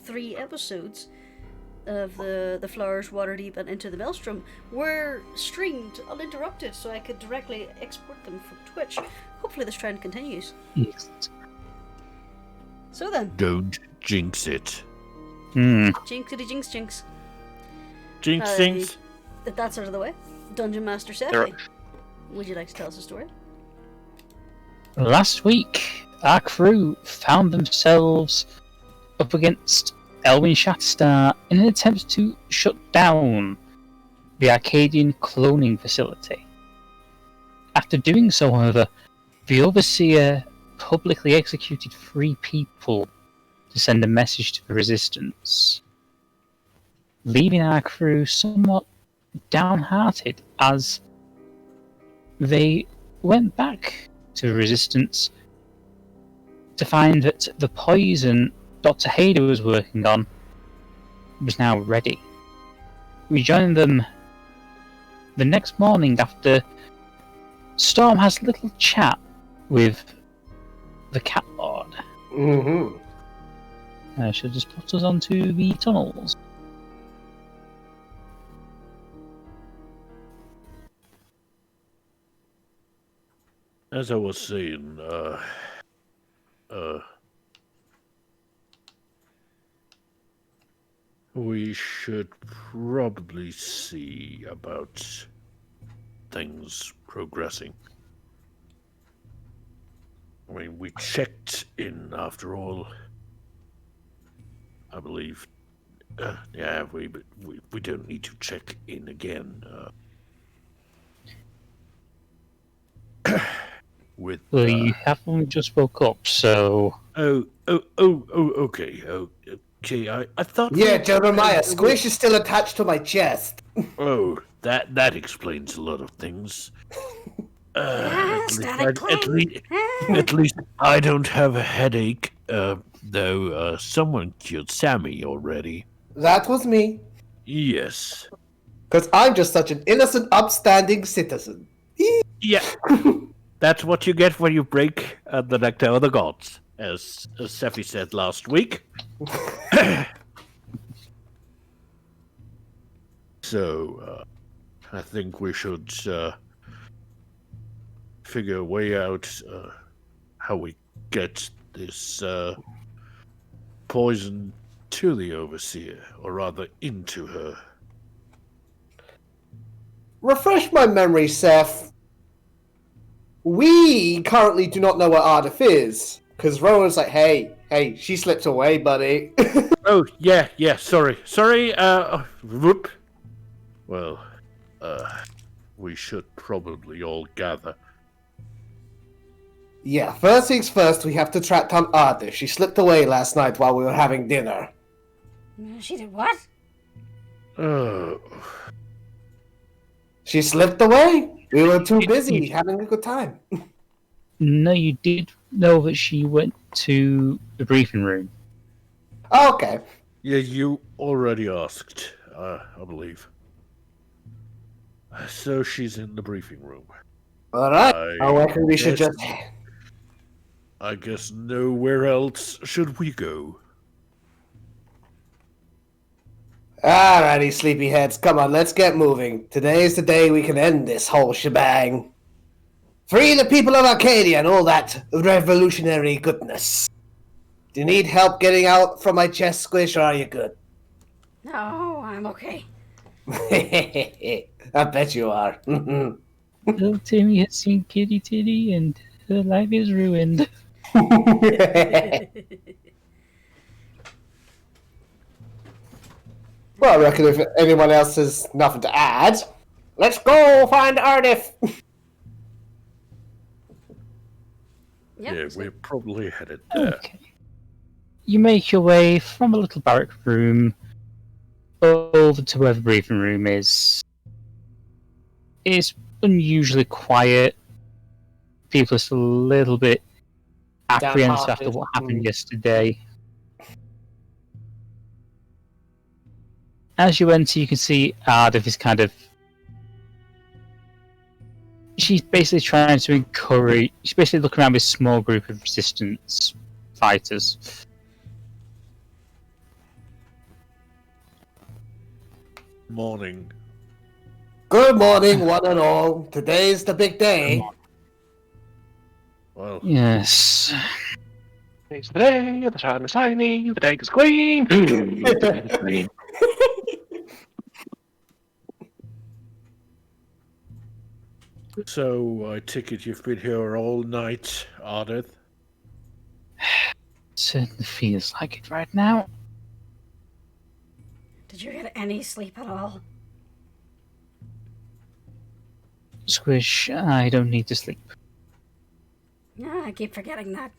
3 episodes of the Flowers, Waterdeep, and Into the Maelstrom were streamed uninterrupted, so I could directly export them from Twitch. Hopefully this trend continues. Yes. So then. Don't jinx it. Jinxity jinx jinx. Jinx. If that's out of the way, Dungeon Master Seph, would you like to tell us a story? Last week, our crew found themselves up against Elwyn Shatterstar in an attempt to shut down the Arcadian cloning facility. After doing so, however, the Overseer publicly executed 3 people to send a message to the Resistance, leaving our crew somewhat downhearted as they went back to the Resistance to find that the poison Dr. Hader was working on was now ready. We joined them the next morning after Storm has a little chat with the Cat Lord. She'll just put us onto the tunnels. As I was saying, we should probably see about things progressing. I mean, we checked in after all. I believe. Yeah, we don't need to check in again. With. Well, you have only just woke up, so. Okay. Okay, I thought. Yeah, Jeremiah, Squish is still attached to my chest. Oh, that explains a lot of things. Static At least I don't have a headache. Though someone killed Sammy already. That was me. Yes. Because I'm just such an innocent, upstanding citizen. Yeah. That's what you get when you break the nectar of the gods, as Seph said last week. So, I think we should figure a way out how we get this poison to the Overseer, or rather into her. Refresh my memory, Seph. We currently do not know where Ardeth is, because Rowan's like, hey, she slipped away, buddy. Oh, yeah, sorry. Whoop. Well, we should probably all gather. Yeah, first things first, we have to track down Ardeth. She slipped away last night while we were having dinner. She did what? Oh. She slipped away? We were too busy having a good time. No, you did know that she went to the briefing room. Okay. Yeah, you already asked, I believe. So she's in the briefing room. Alright, I reckon we should just... I guess nowhere else should we go. Alrighty, sleepyheads, come on, let's get moving. Today's the day we can end this whole shebang. Free the people of Arcadia and all that revolutionary goodness. Do you need help getting out from my chest, Squish, or are you good? No, I'm okay. I bet you are. Little Timmy has seen Kitty Titty and her life is ruined. Well, I reckon if anyone else has nothing to add, let's go find Ardeth. Yeah, we're probably headed there. Okay. You make your way from a little barrack room over to where the briefing room is. It's unusually quiet. People are still a little bit apprehensive after what happened yesterday. As you enter, you can see Ardeth is kind of... She's basically trying to encourage... She's basically looking around this small group of resistance fighters. Morning. Good morning, one and all. Today's the big day. Well, Yes. Today's the day, the sun is shining, the day is green. The day is green. so I take it you've been here all night, Ardeth? Certainly feels like it right now. Did you get any sleep at all? Squish, I don't need to sleep. I keep forgetting that.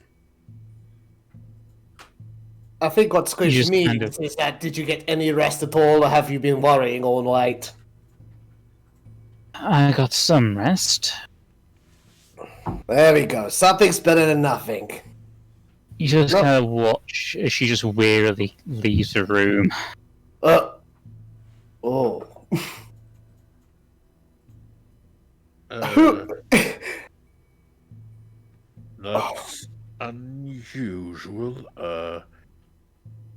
I think what Squish just means kind of- is that did you get any rest at all, or have you been worrying all night? I got some rest. There we go. Something's better than nothing. You just No. kind of watch as she just wearily leaves the room. Oh. That's unusual.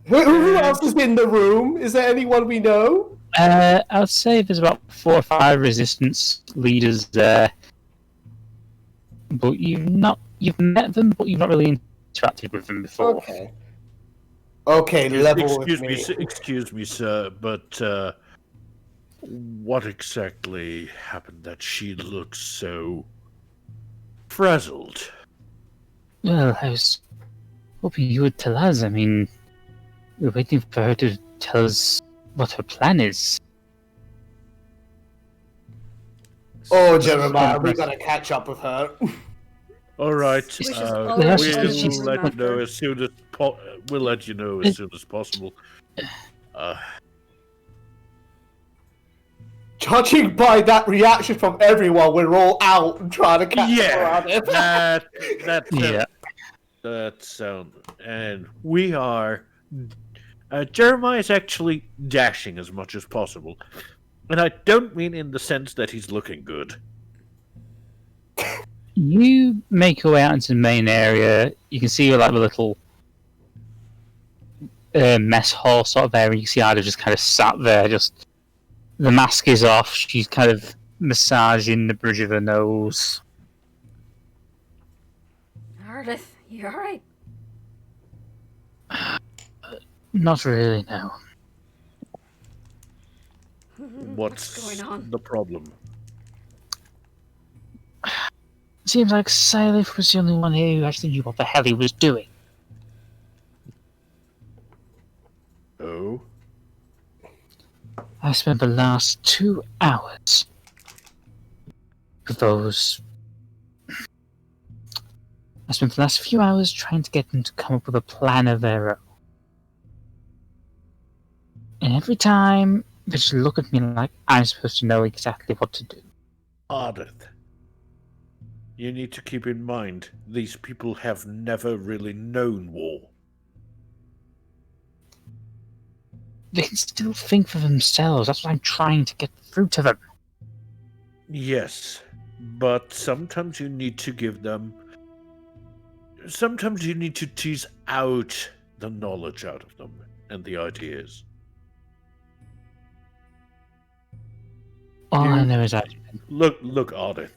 Who else is in the room? Is there anyone we know? I'd say there's about 4 or 5 resistance leaders there. But you've met them, but you've not really interacted with them before. Okay. Okay, level with me. Excuse me, sir, but what exactly happened that she looks so frazzled? Well, I was hoping you would tell us. I mean, we're waiting for her to tell us what her plan is. Oh, Jeremiah, we gotta catch up with her. All right, Squish is we'll always on the let you room know after. as soon as we'll let you know as soon as possible. Judging by that reaction from everyone, we're all out and trying to catch Yeah, up around it. that sound, and we are. Jeremiah is actually dashing as much as possible, and I don't mean in the sense that he's looking good. You make your way out into the main area. You can see like the little mess hall sort of area. You see Ida just kind of sat there, just the mask is off. She's kind of massaging the bridge of her nose. Ardeth, you alright? Not really, no. What's going on? the problem? Seems like Salif was the only one here who actually knew what the hell he was doing. Oh, I spent the last 2 hours with those. I spent the last few hours trying to get them to come up with a plan of their own. And every time they just look at me like I'm supposed to know exactly what to do. Ardeth, you need to keep in mind these people have never really known war. They can still think for themselves. That's what I'm trying to get through to them. Yes, but sometimes you need to give them. Sometimes you need to tease out the knowledge out of them and the ideas. All I You- know is Look, Ardeth.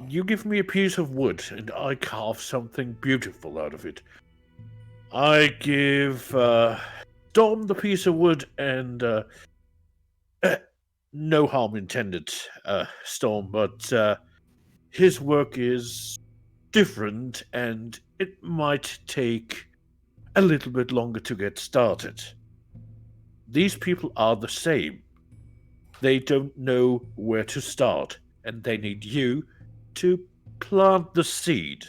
You give me a piece of wood, and I carve something beautiful out of it. I give Storm the piece of wood, and no harm intended, Storm, but his work is different, and it might take a little bit longer to get started. These people are the same. They don't know where to start, and they need you to plant the seed.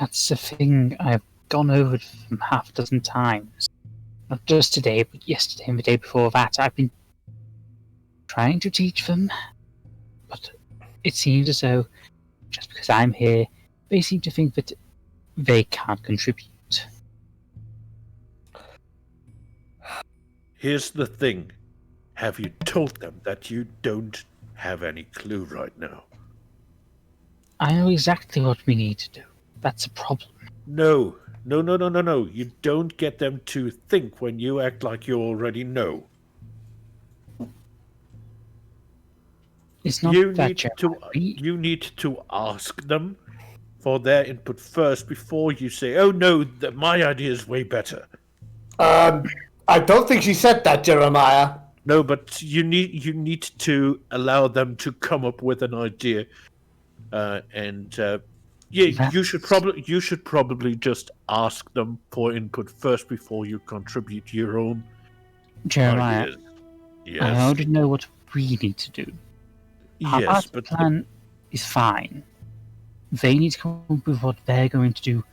that's the thing I've gone over them half a dozen times. Not just today, but yesterday and the day before that. I've been trying to teach them, but it seems as though just because I'm here, they seem to think that they can't contribute. Here's the thing. Have you told them that you don't have any clue right now? I know exactly what we need to do. That's a problem. No. You don't get them to think when you act like you already know. It's not You that, need Jeremiah. you need to ask them for their input first before you say, "Oh no, my idea is way better." I don't think she said that, Jeremiah. No, but you need to allow them to come up with an idea, you should probably just ask them for input first before you contribute your own Jeremiah, ideas. I Yes, already know what we need to do. Our yes, part of but the plan is fine. They need to come up with what they're going to do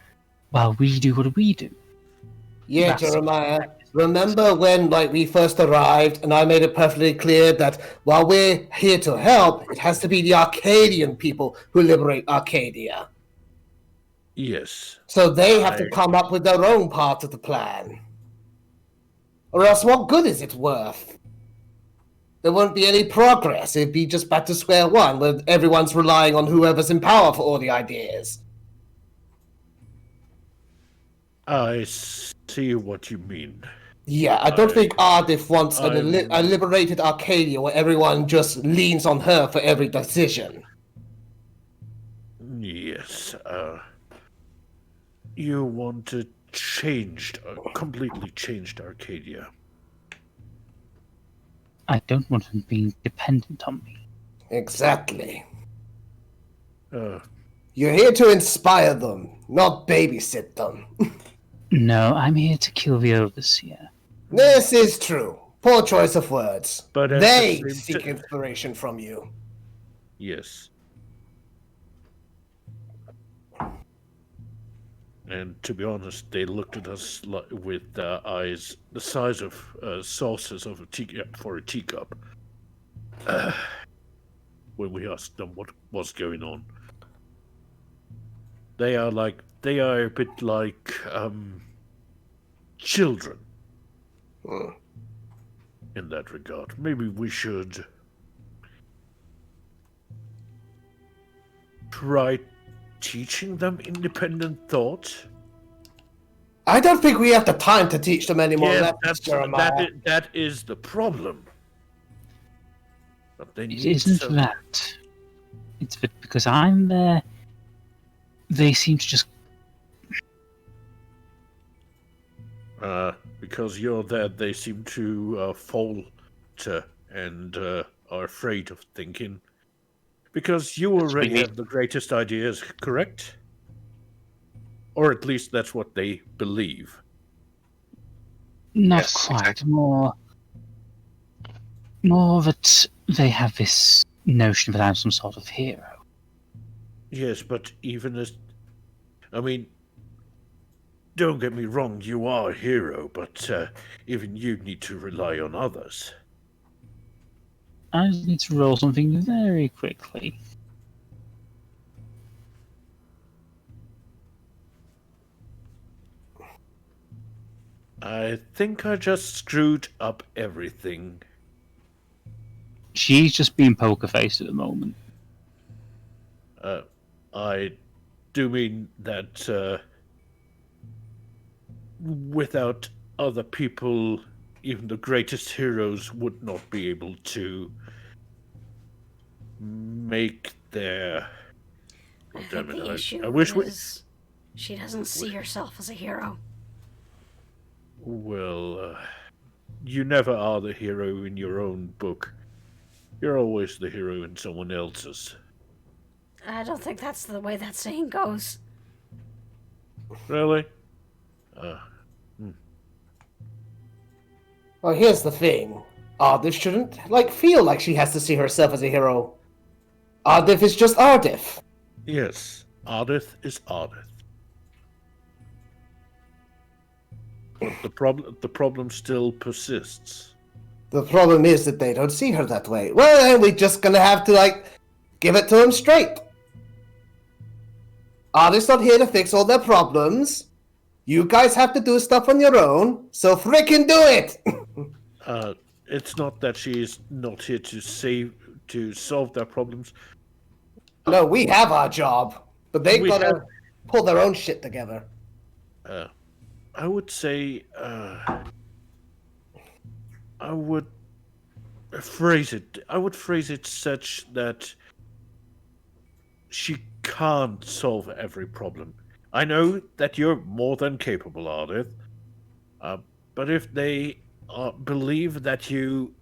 while we do what we do. Yeah, That's- Jeremiah. Remember when, we first arrived, and I made it perfectly clear that while we're here to help, it has to be the Arcadian people who liberate Arcadia. yes, So they have to come up with their own part of the plan. Or else what good is it worth? There won't be any progress. It'd be just back to square one, where everyone's relying on whoever's in power for all the ideas. I see what you mean. Yeah, I don't think Ardeth wants a liberated Arcadia where everyone just leans on her for every decision. Yes, you want a completely changed Arcadia. I don't want them being dependent on me. Exactly. Uh, You're here to inspire them, not babysit them. No, I'm here to kill the Overseer. This is true. Poor choice of words. But at they the same seek inspiration from you. Yes. And to be honest, they looked at us with eyes the size of saucers of a teacup when we asked them what was going on. They are a bit like children in that regard. Maybe we should try teaching them independent thought. I don't think we have the time to teach them anymore. Yes, that is the problem. But they It need isn't that. It's because I'm there. They seem to just. Because you're there, they seem to falter and are afraid of thinking. Because you already have the greatest ideas, correct? Or at least that's what they believe. Not Yes, quite. exactly. More that they have this notion that I'm some sort of hero. Yes, but don't get me wrong, you are a hero, but even you need to rely on others. I just need to roll something very quickly. I think I just screwed up everything. She's just being poker faced at the moment. I do mean that without other people, even the greatest heroes would not be able to make their... I think the issue I wish is she doesn't see herself as a hero. Well, you never are the hero in your own book. You're always the hero in someone else's. I don't think that's the way that saying goes. Really? Well, here's the thing. Ardeth shouldn't, feel like she has to see herself as a hero. Ardeth is just Ardeth. Yes, Ardeth is Ardeth. But the problem still persists. The problem is that they don't see her that way. Well, then we're just gonna have to, give it to them straight. Ardeth's not here to fix all their problems. You guys have to do stuff on your own, so frickin' do it! It's not that she's not here to solve their problems. No, we have our job, but they've gotta pull their own shit together. I would say, phrase it. I would phrase it such that she can't solve every problem. I know that you're more than capable, Ardeth. But if they believe that you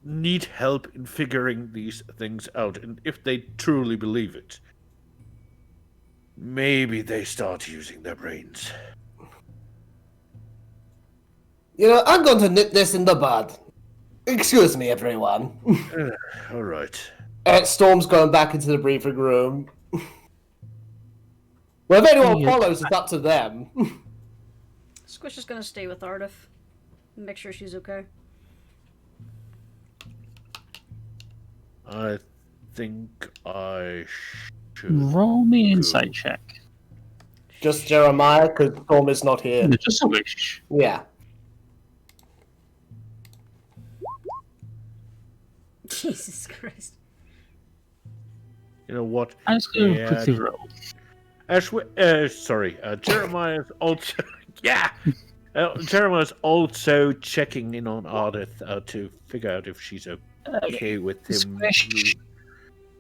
need help in figuring these things out, and if they truly believe it, maybe they start using their brains. You know, I'm going to nip this in the bud. Excuse me, everyone. All right. Storm's going back into the briefing room. Well, if anyone Yeah. follows, it's up to them. Squish is gonna stay with Ardeth. Make sure she's okay. I think I should. Roll me an insight check. Just Jeremiah, because Storm is not here. Just a wish. Yeah. Jesus Christ. You know what? I'm just going to quickly roll. Jeremiah's also. Yeah! Jeremiah's also checking in on Ardeth to figure out if she's okay with him Squish.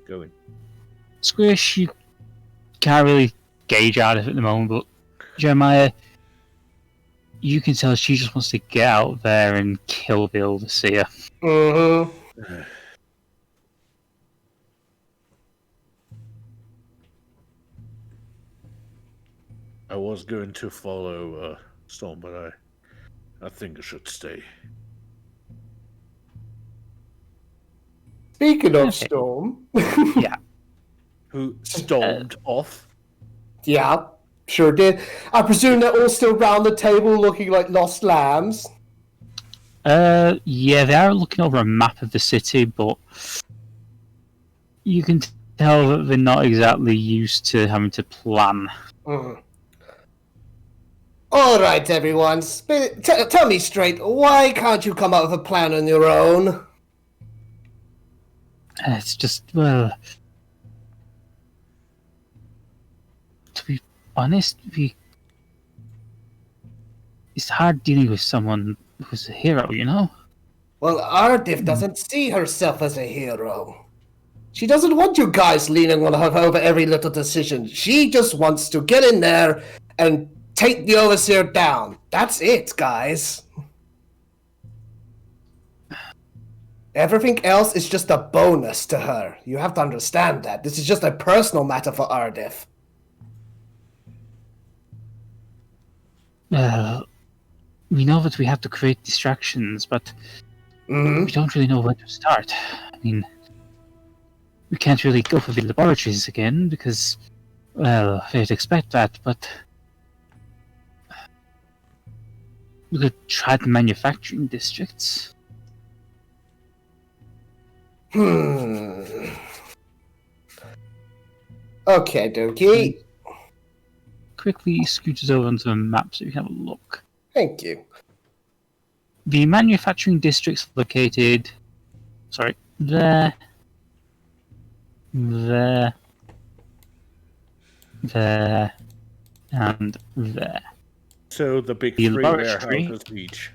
going. Squish, you can't really gauge out of it at the moment, but Jeremiah, you can tell she just wants to get out there and kill the Overseer. Mm-hmm. I was going to follow Storm, but I think I should stay. Speaking of Okay. Storm. Yeah. Who stormed off? Yeah, sure did. I presume they're all still round the table looking like lost lambs. Yeah, they are looking over a map of the city, but you can tell that they're not exactly used to having to plan. Mm. All right, everyone. Tell me straight. Why can't you come up with a plan on your own? It's just, well, to be honest, it's hard dealing with someone who's a hero, you know? Well, Ardeth doesn't see herself as a hero. She doesn't want you guys leaning on her over every little decision. She just wants to get in there and take the Overseer down. That's it, guys. Everything else is just a bonus to her. You have to understand that. This is just a personal matter for Ardeth. Well, we know that we have to create distractions, but Mm-hmm. we don't really know where to start. I mean, we can't really go for the laboratories again because, well, they'd expect that, but we could try the manufacturing districts. Okay, dokie. Quickly scooches over onto the map so you can have a look. Thank you. The manufacturing district's located, there, and there. So the big The three laboratory. warehouses each.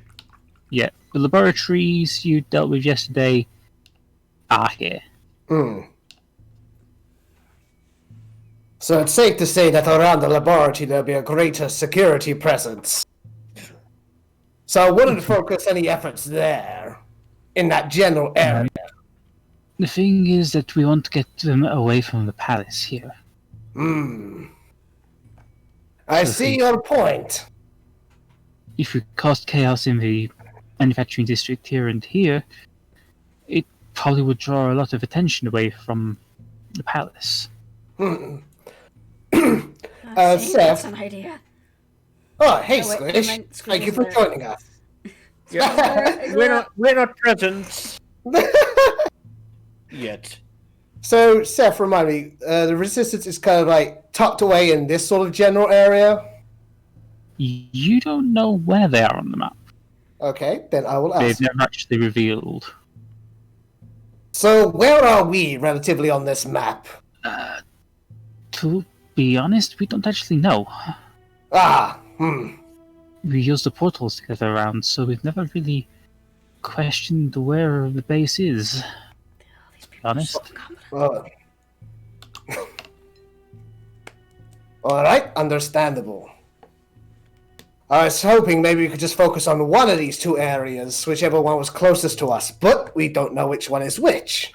Yeah, the laboratories you dealt with yesterday are here. Hmm. So it's safe to say that around the laboratory there'll be a greater security presence. So I wouldn't focus any efforts there, in that general area. The thing is that we want to get them away from the palace here. I see your point. If we cause chaos in the manufacturing district here and here, it probably would draw a lot of attention away from the palace. Hmm. See, Seph. that's an idea. Oh, hey, Oh, wait, Squish. never mind. Squish Thank you is for there. joining us. Yeah, we're not present yet. So, Seph, remind me, the resistance is kind of like tucked away in this sort of general area? You don't know where they are on the map. Okay, then I will They've ask. never actually revealed. So, where are we relatively on this map? To be honest, we don't actually know. We use the portals to get around, so we've never really questioned where the base is. To be honest. Well, alright, understandable. I was hoping maybe we could just focus on one of these two areas, whichever one was closest to us, but we don't know which one is which.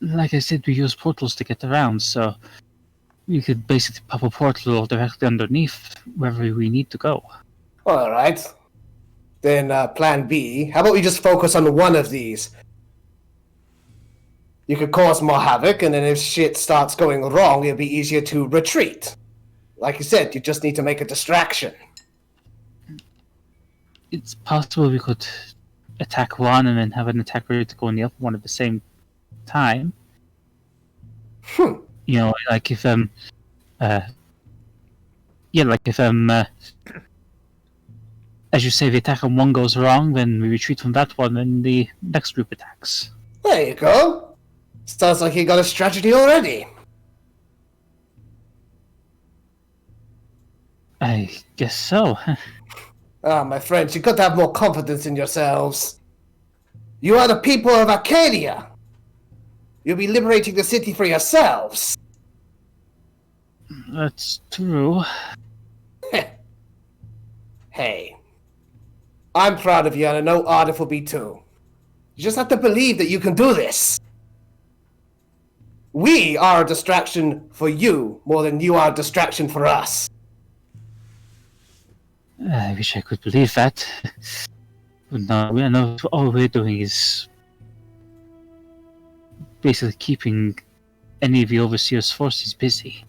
Like I said, we use portals to get around, so we could basically pop a portal directly underneath wherever we need to go. Alright. Then plan B, how about we just focus on one of these? You could cause more havoc, and then if shit starts going wrong, it'll be easier to retreat. Like you said, you just need to make a distraction. It's possible we could attack one and then have an attack ready to go on the other one at the same time. You know, like if as you say, the attack on one goes wrong, then we retreat from that one, and the next group attacks. There you go. Sounds like you got a strategy already. I guess so. Ah, my friends, you got to have more confidence in yourselves. You are the people of Arcadia. You'll be liberating the city for yourselves. That's true. Hey. I'm proud of you, and I know Ardeth will be too. You just have to believe that you can do this. We are a distraction for you more than you are a distraction for us. I wish I could believe that. But no, I know all we're doing is basically keeping any of the Overseer's forces busy.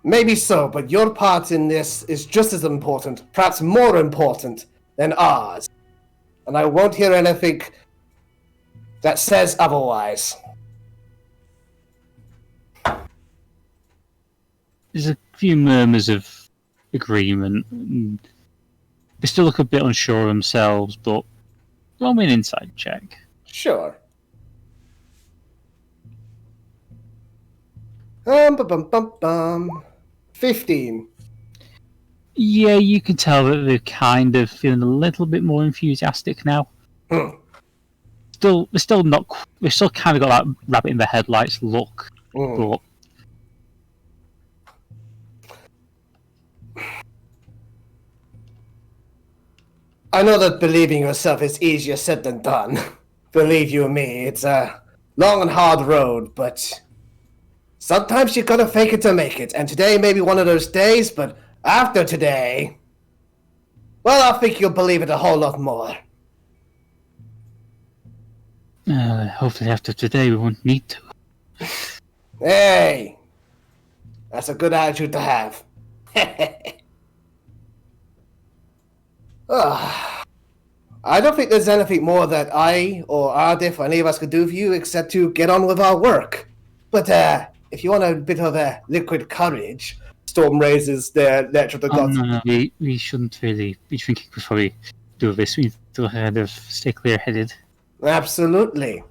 Maybe so, but your part in this is just as important, perhaps more important, than ours. And I won't hear anything that says otherwise. There's a few murmurs of agreement. They still look a bit unsure themselves, but roll me an inside check. Sure. 15. Yeah, you can tell that they're kind of feeling a little bit more enthusiastic now. They're still not. They've still kind of got that rabbit in the headlights look, but I know that believing yourself is easier said than done. Believe you me, it's a long and hard road, but sometimes you gotta fake it to make it, and today may be one of those days, but after today, well, I think you'll believe it a whole lot more. hopefully after today we won't need to. Hey! That's a good attitude to have. I don't think there's anything more that I or Ardeth or any of us could do for you except to get on with our work. But if you want a bit of liquid courage, Storm raises their Lecture of the Gods. No, we shouldn't really be drinking before we do this. We need to kind of stay clear-headed. Absolutely.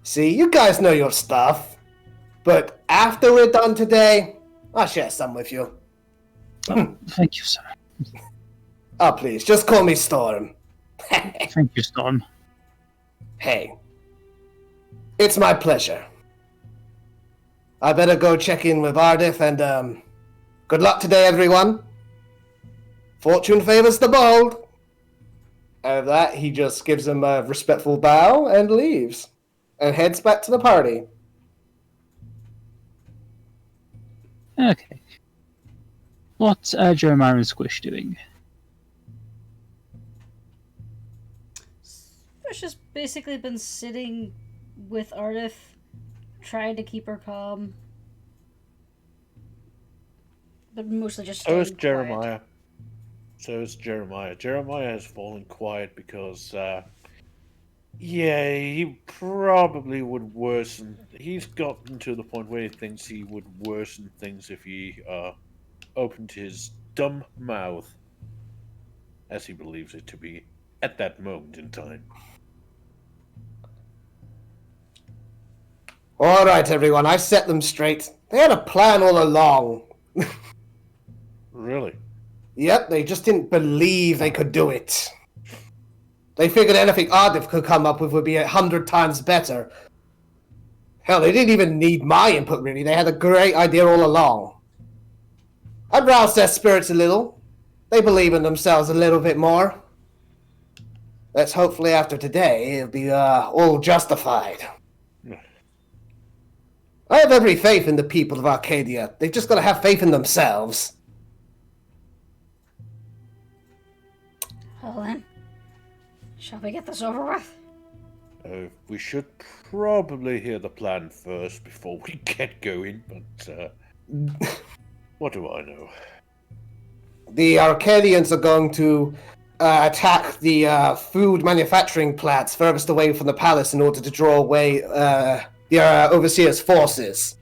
See, you guys know your stuff. But after we're done today, I'll share some with you. Thank you, sir. Oh, please, just call me Storm. Thank you, Storm. Hey. It's my pleasure. I better go check in with Ardeth, and good luck today, everyone. Fortune favors the bold. And with that, he just gives him a respectful bow and leaves. And heads back to the party. Okay. What's Jeremiah and Squish doing? Squish has basically been sitting with Ardeth, trying to keep her calm. But mostly just So is staying Jeremiah. So is Jeremiah. Jeremiah has fallen quiet because, he probably would worsen. He's gotten to the point where he thinks he would worsen things if he opened his dumb mouth, as he believes it to be, at that moment in time. Alright, everyone, I set them straight. They had a plan all along. Really? Yep, they just didn't believe they could do it. They figured anything Ardeth could come up with would be 100 times better. Hell, they didn't even need my input, really. They had a great idea all along. I'd rouse their spirits a little. They believe in themselves a little bit more. Let's hopefully after today, it'll be all justified. I have every faith in the people of Arcadia. They've just got to have faith in themselves. Well then, shall we get this over with? We should probably hear the plan first before we get going, but what do I know? The Arcadians are going to attack the food manufacturing plants furthest away from the palace in order to draw away the Overseer's forces.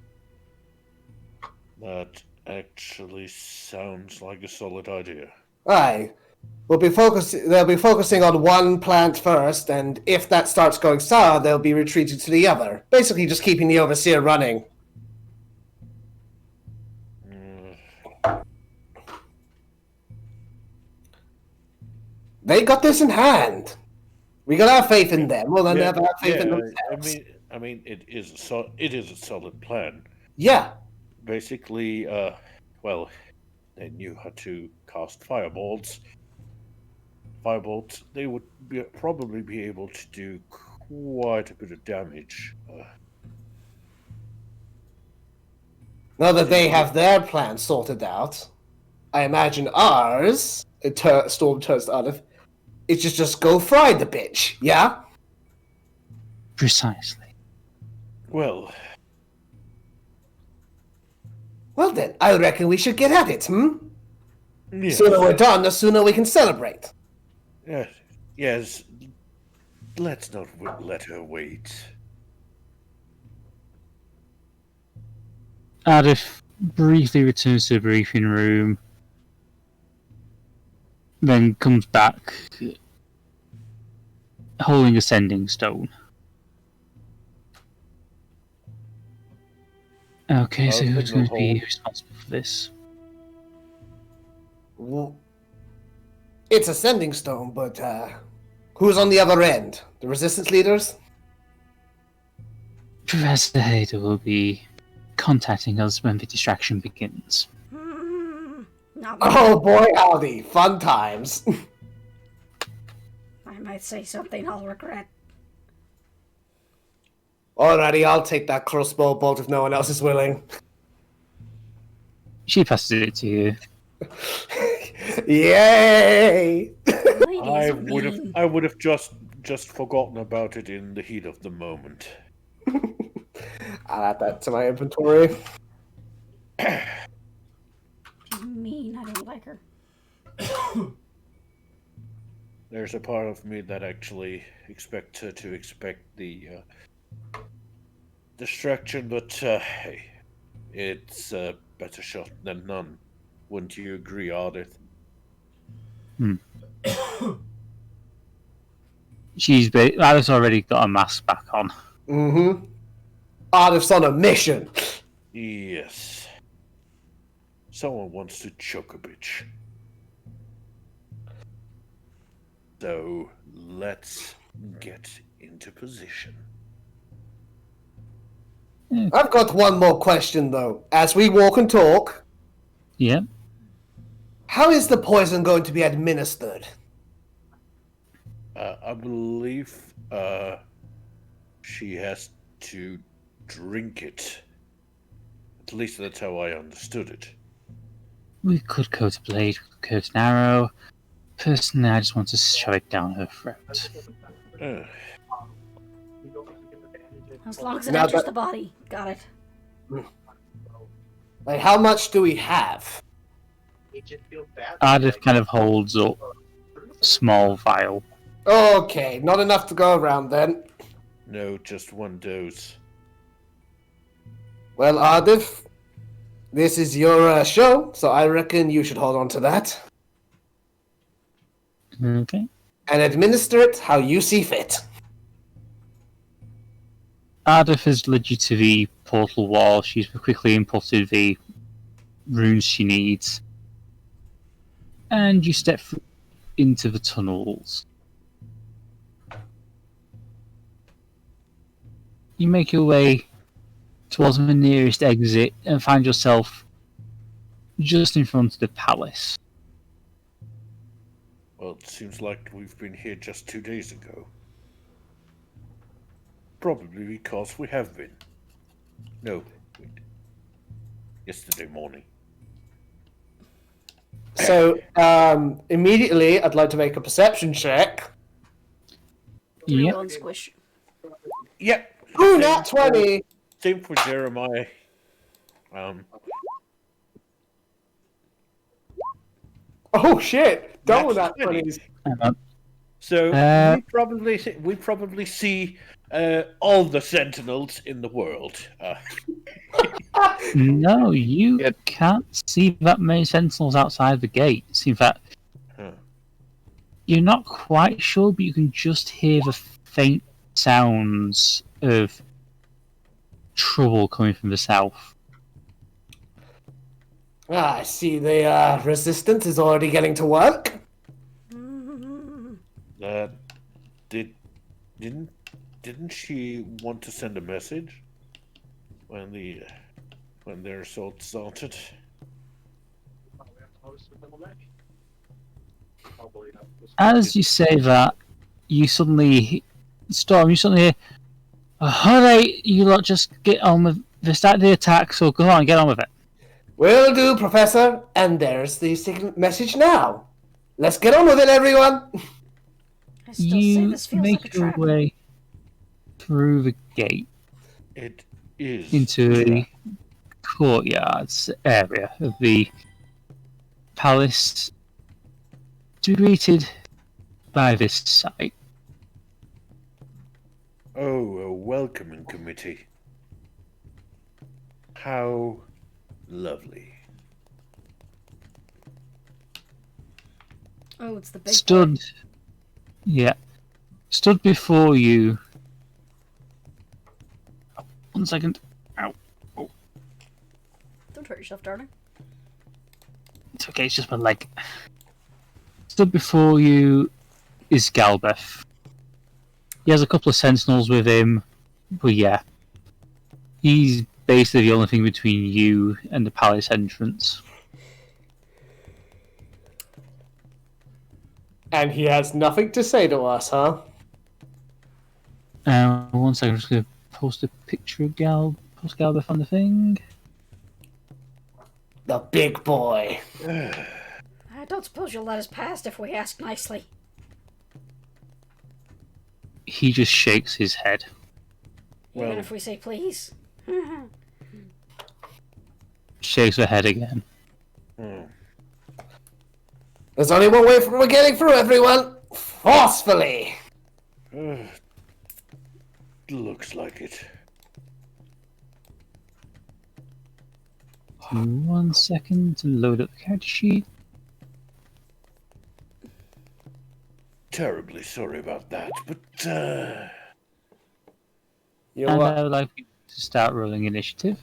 That actually sounds like a solid idea. Aye. They'll be focusing on one plant first, and if that starts going sour, they'll be retreating to the other. Basically just keeping the Overseer running. They got this in hand. We got our faith in them. Well, they never have faith in themselves. I mean, it is a solid plan. Yeah. Basically, well, they knew how to cast firebolts. Firebolts, they would probably be able to do quite a bit of damage. Now that they have their plan sorted out, I imagine ours, Storm turns to Ardeth, is just go fry the bitch, yeah? Precisely. Well then, I reckon we should get at it, yes. Sooner we're done, the sooner we can celebrate. Yes. Let's not let her wait. Ardeth briefly returns to the briefing room, then comes back holding a sending stone. Okay, so who's going to be responsible for this? Well, it's a sending stone, but who's on the other end? The resistance leaders? Professor Hader will be contacting us when the distraction begins. Oh boy, howdy. Fun times. I might say something I'll regret. Alrighty, I'll take that crossbow bolt if no one else is willing. She passes it to you. Yay! I would have just forgotten about it in the heat of the moment. I'll add that to my inventory. Mean, I don't like her. There's a part of me that actually expect her to expect the distraction, but hey, it's a better shot than none. Wouldn't you agree, Ardeth? Ardeth's already got a mask back on. Mm-hmm. Ardeth's on a mission. Yes. Someone wants to choke a bitch. So, let's get into position. I've got one more question, though. As we walk and talk... Yeah? How is the poison going to be administered? I believe she has to drink it. At least that's how I understood it. We could coat a blade, we could coat an arrow. Personally, I just want to shove it down her throat. As long as it enters the body. Got it. Like, how much do we have? Ardeth kind of holds up a small vial. Okay, not enough to go around then. No, just one dose. Well, Ardeth, this is your show, so I reckon you should hold on to that. Okay. And administer it how you see fit. Ardeth has led you to the portal wall. She's quickly inputted the runes she needs. and you step into the tunnels. You make your way towards the nearest exit and find yourself just in front of the palace. Well, it seems like we've been here just 2 days ago. Probably because we have been. No, wait. Yesterday morning. So, immediately, I'd like to make a perception check. Yep. On Squish. Yep. Ooh, nat 20! Same for Jeremiah. Oh shit! Double Nat nat 20s. Hang on. So Uh, we probably see all the sentinels in the world. No, you can't see that many sentinels outside the gates. In fact, you're not quite sure, but you can just hear the faint sounds of trouble coming from the south. I see the resistance is already getting to work. Didn't she want to send a message when their assault started? As you say that, you suddenly hear, alright, you lot just get on with the start of the attack, so go on, get on with it. Will do, Professor. And there's the message now. Let's get on with it, everyone. I still say You this feels make like a your trap. way through the gate It is into the courtyards area of the palace to be greeted by this sight. Oh, a welcoming committee. How lovely. Oh, it's the big Stood before you. One second. Ow. boy. Don't hurt yourself, darling. It's okay, it's just my leg. Stood before you is Galbeth. He has a couple of sentinels with him, but yeah. He's basically the only thing between you and the palace entrance. And he has nothing to say to us, huh? 1 second, I'm just going to post a picture of Galbeth on the thing. The big boy. I don't suppose you'll let us past if we ask nicely. He just shakes his head. Even Well- if we say please. Shakes her head again. There's only one way we're getting through, everyone. Forcefully. Looks like it. 1 second to load up the character sheet. Terribly sorry about that, but You know And what? I would like you to start rolling initiative.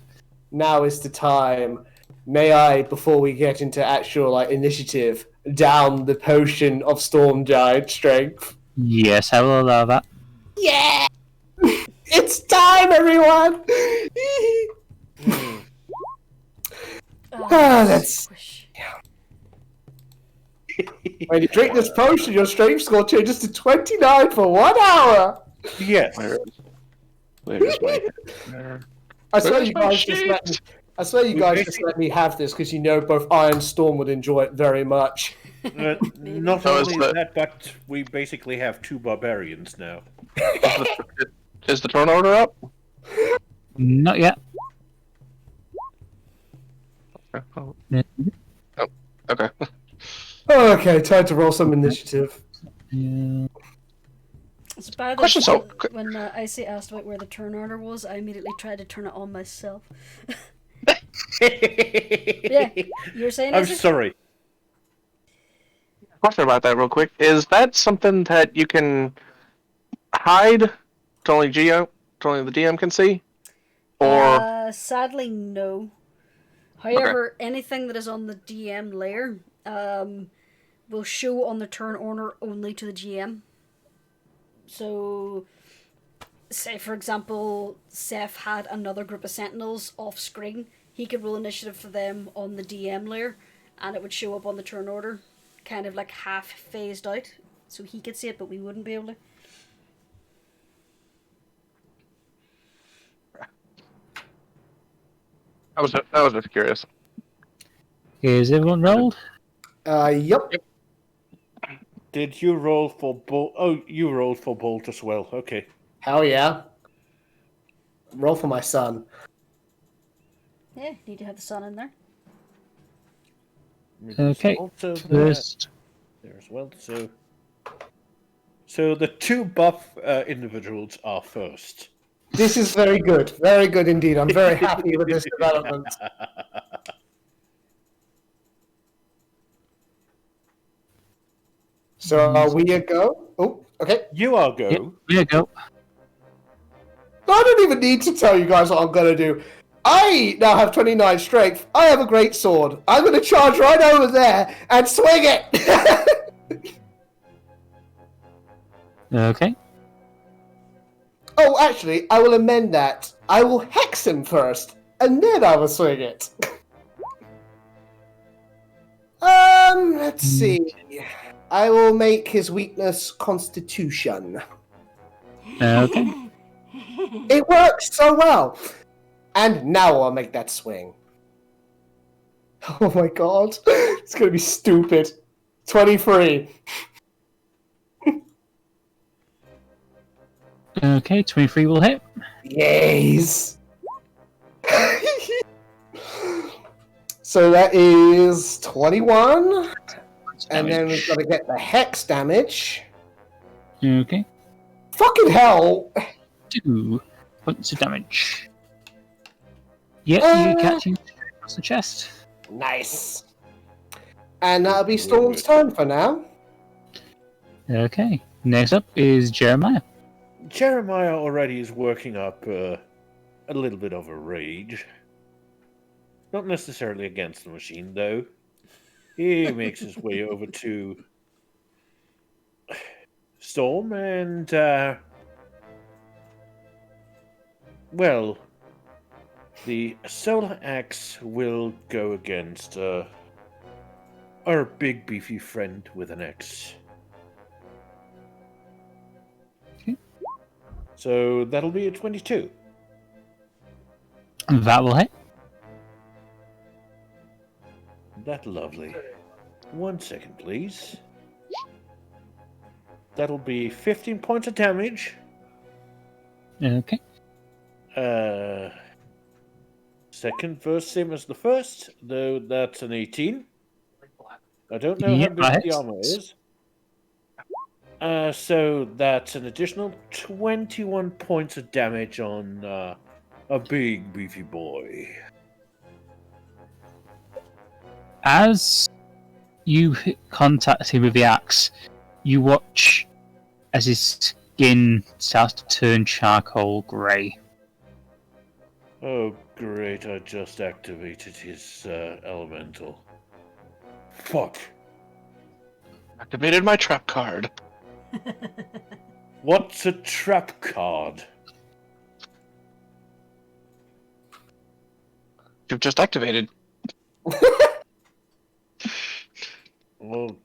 Now is the time. May I, before we get into actual initiative, down the potion of Storm Giant Strength? Yes, I will allow that. Yeah! It's time, everyone! That's... Squish. When you drink this potion, your strength score changes to 29 for 1 hour! yes. Where's my... I swear Where's you my guys just let me... I swear you guys just let me have this because you know both I and Storm would enjoy it very much. Not So only is the- that, but we basically have 2 barbarians now. Is the turn order up? Not yet. Oh, okay. Okay, time to roll some initiative. Yeah. So by the Question, so- when Icy asked about where the turn order was, I immediately tried to turn it on myself. Yeah, you were saying? I'm Icy? sorry. Question about that real quick. Is that something that you can hide to only the DM can see? Or Sadly, no. However, anything that is on the DM layer, will show on the turn order only to the GM. So, say for example, Seph had another group of sentinels off screen. He could roll initiative for them on the DM layer, and it would show up on the turn order, kind of like half phased out. So he could see it, but we wouldn't be able to. I was just curious. Is everyone rolled? Yup. Did you roll for Bolt? Oh, you rolled for Bolt as well. Okay. Hell yeah. Roll for my son. Yeah, need to have the sun in there. Okay. Also First, there as well. So the two buff individuals are first. This is very good. Very good indeed. I'm very happy with this development. So are we a go? Oh, okay. You are go. yep, there you go. I don't even need to tell you guys what I'm going to do. I now have 29 strength. I have a great sword. I'm going to charge right over there and swing it. Okay. Oh, actually, I will amend that. I will hex him first, and then I will swing it. Let's see. I will make his weakness Constitution. Okay. It works so well. And now I'll make that swing. Oh my god. It's gonna be stupid. 23. Okay, 23 will hit. Yes. So that is 21. And then we've got to get the hex damage. Okay. Fucking hell. 2 points of damage. Yep, you catch him across the chest. Nice. And that'll be Storm's turn for now. Okay. Next up is Jeremiah. Jeremiah already is working up a little bit of a rage. Not necessarily against the machine, though. He makes his way over to Storm and, well, the Solar Axe will go against our big beefy friend with an X. Okay. So that'll be a 22. That will hit. That's lovely. 1 second, please. That'll be 15 points of damage. Okay. Second verse, same as the first, though that's an 18. I don't know Yep, how big that the armor hits. is. So that's an additional 21 points of damage on a big beefy boy. As you contact him with the axe, you watch as his skin starts to turn charcoal grey. Oh, great, I just activated his elemental. Fuck. Activated my trap card. What's a trap card? You've just activated. Well,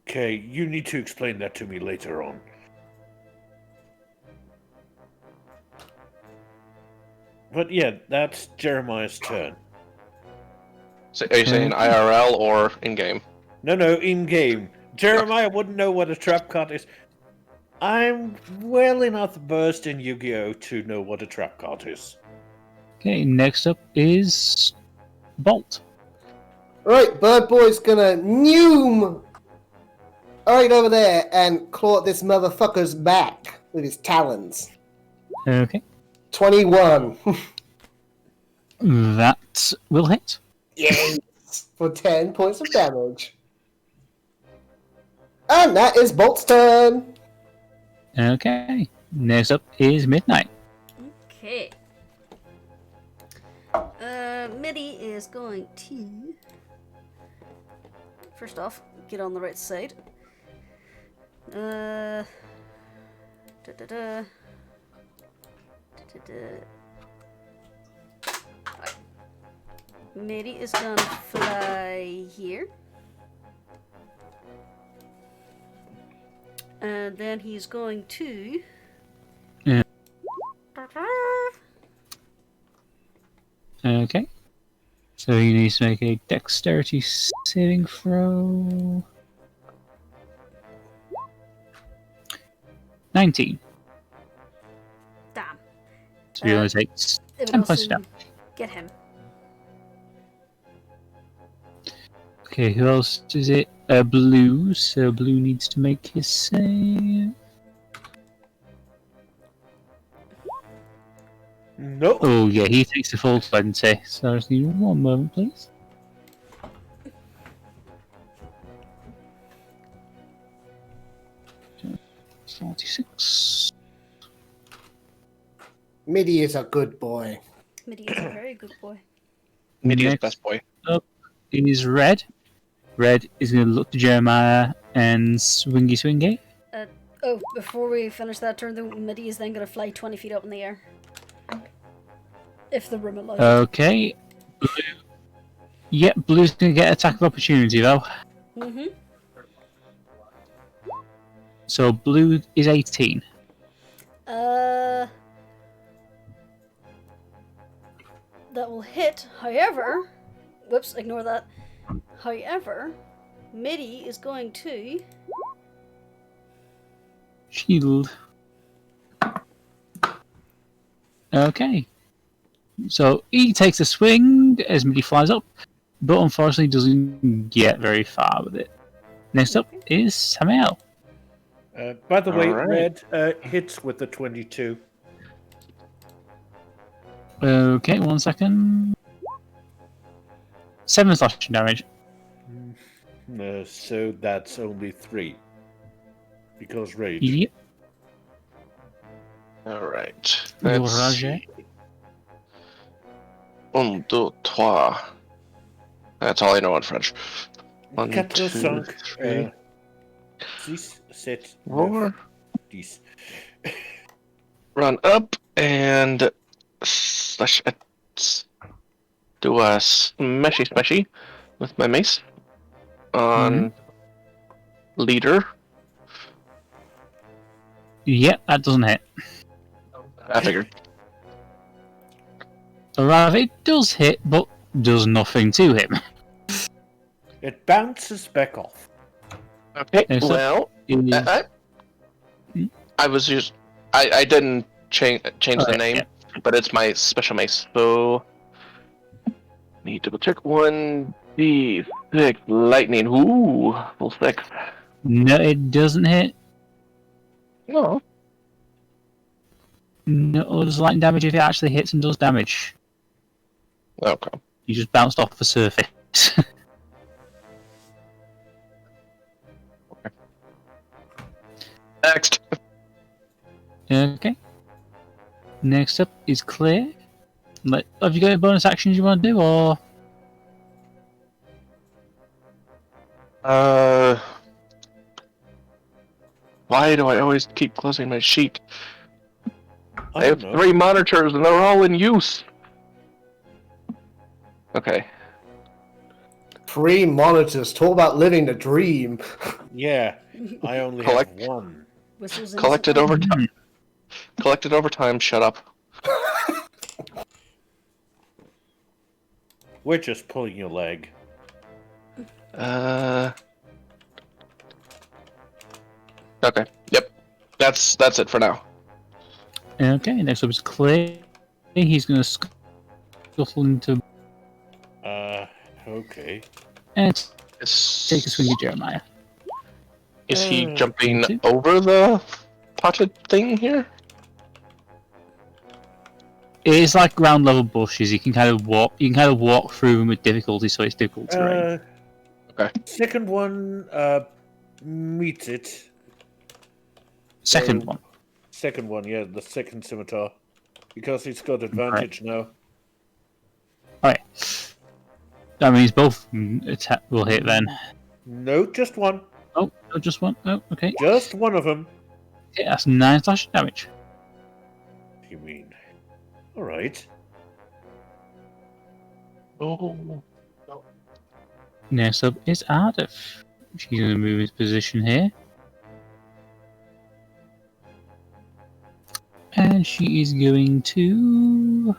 okay, you need to explain that to me later on. But yeah, that's Jeremiah's turn. So are you saying IRL or in-game? No, in-game. Jeremiah wouldn't know what a trap card is. I'm well enough versed in Yu-Gi-Oh! To know what a trap card is. Okay, next up is Bolt. Right, Bird Boy's gonna noom right over there and claw at this motherfucker's back with his talons. Okay. 21. That will hit. Yes! For 10 points of damage. And that is Bolt's turn. Okay. Next up is Midnight. Okay. Midi is going to... First off, get on the right side. Right. Mary is gonna fly here. And then he's going to... Yeah. Okay. So he needs to make a dexterity saving throw. 19. Damn. So he only takes It 10 would points also down. get him. Okay, who else is it? Blue. So Blue needs to make his save. No. Oh yeah, he takes the full 20. So I just need one moment, please. It's 46. Midi is a good boy. Midi is a very good boy. Midi is Next best boy. up is Red. Red is going to look to Jeremiah and swingy. Oh, before we finish that turn, though, Midi is then going to fly 20 feet up in the air. If the room allows it. Okay. Blue. Yep, Blue's going to get attack of opportunity though. Mm-hmm. So Blue is 18. That will hit. However, whoops, ignore that. However, Midi is going to... Shield. Okay. So he takes a swing as Midi flies up, but unfortunately doesn't get very far with it. Next up is Samael. By the way, Alright. Red hits with the 22. Okay, 1 second. 7 slashing damage. So that's only 3. Because rage. Yep. Alright. Roger. 1, 2, 3. That's all I know in French. 1, 2, 4, 5, 3, 6, 7, 4. 10. Run up and slash it. Do a smashy with my mace on leader. Yep, that doesn't hit. I figured. Or rather, it does hit, but does nothing to him. It bounces back off. Okay, Next up well, is- I was just I didn't change the name, yeah. but it's my special mace. So need to double check 1d6 lightning. Ooh, full 6. No, it doesn't hit. No. No, it does lightning damage if it actually hits and does damage. Okay. You just bounced off the surface. Next. Okay. Next up is Claire. Have you got any bonus actions you want to do, or...? Why do I always keep closing my sheet? I have don't know. 3 monitors and they're all in use. Okay. 3 monitors. Talk about living the dream. Yeah, I only Collect- have 1. Whistles Collected over time. Collected over time. Shut up. We're just pulling your leg. Okay. Yep. That's it for now. Okay, next up is Clay. He's going to scuttle into... Okay. and Is, take a swing at Jeremiah. is he jumping two. over the potted thing here? It's like ground level bushes. You can kind of walk through them with difficulty, so it's difficult terrain. Okay. Second one meets it. Second so- one. Second one, yeah, the second scimitar. Because he's got advantage now. Alright. That means both will hit then. No, just one. Oh, just one. Oh, okay. Just one of them. Okay, that's 9 slashing damage. You mean? All right. Oh. Next up is Ardeth. She's going to move his position here. And she is going to...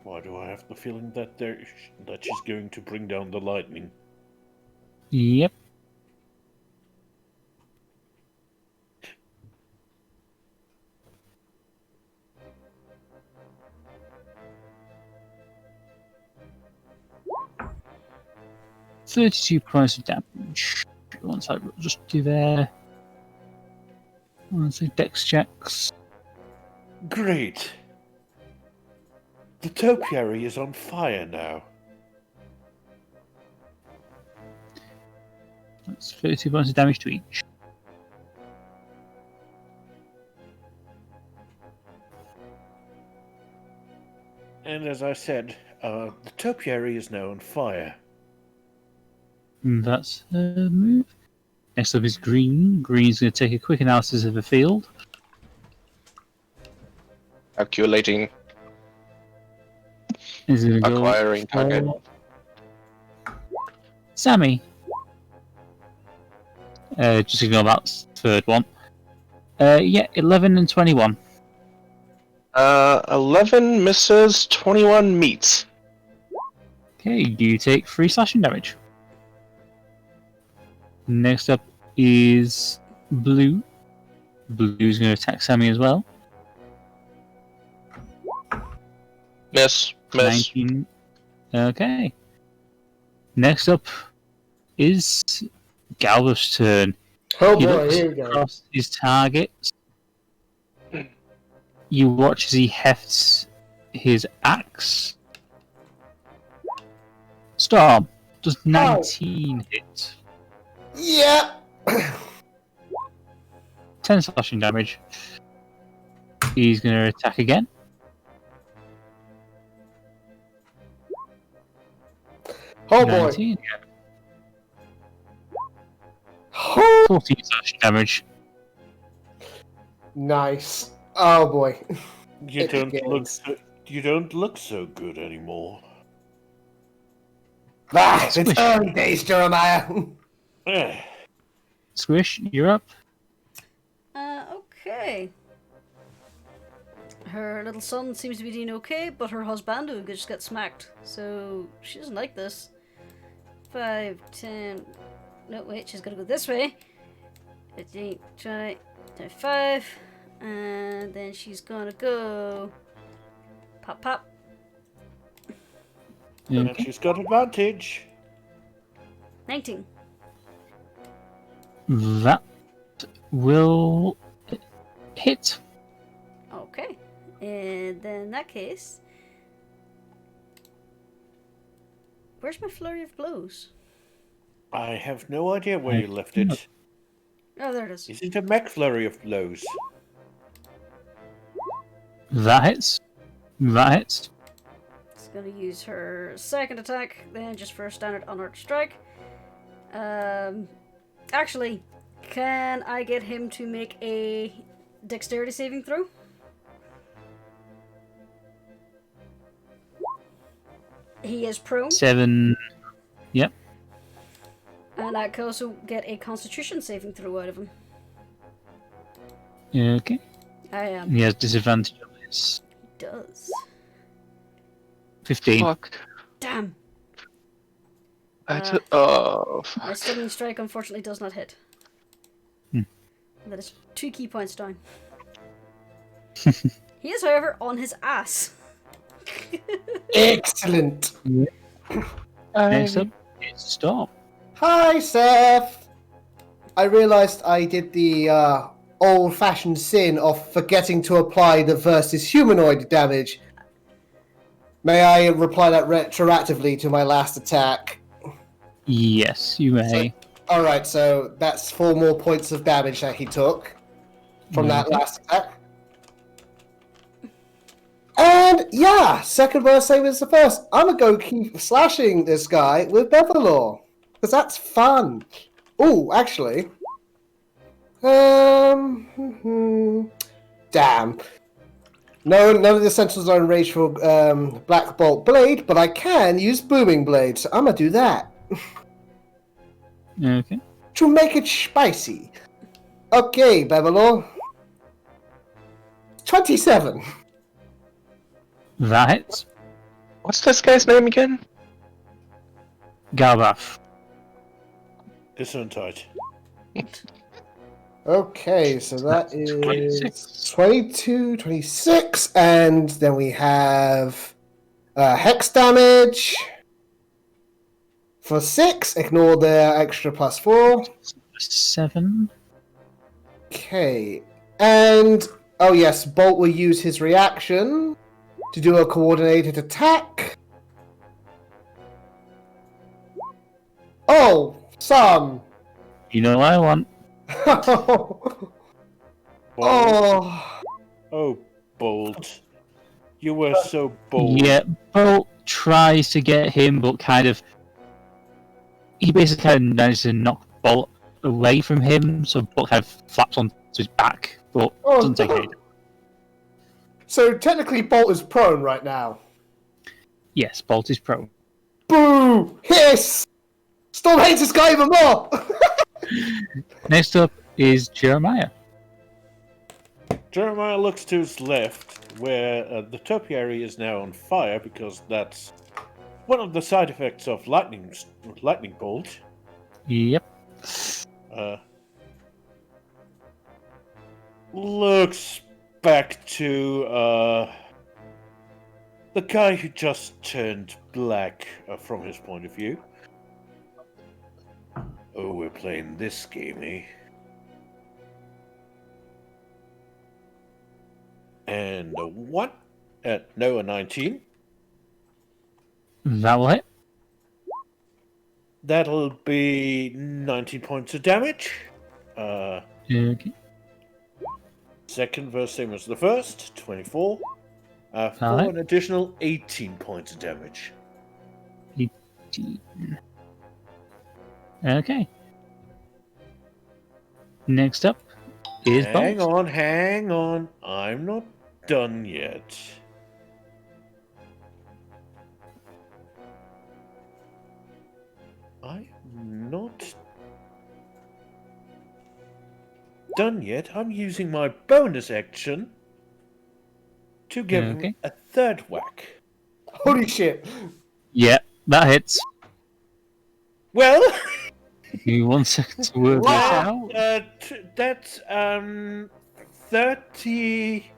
Why do I have the feeling that she's going to bring down the lightning? Yep. $32 points of damage. Once I will just do their... Let's say dex checks. Great. The topiary is on fire now. That's 32 points of damage to each. And as I said, the topiary is now on fire. That's her move. Next up is Green. Green's going to take a quick analysis of the field. Calculating. He's going to go Acquiring target. Sammy. Just ignore that third one. Yeah, 11 and 21. 11 misses, 21 meets. Okay, you take 3 slashing damage. Next up is Blue. Blue's going to attack Sammy as well. Miss. 19. Okay. Next up is Galva's turn. Oh He boy, looks here we go. across his targets. You watch as he hefts his axe. Storm. Does 19 hit? Yeah. 10 slashing damage. He's going to attack again. Oh boy. 19. Oh, 14 slashing damage. nice. Oh boy. You It don't begins. you don't look so good anymore. Ah, it's Squish. early days, Jeremiah. Eh, Squish, you're up. Okay. Her little son seems to be doing okay, but her husband who just got smacked. So she doesn't like this. 5, 10. No, wait, she's gotta go this way. 15, 20, 25. And then she's gonna go. Pop, pop. and Okay. she's got advantage. 19. That will hit. Okay. And then in that case. Where's my flurry of blows? I have no idea where you left it. Oh, there it is. Is it a McFlurry of blows? That hits. That hits. She's gonna use her second attack, then just for a standard unarmed strike. Actually, can I get him to make a dexterity saving throw? He is prone, 7. Yep. and I can also get a constitution saving throw out of him. Okay. I am. He has disadvantage on this. He does. 15. Fuck. Damn. Oh. My stunning strike unfortunately does not hit. That is 2 key points down. He is, however, on his ass. Excellent. Next up, it's Storm. Hi, Seph. I realized I did the old-fashioned sin of forgetting to apply the versus humanoid damage. May I reply that retroactively to my last attack? Yes, you may. Alright, so that's 4 more points of damage that he took from that Okay. last attack. And yeah, second verse same as the first. I'm gonna go keep slashing this guy with Devillo. Because that's fun. Oh, actually. Damn. No, none of the essentials are enraged for Black Bolt Blade, but I can use Booming Blade, so I'm gonna do that. Okay. To make it spicy. Okay, Devillo. 27. That hits. What's this guy's name again? Garbath. Gesundheit. Okay, so that That's is 26. 22, 26, and then we have hex damage for 6. Ignore the extra +4. 7. Okay, and oh yes, Bolt will use his reaction to do a coordinated attack. Oh, son. You know what I want. Oh. Oh, bold. You were so bold. Yeah, Bolt tries to get him, but kind of. He basically kind of manages to knock Bolt away from him, so Bolt kind of flaps onto his back, but doesn't take it. So technically, Bolt is prone right now. Yes, Bolt is prone. Boo! Hiss! Storm hates this guy even more! Next up is Jeremiah. Jeremiah looks to his left, where the topiary is now on fire, because that's one of the side effects of lightning bolt. Yep. Looks back to the guy who just turned black from his point of view. Oh, we're playing this game, eh? And a 1? No, a 19. That will hit. That'll be 19 points of damage. Okay. Second verse, same as the first, 24. For Alright. an additional 18 points of damage. 18. Okay. Next up is Hang Bolt. hang on. I'm not done yet. I'm not done yet. I'm using my bonus action to give him Okay. a third whack. Holy shit. Yeah, that hits. Well, Give me 1 second to work this Wow. out. that's 30.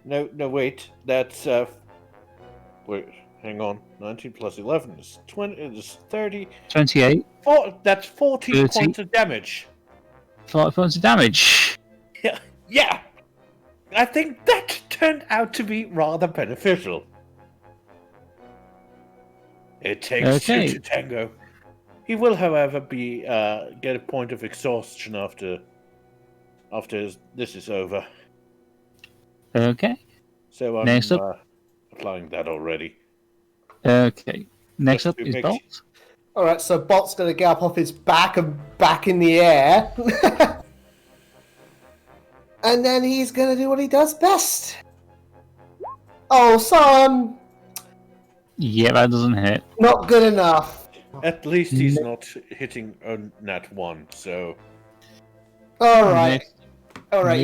No, wait. That's wait. Hang on. 19 plus 11 is 20. Is 30. 28. That's 14 30. points of damage. 5 points of damage. Yeah. I think that turned out to be rather beneficial. It takes two Okay. to tango. He will, however, be get a point of exhaustion after this is over. Okay. So I'm Next up. applying that already. Okay. Next Just up to is make- Bolt. Alright, so Bolt's gonna get up off his back and back in the air. And then he's gonna do what he does best. Oh, son! Yeah, that doesn't hit. Not good enough. At least he's not hitting a nat 1, so... Alright. Next- Alright,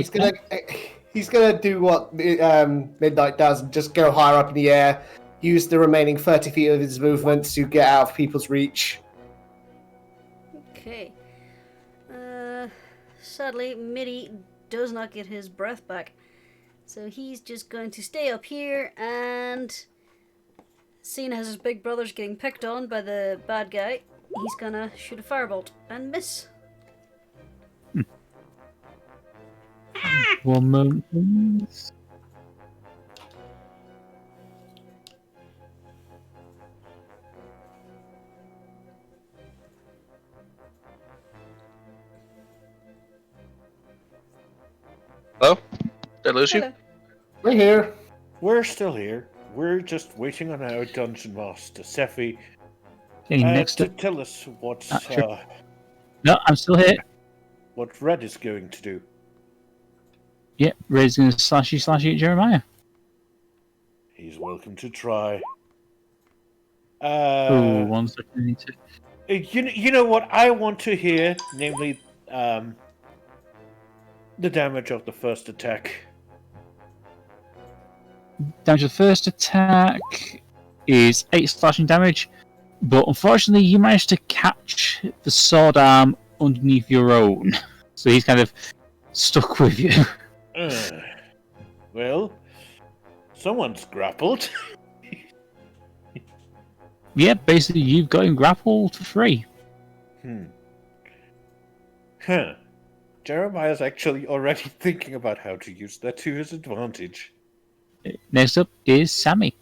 he's gonna do what Midnight does and just go higher up in the air, use the remaining 30 feet of his movement to get out of people's reach. Okay. Sadly, Mitty does not get his breath back. So he's just going to stay up here and, seeing as his big brother's getting picked on by the bad guy, he's gonna shoot a firebolt and miss. 1 moment, please. Hello? Did I lose you? Hello. We're here. We're still here. We're just waiting on our dungeon master, Seph, Okay, next to up. tell us what Sure. No, I'm still here. what Red is going to do. Yep, Red's gonna slashy at Jeremiah. He's welcome to try. Oh, 1 second. I need to... You know what I want to hear, namely, the damage of the first attack. Damage to the first attack is 8 slashing damage, but unfortunately you managed to catch the sword arm underneath your own, so he's kind of stuck with you. Well, someone's grappled. Yeah, basically you've got him grappled for free. Huh. Jeremiah's actually already thinking about how to use that to his advantage. Next up is Sammy.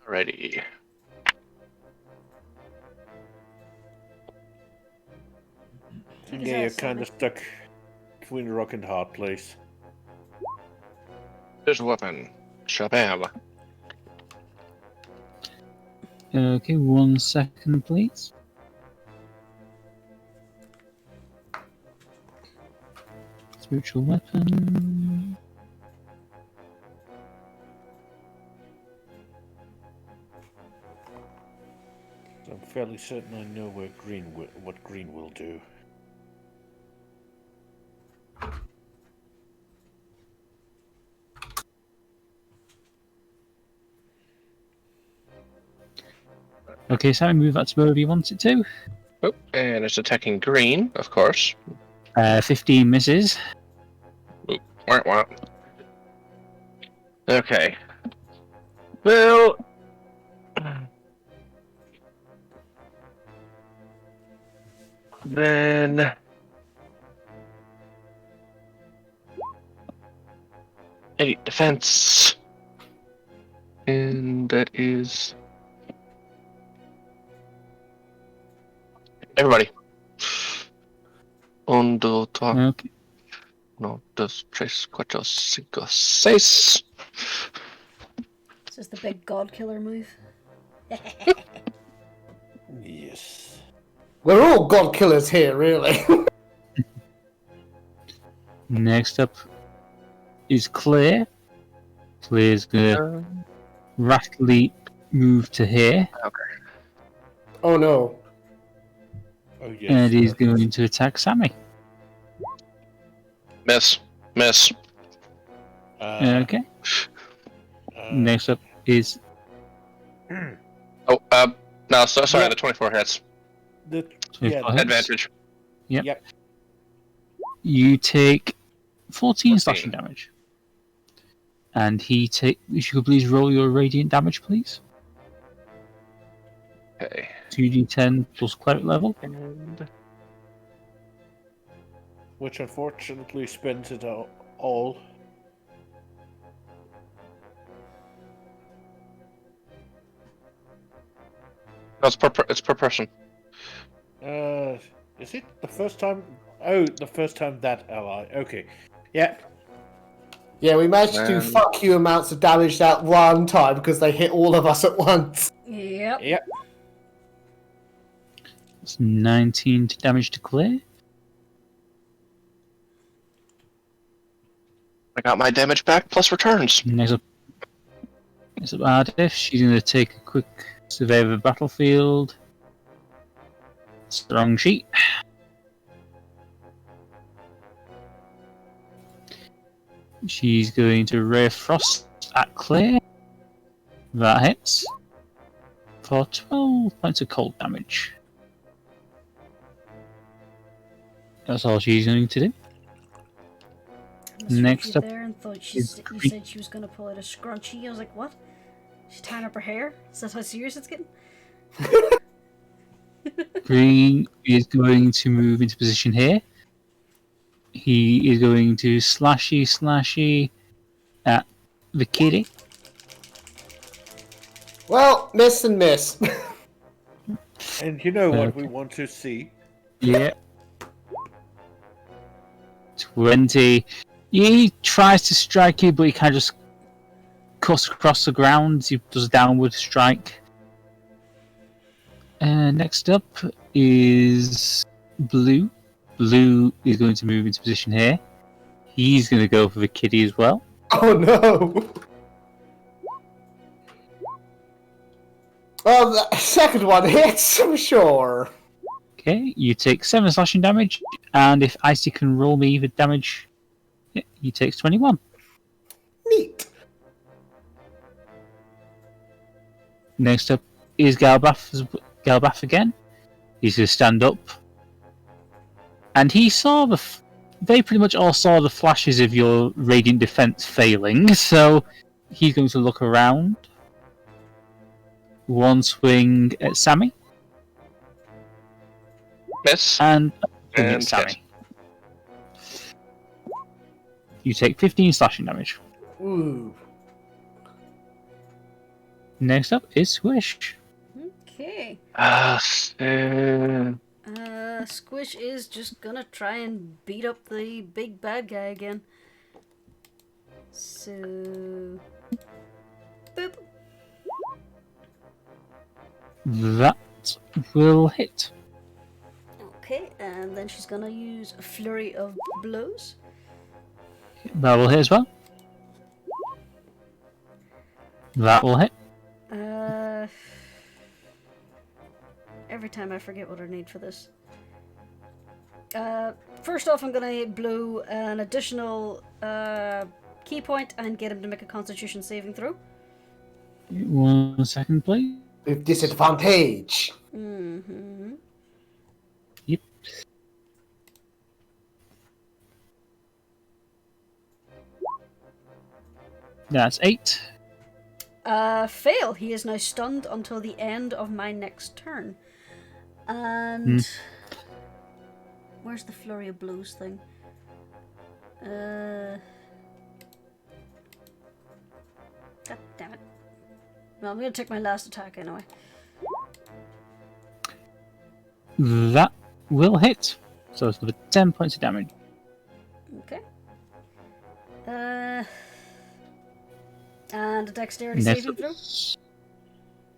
Alrighty. Yeah, you're kind of stuck between a rock and a hard place. There's a weapon. Shabam. Okay, 1 second, please. Spiritual weapon. I'm fairly certain I know where what green will do. Okay, Sammy, move that to wherever you want it to. Oh, and it's attacking green, of course. 15 misses. Wah. Okay. Well. Then. Any defense. And that is. Everybody. 1, 2, 3. Okay. 1, 2, 3, 4, 5, 6. This is the big god killer move. Yes. We're all god killers here, really. Next up is Claire. Claire's gonna rapidly move to here. Oh no. Oh yes. And he's going to attack Sammy. Miss. Okay. Next up is... Oh, no, sorry, Yeah. the 24 hits. Yeah, 24 hits. Advantage. Yep. You take 14 14. slashing damage. And he take... If you could please roll your radiant damage, please. Okay. 2d10 plus cleric level. And which unfortunately spends it all. no, it's per person. Is it the first time? Oh, the first time that ally. Okay. Yeah. Yeah, we managed to do fuck you amounts of damage that one time because they hit all of us at once. Yep. Yep. It's 19 damage to Claire. I got my damage back plus returns. Next up Ardeth. She's going to take a quick survey of the battlefield. Strong sheet. She's going to Ray of Frost at Claire. That hits. For 12 points of cold damage. That's all she's going to do. Next up there and thought is you Green. said she was going to pull out a scrunchie. I was like, what? She's tying up her hair? Is that how serious it's getting? Green is going to move into position here. He is going to slashy at the kitty. Well, miss and miss. And you know what Okay. we want to see? Yeah. 20. He tries to strike you, but he kind of just cuts across the ground. He does a downward strike. Next up is Blue. Blue is going to move into position here. He's going to go for the kitty as well. Oh no! Well, the second one hits, I'm sure. Okay, you take 7 slashing damage, and if Icy can roll me the damage, he takes 21. Neat. Next up is Galbath again. He's going to stand up. And he saw they pretty much all saw the flashes of your radiant defense failing, so he's going to look around. One swing at Sammy. Miss. And And Sammy. You take 15 slashing damage. Ooh. Next up is Squish. Okay. Squish is just gonna try and beat up the big bad guy again. So... Boop. That will hit. Okay, and then she's gonna use a flurry of blows. That will hit as well. That will hit. Every time I forget what I need for this. First off, I'm gonna blow an additional key point and get him to make a Constitution saving throw. 1 second, please. With disadvantage. Mm-hmm. Yep. That's 8. Fail. He is now stunned until the end of my next turn. And... Where's the flurry of blows thing? God damn it. Well, I'm gonna take my last attack anyway. That will hit. So it's for 10 points of damage. Okay. And a dexterity Next saving throw.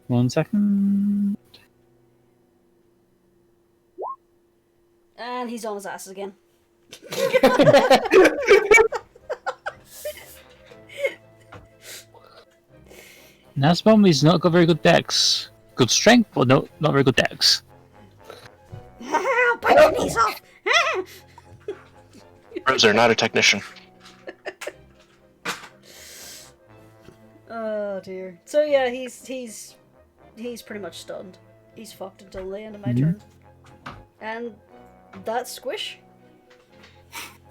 1 second. And he's on his ass again. Nasbom, he's not got very good dex. Good strength, but not very good dex. Bite your knees off! Bruiser, not a technician. Oh dear. So yeah, he's pretty much stunned. He's fucked until the end of my turn. And that's Squish.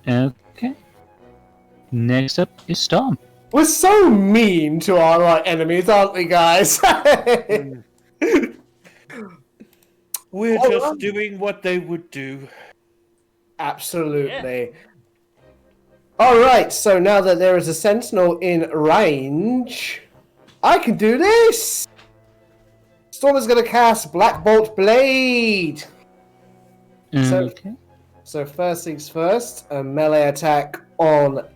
Okay. Next up is Storm. We're so mean to our enemies, aren't we, guys? We're just doing what they would do. Absolutely. Alright, so now that there is a sentinel in range, I can do this! Storm is going to cast Black Bolt Blade! Okay. So first things first, a melee attack on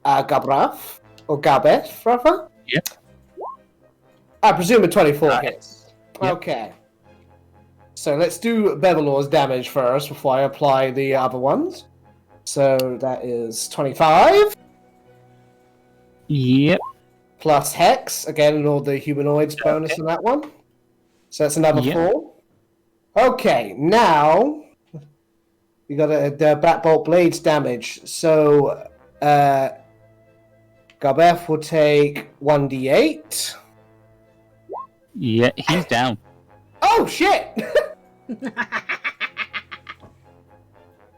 Gabrath, or Gabeth, rather? Yep. I presume a 24 Right. hits. Yep. Okay. So let's do Bevelor's damage first before I apply the other ones. So that is 25. Yep. Plus Hex, again, and all the humanoids bonus on that one. So that's another Yep. 4. Okay, now we got the Black Bolt Blades damage. So Gabeth will take 1d8. Yeah, he's down. Oh shit!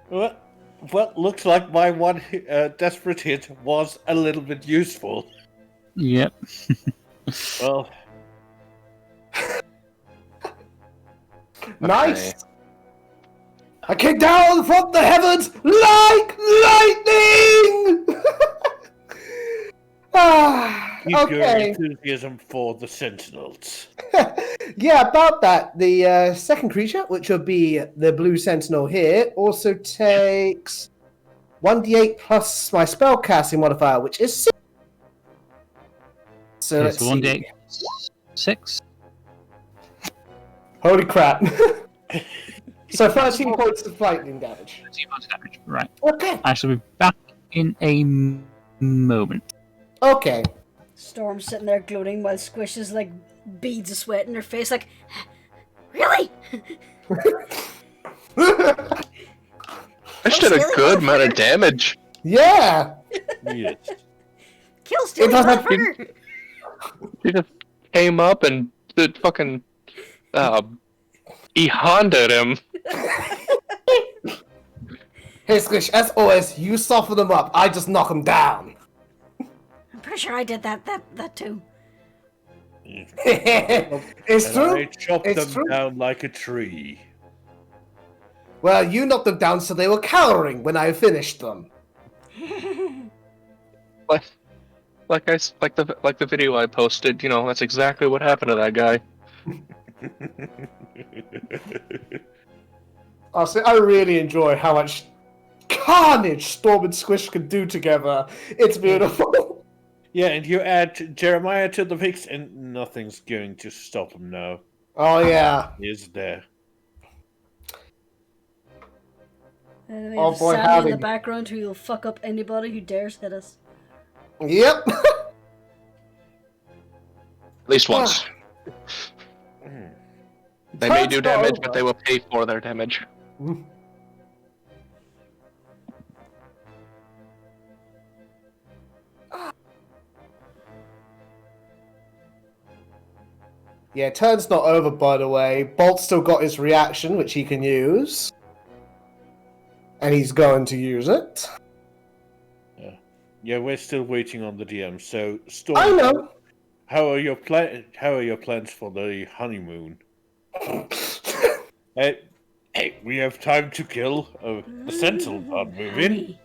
Well, looks like my one desperate hit was a little bit useful. Yep. Well, Nice! I came down from the heavens like lightning! keep your Okay. enthusiasm for the Sentinels. Yeah, about that. The second creature, which will be the blue sentinel here, also takes 1d8 plus my spellcasting modifier, which is 6. So Okay, let's so see. 1d6. Holy crap. So 13 points of lightning damage. 13 points of damage. Right. Okay. I shall be back in a moment. Okay. Storm's sitting there gloating while Squish is like beads of sweat in her face, like, really? I just did a good amount of damage. Yeah. Yes. Kill Steely It doesn't- motherfucker! He just came up and did fucking he Honda him. Hey, Squish, as always, you soften them up. I just knock them down. I'm pretty sure I did that too. It's And true. I chopped It's them true. down like a tree. Well, you knocked them down so they were cowering when I finished them. Like the video I posted, you know, that's exactly what happened to that guy. Honestly, I really enjoy how much carnage Storm and Squish can do together. It's beautiful. Yeah, and you add Jeremiah to the mix, and nothing's going to stop him now. Oh, yeah. Is there? And we Oh, have boy, Sammy in howdy. the background who will fuck up anybody who dares hit us. Yep. At least once. They may do damage, but they will pay for their damage. Yeah, turn's not over, by the way. Bolt's still got his reaction, which he can use. And he's going to use it. Yeah, we're still waiting on the DM. So, Storm, I know. How are your plans for the honeymoon? Hey, we have time to kill a sentinel pod move in. Honey.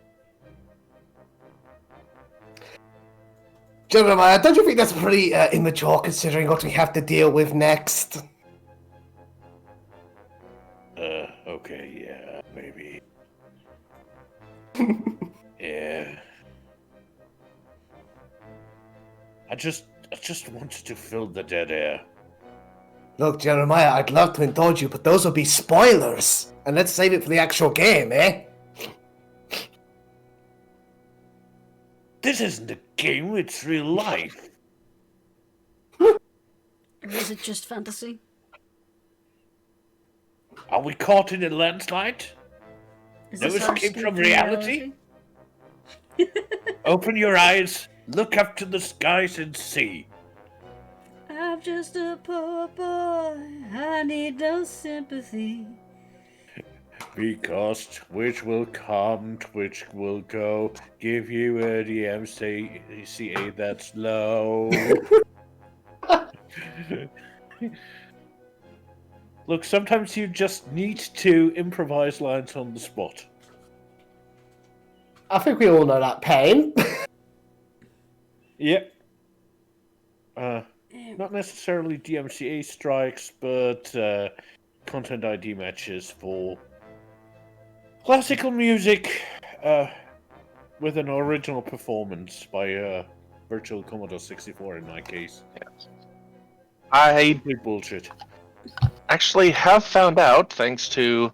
Jeremiah, don't you think that's pretty immature considering what we have to deal with next? Okay, yeah, maybe. Yeah. I just wanted to fill the dead air. Look, Jeremiah, I'd love to indulge you, but those will be spoilers. And let's save it for the actual game, eh? This isn't a game, it's real life. Or is it just fantasy? Are we caught in a landslide? Is No this our escape escape from reality? Open your eyes, look up to the skies and see. I'm just a poor boy. I need no sympathy. Because Twitch will come, Twitch will go. Give you a DMCA that's low. Look, sometimes you just need to improvise lines on the spot. I think we all know that pain. Yep. Not necessarily DMCA strikes, but content ID matches for classical music with an original performance by Virtual Commodore 64 in my case. I Complete bullshit. actually have found out, thanks to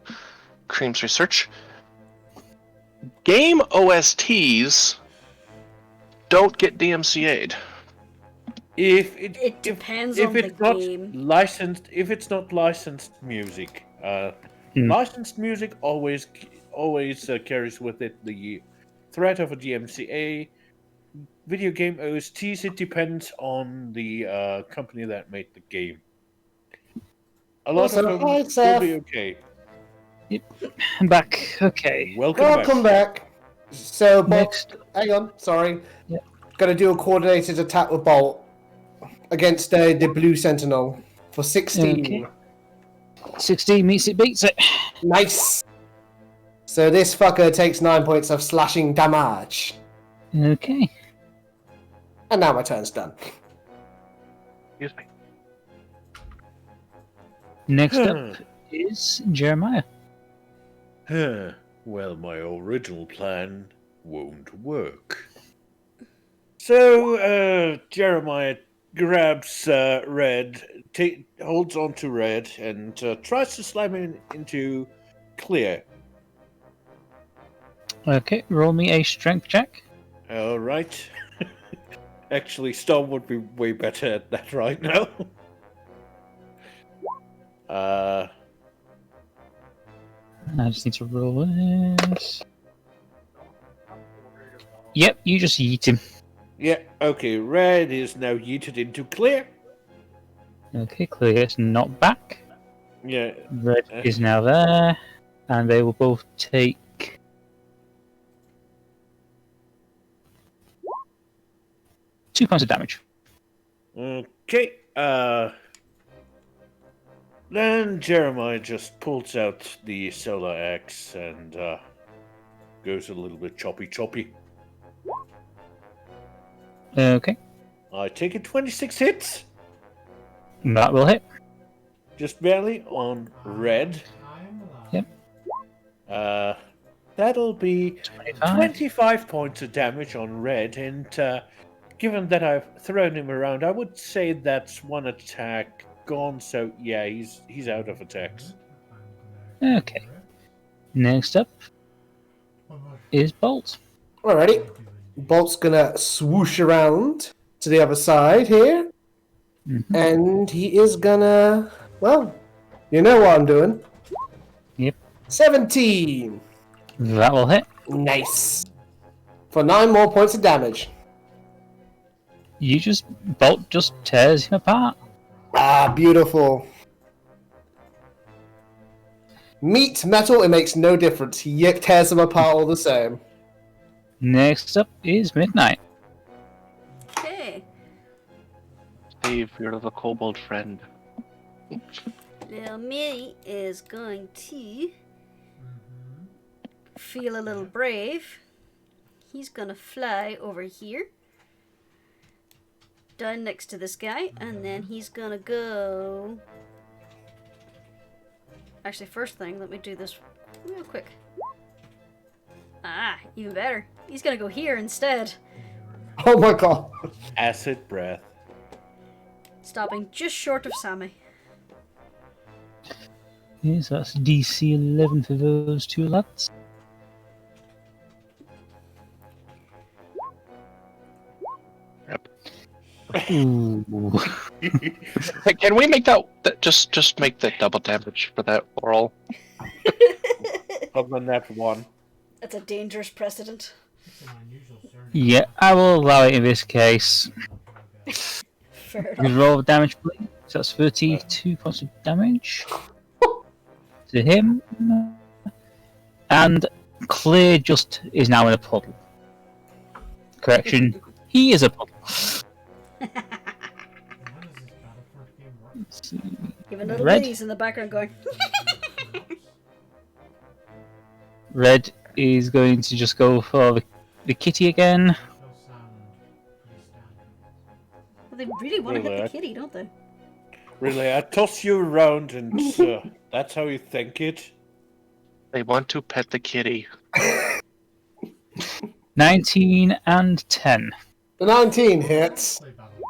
Cream's research, game OSTs don't get DMCA'd. It depends on the game. If it's not licensed music, licensed music always carries with it the threat of a DMCA. Video game OSTs, it depends on the company that made the game. A lot Also, of them hi, will Seph. be okay. I'm back. Okay. Welcome back. So, Bolt, Next. hang on, sorry. Yep. Gonna do a coordinated attack with Bolt against the blue sentinel for 16. Okay. 16 meets it, beats it. Nice. So this fucker takes 9 points of slashing damage. Okay. And now my turn's done. Excuse me. Next up is Jeremiah. Well, my original plan won't work. So, Jeremiah grabs Red, holds on to Red, and tries to slam him into Clear. Okay, roll me a strength check. All right. Actually, Storm would be way better at that right now. I just need to roll this. Yep, you just yeet him. Yeah, okay, Red is now yeeted into Clear. Okay, Clear is not back. Yeah. Red is now there, and they will both take 2 points of damage. Okay, then Jeremiah just pulls out the solar axe and goes a little bit choppy. Okay, I take it 26 hits, that will hit. just barely on Red. Yep. That'll be 25. 25 points of damage on Red, and given that I've thrown him around, I would say that's one attack gone, so yeah, he's out of attacks. Okay. Next up is Bolt. Alrighty. Bolt's gonna swoosh around to the other side here. Mhm. And he is gonna... Well, you know what I'm doing. Yep. 17! That will hit. Nice. For 9 more points of damage. Bolt just tears him apart. Ah, beautiful. Meat, metal, it makes no difference. He tears them apart all the same. Next up is Midnight. Okay. Save your little kobold friend. Little Minnie is going to feel a little brave. He's gonna fly over here, down next to this guy, and then he's gonna go. Actually, first thing, let me do this real quick. Ah, even better. He's gonna go here instead, Oh my god. Acid breath. stopping just short of Sammy. Yes, that's DC 11 for those two lads. Yep. Ooh. Hey, can we make that just make the double damage for that oral? Other than that one. That's a dangerous precedent. Yeah, I will allow it in this case. Fair You enough. roll damage, please. So that's 32 points of damage to him. And Clear just is now in a puddle. Correction, he is a puddle. Let's see. Even little Red. ladies in the background going. Red is going to just go for the kitty again. Well, they really want to hit the Relax. kitty, don't they? Really, I toss you around and that's how you think it? They want to pet the kitty. 19 and 10. The 19 hits.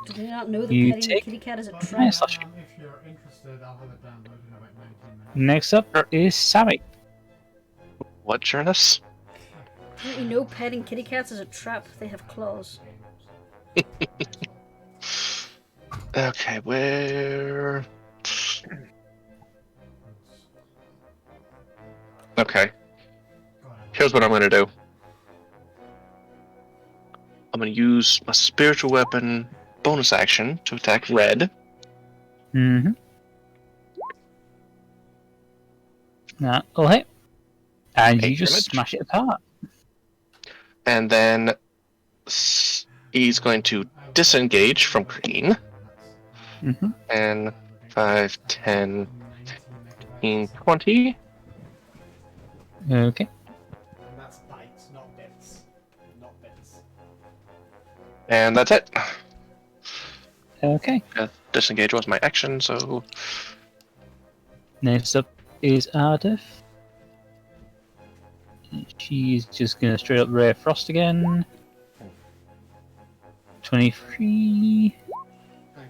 Do they not know that You petting the take- kitty cat is a Nice, trap? slash. If you're interested, I'll have it downloaded in about 19 minutes. Next up is Sammy. What, Jurnis? Don't you know petting kitty cats is a trap? They have claws. Okay, where? Okay, here's what I'm gonna do. I'm gonna use my spiritual weapon bonus action to attack Red. Mm-hmm. That'll hit. And you Eight just damage. smash it apart. And then he's going to disengage from Green. Mm-hmm. And 5, 10, 15, 20. Okay. And that's bites, not bits. Not bits. And that's it. Okay. Disengage was my action, so Next up is Ardeth. She's just gonna straight up Ray of Frost again. 23. Hang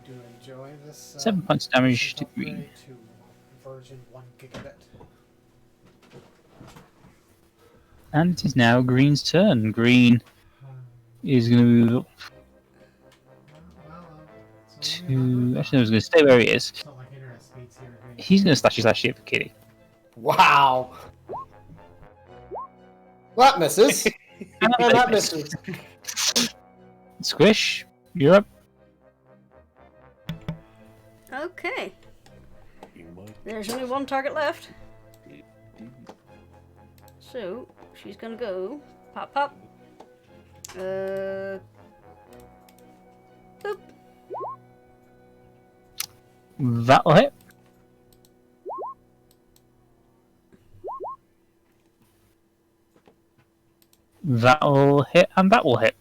This, 7 points of damage to upgrade green. to version 1 gigabit. And it is now Green's turn. Green is going to move up It's to... only Actually, I was going to stay where he is. It's not like internet speeds here. He's going to slash his last shit for Kitty. Wow. That misses. And And that misses. Squish, you're up. Okay. You might There's only one target left. So, she's gonna go. Pop, pop. Boop. That'll hit. That'll hit, and that will hit.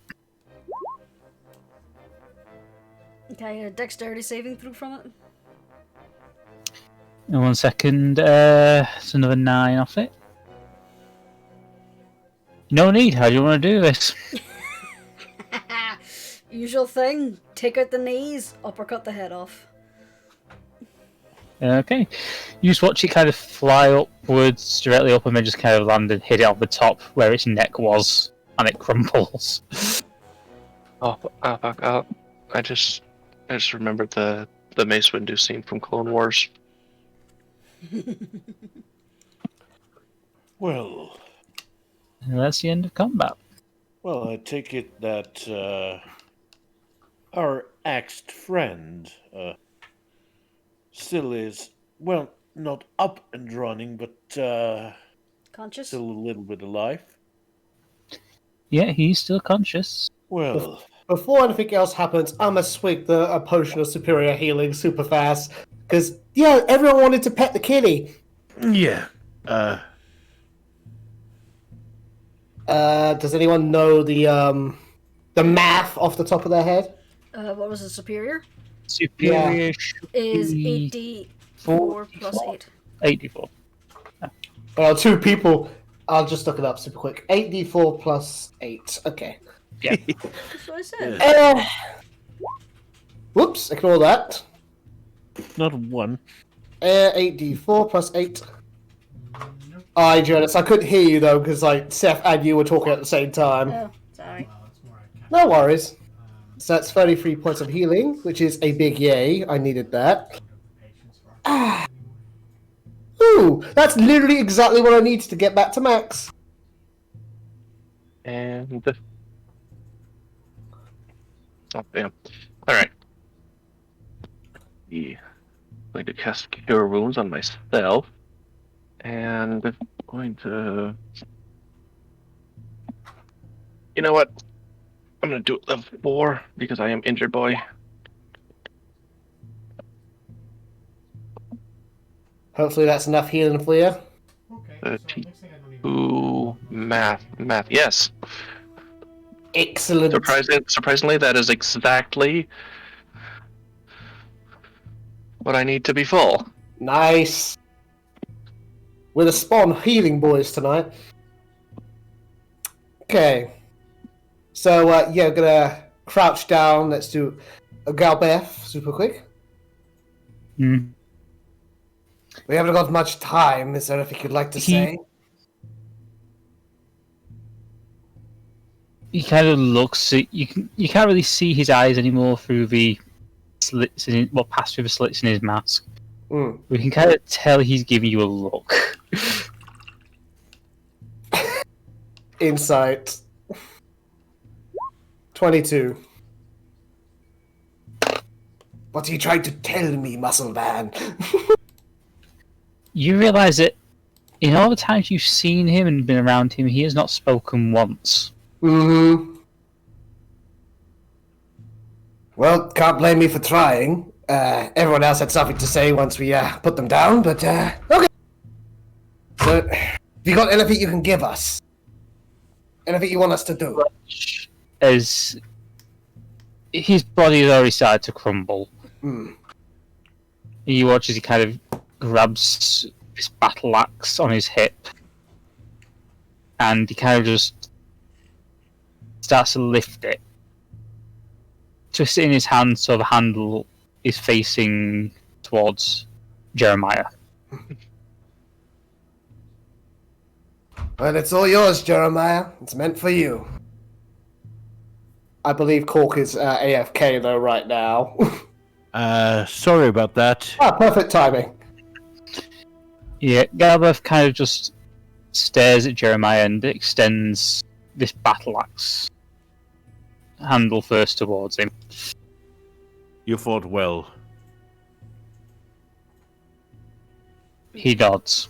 Okay, a dexterity saving throw from it. In 1 second, it's another 9 off it. No need, how do you want to do this? Usual thing. Take out the knees, uppercut the head off. Okay. You just watch it kind of fly upwards, directly up, and then just kind of land and hit it on the top where its neck was, and it crumbles. I just remembered the Mace Windu scene from Clone Wars. Well, And that's the end of combat. well, I take it that our axed friend still is, well, not up and running, but Conscious? still a little bit alive. Yeah, he's still conscious. Well, Before anything else happens, I'm gonna swig a potion of superior healing super fast. Because, yeah, everyone wanted to pet the kitty. yeah. Does anyone know the math off the top of their head? What was it, superior? Superior Is should be 8d4 plus 8. 84. Well, 2 people. I'll just look it up super quick. 8d4 plus 8. Okay. Yeah. That's what I said. Whoops, ignore that. Not one. 8d4 plus 8. Alright, Jurnis, I couldn't hear you though, because like Seph and you were talking at the same time. Oh, sorry. Well, it's more like No worries. So that's 33 points of healing, which is a big yay. I needed that. patience for Ooh, that's literally exactly what I needed to get back to max. And oh damn! All right. I'm going to cast Cure Wounds on myself, and going to. You know what? I'm going to do it level 4 because I am injured boy. Hopefully that's enough healing for you. okay, so it looks like I don't even Ooh, math. Yes. Excellent. Surprisingly, that is exactly what I need to be full. Nice. We're the spawn healing boys tonight. Okay. So, yeah, gonna crouch down. Let's do a Galbeth super quick. Hmm. We haven't got much time. Is there anything you'd like to say? He kind of looks at you. You can't really see his eyes anymore through the slits in passed through the slits in his mask. Mm. We can kind of tell he's giving you a look. Insight. 22. What are you trying to tell me, muscle man? You realise that in all the times you've seen him and been around him, he has not spoken once. Mm-hmm. Well, can't blame me for trying. Everyone else had something to say once we put them down, but okay. So, have you got anything you can give us? Anything you want us to do? As his body has already started to crumble. Mm. You watch as he kind of grabs his battle axe on his hip, and he kind of just starts to lift it, twist it in his hand so the handle is facing towards Jeremiah. Well, it's all yours, Jeremiah. It's meant for you. I believe Cork is AFK, though, right now. Sorry about that. Perfect timing. Yeah, Galbraith kind of just stares at Jeremiah and extends this battle axe handle first towards him. You fought well. He nods.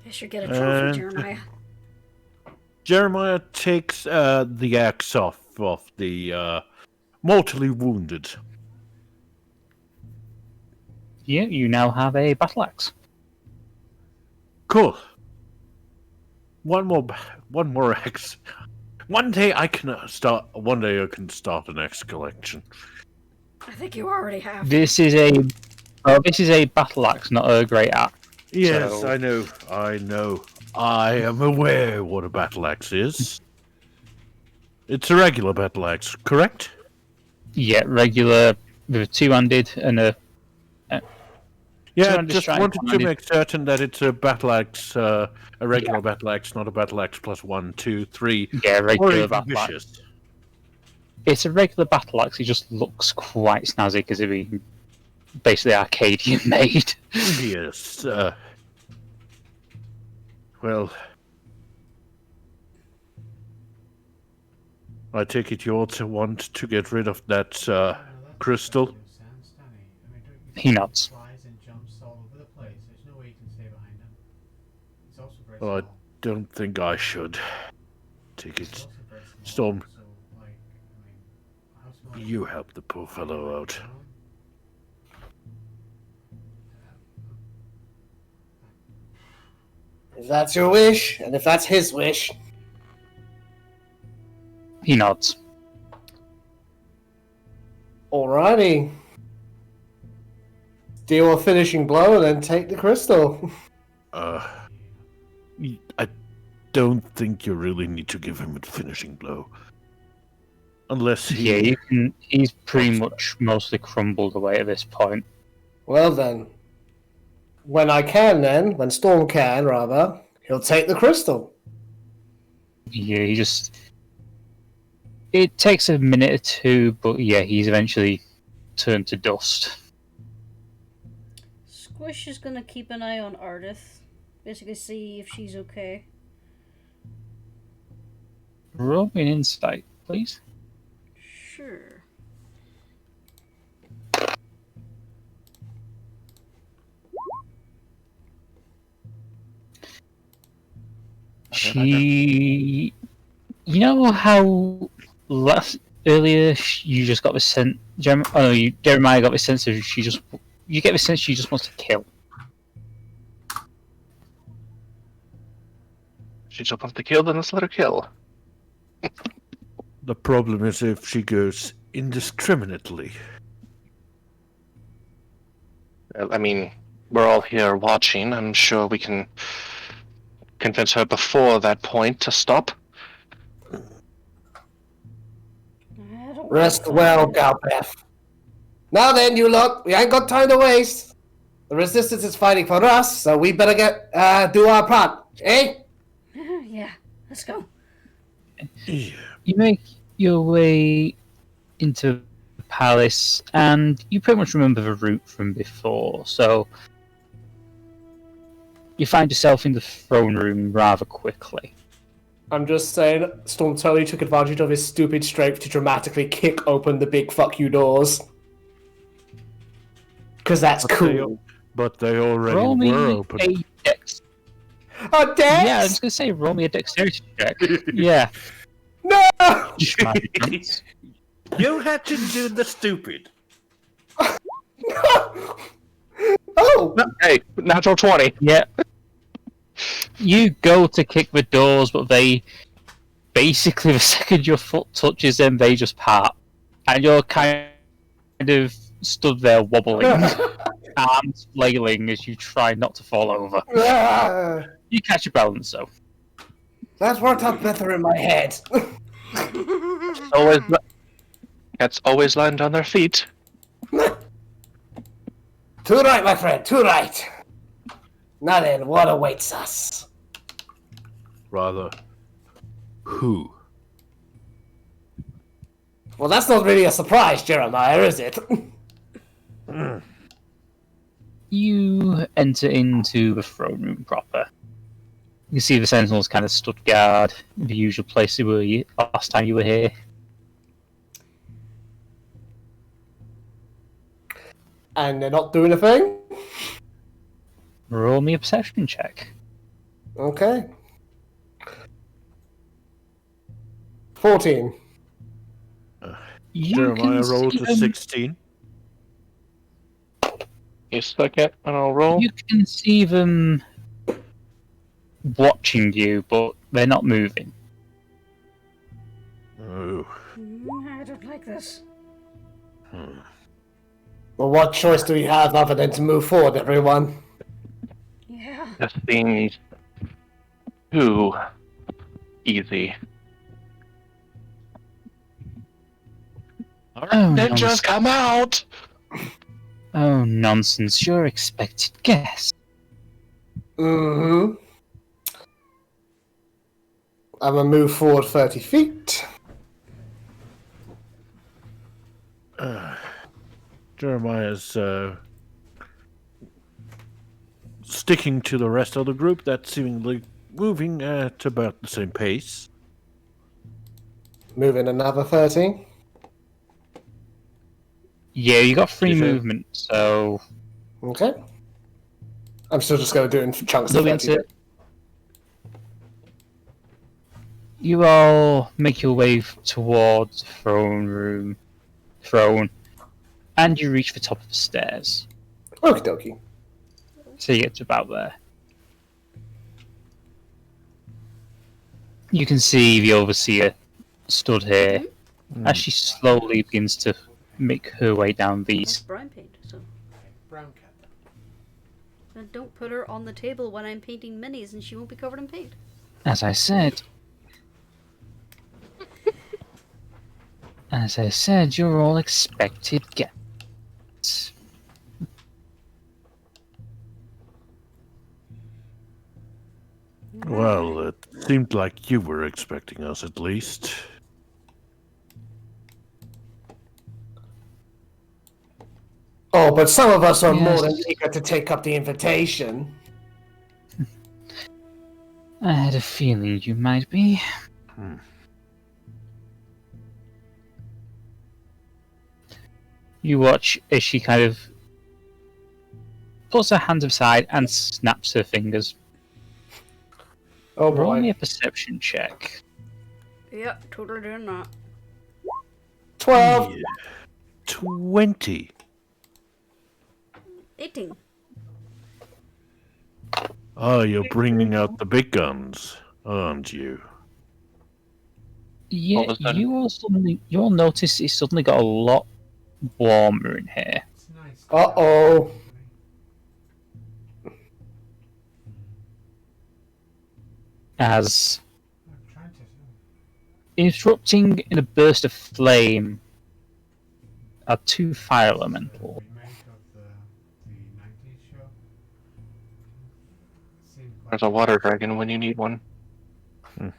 Guess you get a trophy, Jeremiah. Jeremiah takes the axe off the mortally wounded. Yeah, you now have a battle axe. Cool. One more axe. One day I can start an axe collection. I think you already have. This is a battle axe, not a great axe. Yes, So- I know. I am aware what a battle axe is. It's a regular battle axe, correct? Yeah, regular with a two-handed and a. Yeah, Two-handed just strike, wanted to one-handed. make certain that it's a battle axe, a regular battle axe, not a battle axe plus 1, 2, 3, Yeah, or regular even battle axe. vicious. It's a regular battle axe. It just looks quite snazzy because it'd be basically Arcadian made. Yes. Well, I take it you also want to get rid of that crystal. He nods. Flies and jumps all over the place. There's no way you can stay behind him. He's also very Well, I small. don't think I should. Take He's it. also very small, Storm, so, like, I mean, how small you help the poor fellow out. If that's your wish, and if that's his wish, He nods. alrighty. Deal a finishing blow and then take the crystal. I don't think you really need to give him a finishing blow. Unless he... Yeah, you can. He's pretty much mostly crumbled away at this point. Well then. When Storm can, rather, he'll take the crystal. Yeah, he just. It takes a minute or two, but yeah, he's eventually turned to dust. Squish is gonna keep an eye on Ardeth. Basically, see if she's okay. Roll me an insight, please. Sure. She. You know how earlier you just got the sense. Jeremiah got the sense of she just. You get the sense she just wants to kill. She just wants to kill, then let's let her kill. The problem is if she goes indiscriminately. I mean, we're all here watching. I'm sure we can convince her before that point to stop. I don't Rest know. well, Galbraith. Now then, you lot, we ain't got time to waste. The resistance is fighting for us, so we better do our part, eh? Yeah, let's go. Yeah. You make your way into the palace, and you pretty much remember the route from before, so you find yourself in the throne room rather quickly. I'm just saying, Storm totally took advantage of his stupid strength to dramatically kick open the big fuck you doors. Because that's cool. But they already Roll me were open. a dex. Oh, Dex! Yeah, I was going to say roll me a dexterity check. Yeah. No! You had to do the stupid. No! Oh! Hey, natural 20. Yeah. You go to kick the doors, but they basically, the second your foot touches them, they just part. And you're kind of stood there wobbling, arms flailing as you try not to fall over. Ah, You catch your balance, though. that worked out better in my head. Always, cats always land on their feet. Too right, my friend, too right. Now then, what awaits us? Rather, who? Well, that's not really a surprise, Jeremiah, is it? You enter into the throne room proper. You can see the sentinels kind of stood guard in the usual place they were last time you were here. And they're not doing a thing? Roll me a perception check. Okay. 14. You Jeremiah can rolled see a them- 16. You stuck it, and I'll roll. You can see them watching you, but they're not moving. Oh. I don't like this. Well, what choice do we have other than to move forward, everyone? Yeah. This seems too easy. Oh, Ninjas, nonsense. come out! Oh, nonsense. Your expected guest. Mm-hmm. I'm gonna move forward 30 feet. Jeremiah's sticking to the rest of the group that's seemingly moving at about the same pace. Moving another 30. Yeah, you got free Is it- movement, so Okay. I'm still just gonna do it in chunks of look 30. into it. You all make your way towards the throne, and you reach the top of the stairs. Okie dokie. So you get to about there. You can see the overseer stood here as she slowly begins to make her way down That's these. brown paint, so Brown cat. then don't put her on the table when I'm painting minis and she won't be covered in paint. As I said, you're all expected guests. Well, it seemed like you were expecting us at least. Oh, but some of us are more Yes. than eager to take up the invitation. I had a feeling you might be. You watch as she kind of puts her hands aside and snaps her fingers. Oh Roll me boy. a perception check. Yep, totally doing that. 12. 20. 18. Oh, you're bringing out the big guns, aren't you? Yeah, What was that? you all notice it suddenly got a lot warmer in here. It's nice. Uh-oh. As I'm trying to. erupting in a burst of flame are two fire elementals. Remake of the 90s show. Seemed quite. There's a water dragon when you need one. I haven't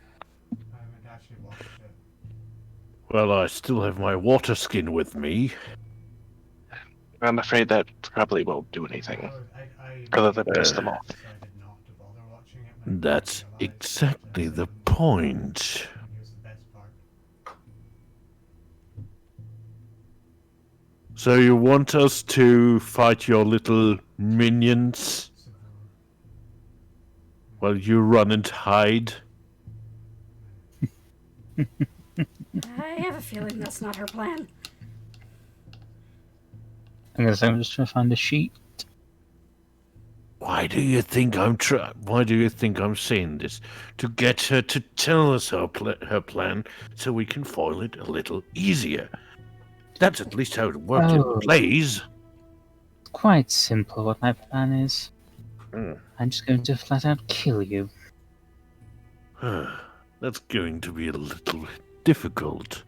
actually watched it. Well, I still have my water skin with me. I'm afraid that probably won't do anything. I Other than piss them off. decided not to bother watching it. when I That's realized exactly that the point. it was the best part. So you want us to fight your little minions So, while you run and hide? I have a feeling that's not her plan. I'm just trying to find a sheet. Why do you think Why do you think I'm saying this? To get her to tell us her plan, so we can foil it a little easier. That's at least how it worked Oh. in plays. Quite simple what my plan is. Mm. I'm just going to flat out kill you. That's going to be a little difficult.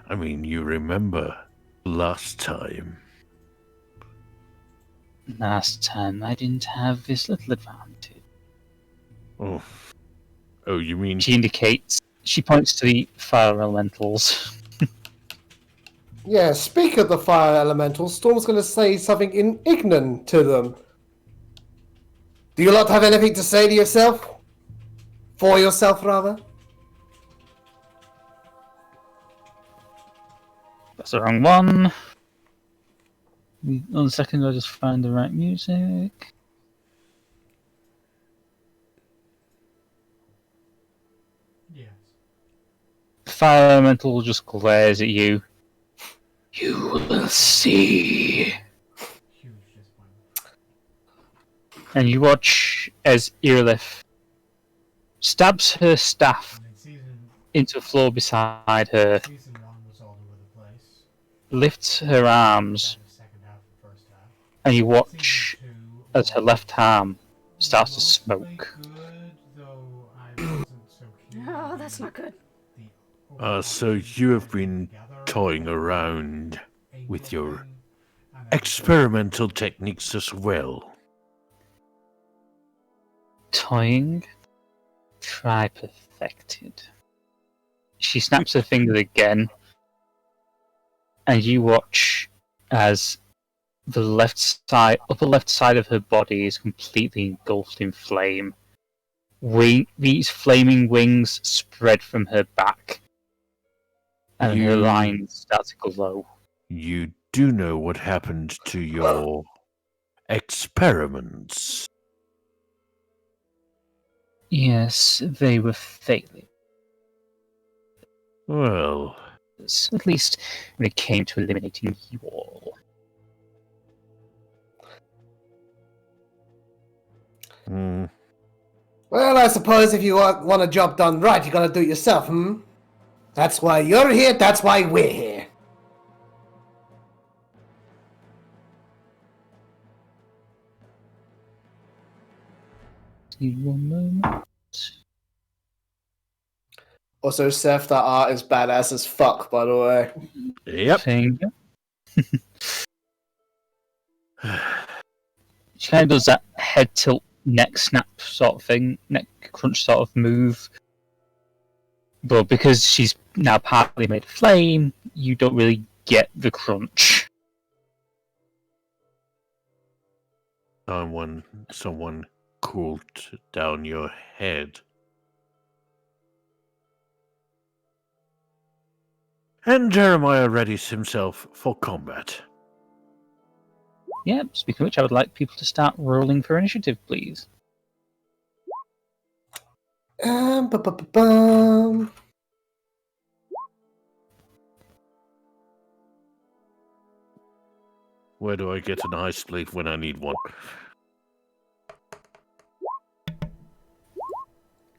I mean, you remember last time. Last time I didn't have this little advantage. Oh. Oh, you mean... She points to the fire elementals. Yeah, speak of the fire elementals, Storm's going to say something ignorant to them. Do you not have anything to say to yourself? For yourself, rather? That's the wrong one. 1 second, I'll just find the right music. Yes. The fire elemental just glares at you. You will see. Huge disappointment. And you watch as Irilith stabs her staff And in season into the floor beside her, 1 was all over the place. lifts her arms, Then the second half and first half. and you watch Season 2 as her was left arm starts to mostly smoke. good, though I wasn't so keen Oh, on that's not good. the So you have been toying around with your experimental techniques as well. Toying? Try perfected. She snaps her finger again, and you watch as the upper left side of her body is completely engulfed in flame. These flaming wings spread from her back, and her lines start to glow. You do know what happened to your experiments. Yes, they were failures. Well, At least when it came to eliminating you all. Well, I suppose if you want a job done right, you gotta do it yourself, hmm? That's why you're here, that's why we're here. Give me 1 moment. Also, Seph, that art is badass as fuck, by the way. yep. Finger. She kind of does that head tilt, neck snap sort of thing, neck crunch sort of move. But because she's now partly made of flame, you don't really get the crunch. Someone cooled down your head. And Jeremiah readies himself for combat. Yeah, speaking of which, I would like people to start rolling for initiative, please. Ba-ba-ba-bum. Where do I get an ice sleeve when I need one?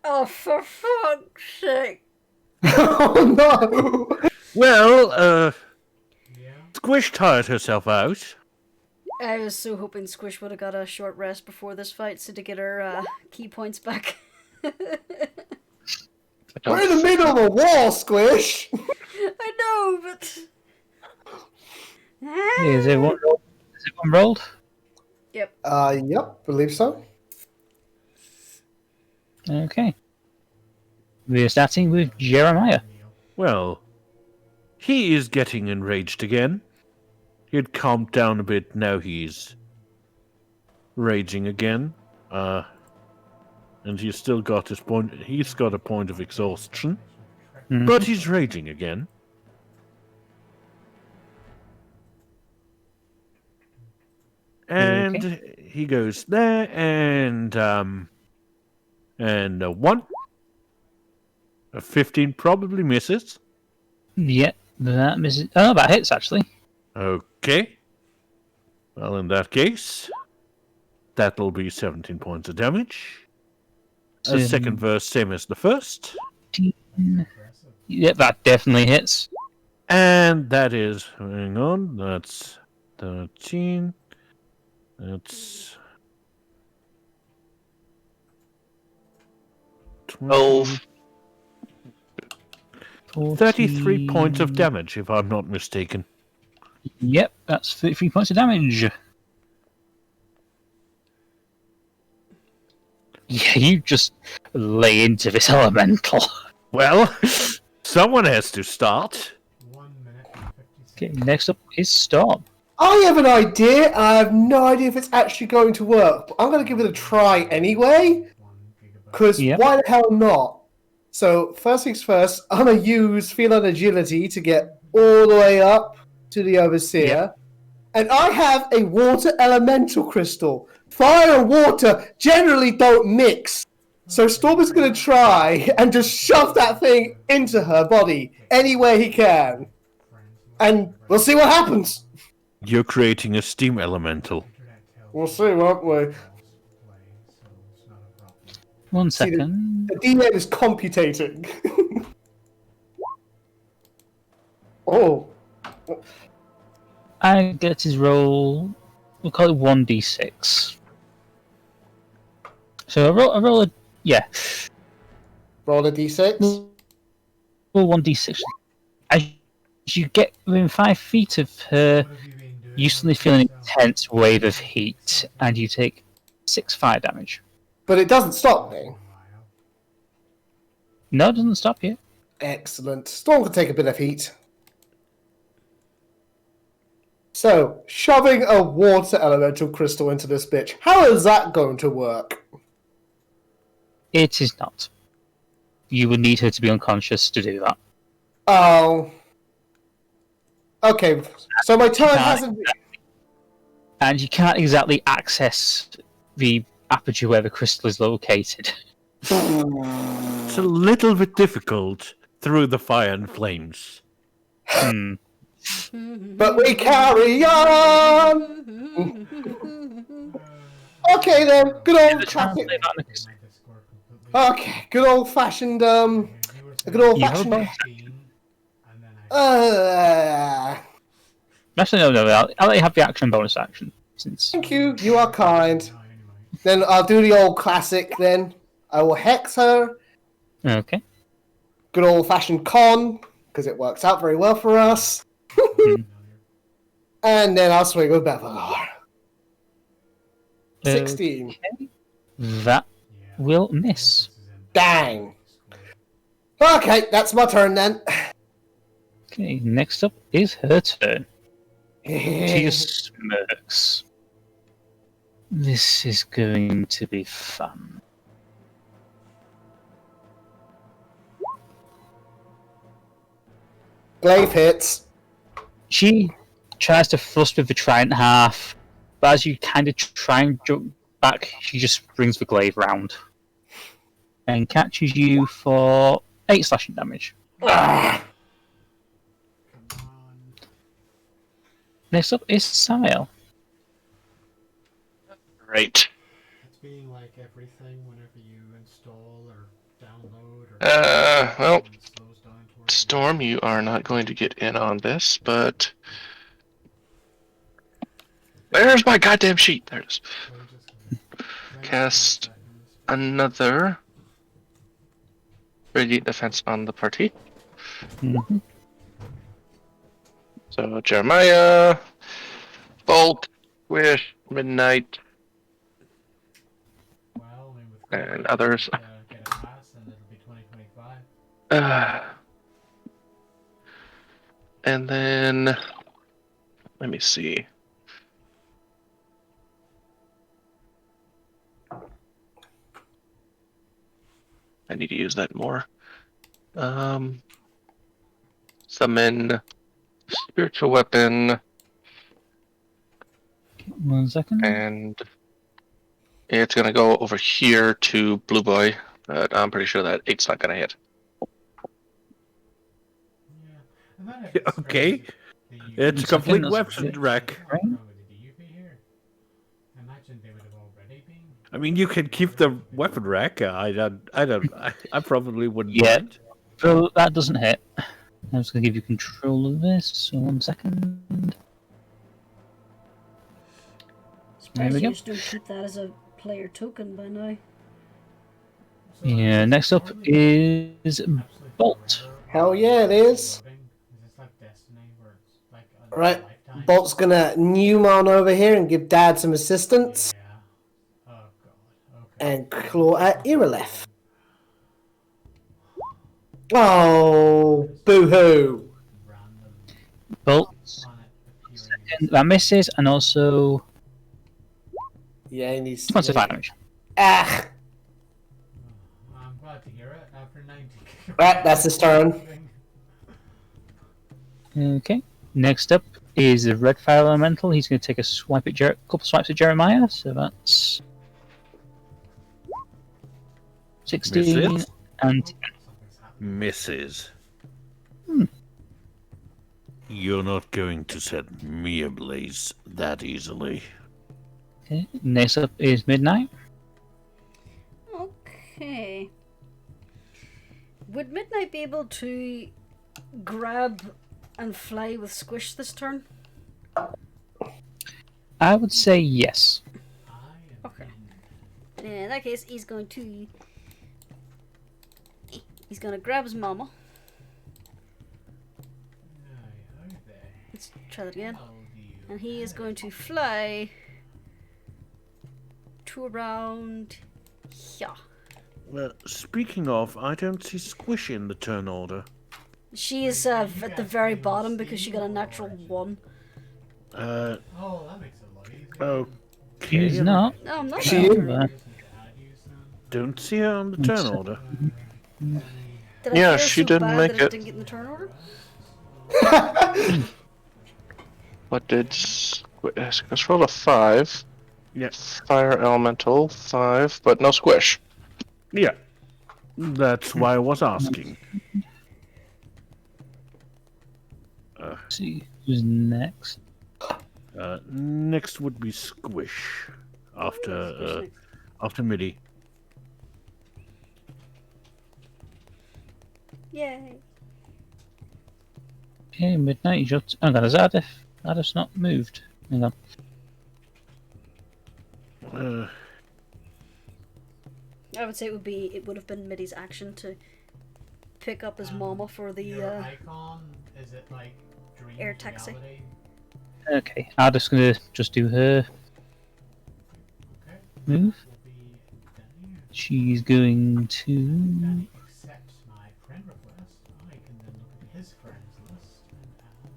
Oh, for fuck's sake. Oh no! Well, Yeah. Squish tired herself out. I was so hoping Squish would have got a short rest before this fight so to get her key points back. We're in the middle of a wall, Squish! I know, but... Is everyone rolled? Yep. Yep, believe so. Okay. We're starting with Jeremiah. Well, he is getting enraged again. He had calmed down a bit, now he's raging again. And he's still got his point. He's got a point of exhaustion, but he's raging again. And he goes there, and a 1. A 15 probably misses. Yeah, that misses. Oh, that hits actually. Okay. Well, in that case, that'll be 17 points of damage. A second verse, same as the first. Yeah, that definitely hits. And that is, hang on, that's 13. That's 12. 33 points of damage, if I'm not mistaken. Yep, that's 33 points of damage. Yeah, you just lay into this elemental. Well, someone has to start. 1 minute and 50 Okay, seconds. next up is Storm. I have an idea. I have no idea if it's actually going to work, but I'm going to give it a try anyway. 1 gigabyte. Because Yep. why the hell not? So, first things first, I'm going to use Feline Agility to get all the way up to the Overseer. Yep. And I have a water elemental crystal. Fire and water generally don't mix. So Storm is going to try and just shove that thing into her body any way he can. And we'll see what happens. You're creating a steam elemental. We'll see, won't we? One See, second. The DM is computating. Oh. I get his roll. We'll call it 1d6. So I roll a. Yeah. Roll a d6. Roll 1d6. As you get within 5 feet of her, you suddenly feel an intense wave of heat, and you take 6 fire damage. But it doesn't stop me. No, it doesn't stop you. Excellent. Storm can take a bit of heat. So, shoving a water elemental crystal into this bitch. How is that going to work? It is not. You would need her to be unconscious to do that. Oh. Okay, so my turn Can't hasn't... And you can't exactly access the aperture where the crystal is located. It's a little bit difficult through the fire and flames. Hmm. But we carry on! Okay then, good old classic. Okay, good old fashioned, good old You have a fashioned... bonus. Actually, no, I'll let you have the action bonus action. Since Thank you, you are kind. Then I'll do the old classic then. I will hex her. Okay. Good old fashioned con, because it works out very well for us. And then I'll swing with Bevelor. 16. That will miss. Dang. Okay, that's my turn then. Okay, next up is her turn. She just smirks. This is going to be fun. Glaive hits. She tries to thrust with the trident half, but as you kind of try and jump back, she just brings the glaive round and catches you for 8 slashing damage. Next up is Samael. Right. It's being like everything whenever you install or download or Well, it slows down towards Storm, you are not going to get in on this, but there's my goddamn sheet. There it is. Cast another radiant defense on the party. Mm-hmm. So Jeremiah, Bolt, Squish, Midnight, well, I mean, with and others. get a pass and it'll be 2025. And then let me see. I need to use that more. Summon spiritual weapon, 1 second. and it's gonna go over here to Blue Boy, but I'm pretty sure that 8's not gonna hit. Yeah. And then Yeah, okay. It's a complete weapon rack. Imagine they would have already been. I mean, you can keep the weapon rack. I probably wouldn't Yeah. mind. So that doesn't hit. I'm just going to give you control of this. So 1 second. There we Surprised go. you just don't keep that as a player token by now. Yeah, next up is Bolt. Hell yeah, it is. Right, Bolt's gonna Newmon over here and give Dad some assistance. Yeah. Oh god. and claw at Irileth. Oh, boo-hoo. Random Bolts. planet appearing. And that misses, and also Yeah, he needs 2 points of fire damage. Ah, I'm glad to hear it after 90. right, that's his turn. Okay. Next up is the red fire elemental. He's going to take a swipe at couple swipes at Jeremiah. So that's 16 Misses. and Misses. You're not going to set me ablaze that easily. okay. Next up is midnight. Okay. Would Midnight be able to grab and fly with Squish this turn? I would say yes. Okay. In that case, he's going to grab his mama. Let's try that again. And he is going to fly to around here. Well, speaking of, I don't see Squish in the turn order. She is at the very bottom because she got a natural 1. Uh, Oh, that makes it a lot easier. okay. She's not. No, I'm not. She that is? turn. Don't see her on the turn order. Did I Yeah, feel she so didn't bad make that it. Didn't get in the turn order? What did Squish rolled a 5? Yeah. Fire elemental 5, but no Squish. Yeah. That's why I was asking. Let's see who's next. Next would be Squish. After Midi. Yay. Okay, midnight. You just. Oh, that is Ardeth. Ardeth's not moved. Hang on. I would say it would have been Middy's action to pick up his mama for the Your icon, is it like dream air taxi. reality? Okay, Ardeth's gonna just do her Okay. move. Will be Danny. She's going to. Danny accepts my friend request. I can then look at his friends list and add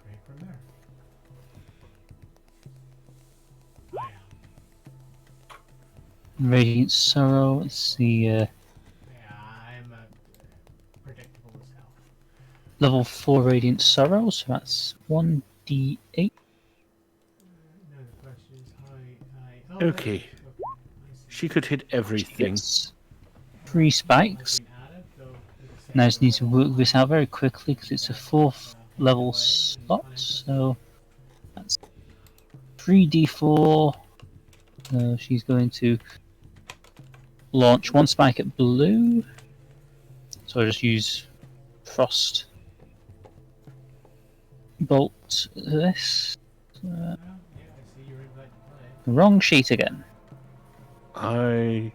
right from there. I am. Radiant Sorrow. Let's see. Yeah, I'm predictable as hell. Level 4 Radiant Sorrow. So that's 1d8. No, the question is how I. Okay. I see. She could hit everything. Gets 3 spikes. Been added, though, with the Now I just need same to work this out very quickly because it's a 4th level slot. So that's 3d4. She's going to launch 1 spike at blue. So I just use Frost Bolt this. Yeah, I see you're invited to play. Wrong sheet again. I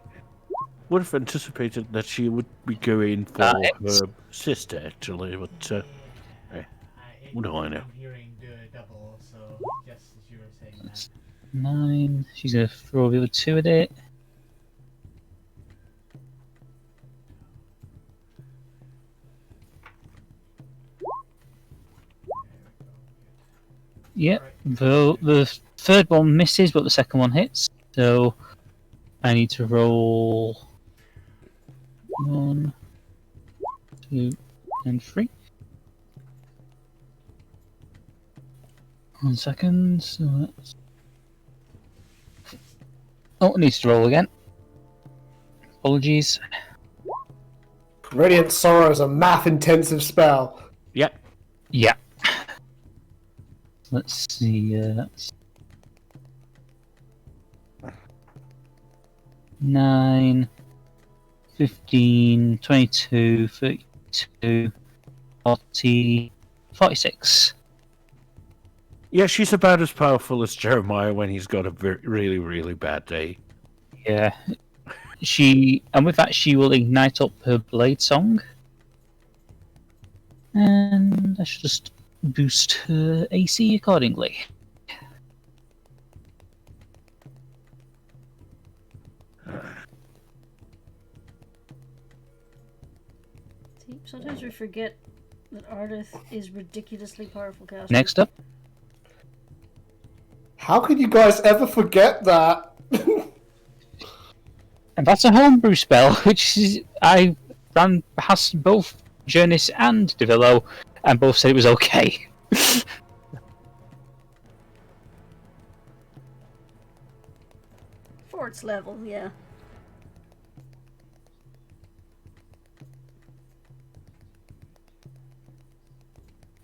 would have anticipated that she would be going for Nice. her sister, actually, but what do I know? I'm hearing double, so just as you were saying that. 9. She's going to throw the other 2 at it. Yep, the third one misses, but the second one hits. So I need to roll 1, 2, and 3. 1 second. So that's... Oh, it needs to roll again. Apologies. Radiant Sorrow is a math-intensive spell. Yeah. Yeah. Let's see. That's 9, 15, 22, 32, 40, 46. Yeah, she's about as powerful as Jeremiah when he's got a really, really bad day. Yeah. And with that, she will ignite up her blade song. And I should just boost her AC accordingly. Sometimes we forget that Ardeth is ridiculously powerful caster. Next up, How could you guys ever forget that? and that's a homebrew spell, which is I ran past both Jurnis and Devillo, and both said it was okay. For its level, yeah.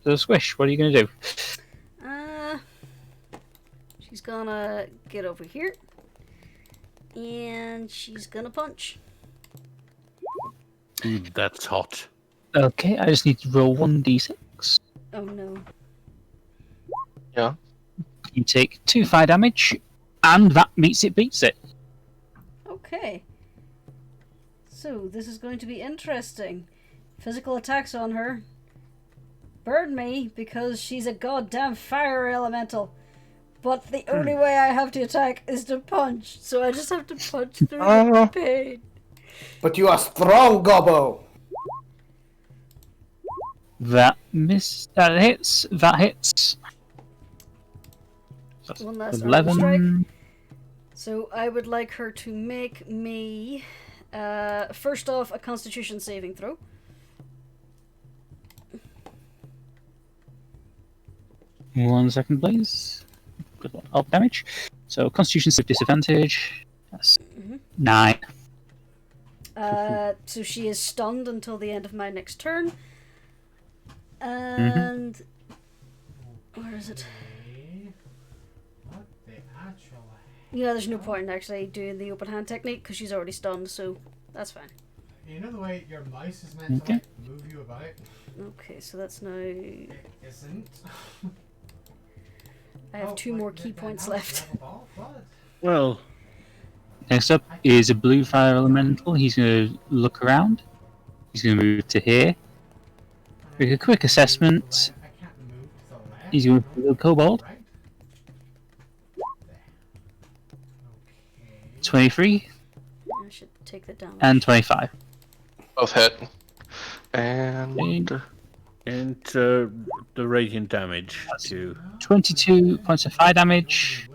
So Squish, what are you going to do? She's gonna get over here. And she's gonna punch. That's hot. Okay, I just need to roll 1d6. Oh no. Yeah. You take 2 fire damage, and that beats it. Okay. So, this is going to be interesting. Physical attacks on her. Burn me, because she's a goddamn fire elemental. But the only way I have to attack is to punch. So I just have to punch through the pain. But you are strong, Gobbo. That hits. One last 11. strike. So I would like her to make me, first off, a Constitution saving throw. One second, please. Good one. Help damage. So Constitution save disadvantage. That's 9. So she is stunned until the end of my next turn. And where is it? What the actual... Yeah, there's no point in actually doing the open hand technique because she's already stunned, so that's fine. You know the way your mouse is meant to Okay. like, move you about? Okay, so that's now... It isn't. I have 2 more key points left. Well, Next up is a blue fire elemental. He's going to look around. He's going to move to here. Make a quick assessment. I can't move to the left. He's going to the Kobold. Right? 23 I should take the damage. and 25. Both hit. And and the radiant damage to 22 points of fire damage.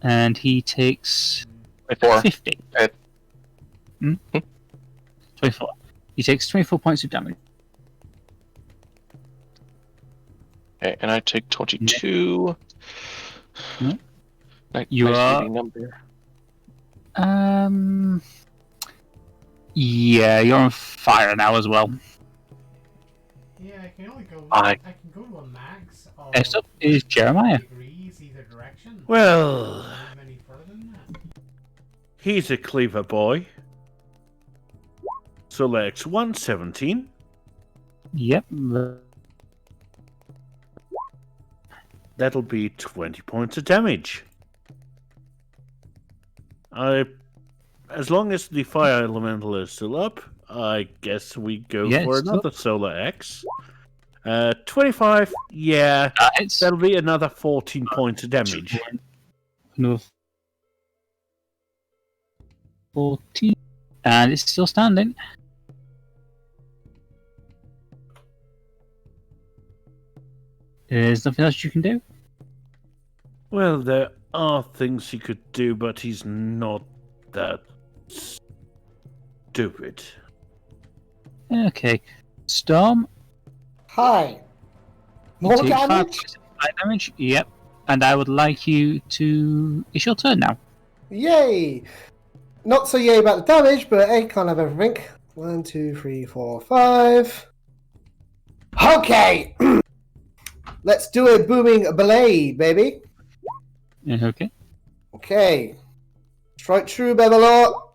And he takes 24. 50. Hit. 24. He takes 24 points of damage. Okay, and I take 22. No. You You are- number. Yeah, you're on fire now as well. Yeah, I can only go. I- I can go to a max of Next up is Jeremiah. degrees either direction. well, Not many further than that. he's a clever boy. So that's 117. Yep. That'll be 20 points of damage. As long as the fire elemental is still up, I guess we go Yeah, for it's still another solar X. 25, yeah, It's that'll be another 14 points of damage. another 14. And it's still standing. There's nothing else you can do. Well, there are things he could do, but he's not that stupid. Okay. Storm. Hi. You More take 5 damage? points of fire damage. Yep. And I would like you to... It's your turn now. Yay! Not so yay about the damage, but hey, can't have everything. 1, 2, 3, 4, 5. Okay! Let's do a booming belay, baby. Okay. Okay. Strike true, Devillo.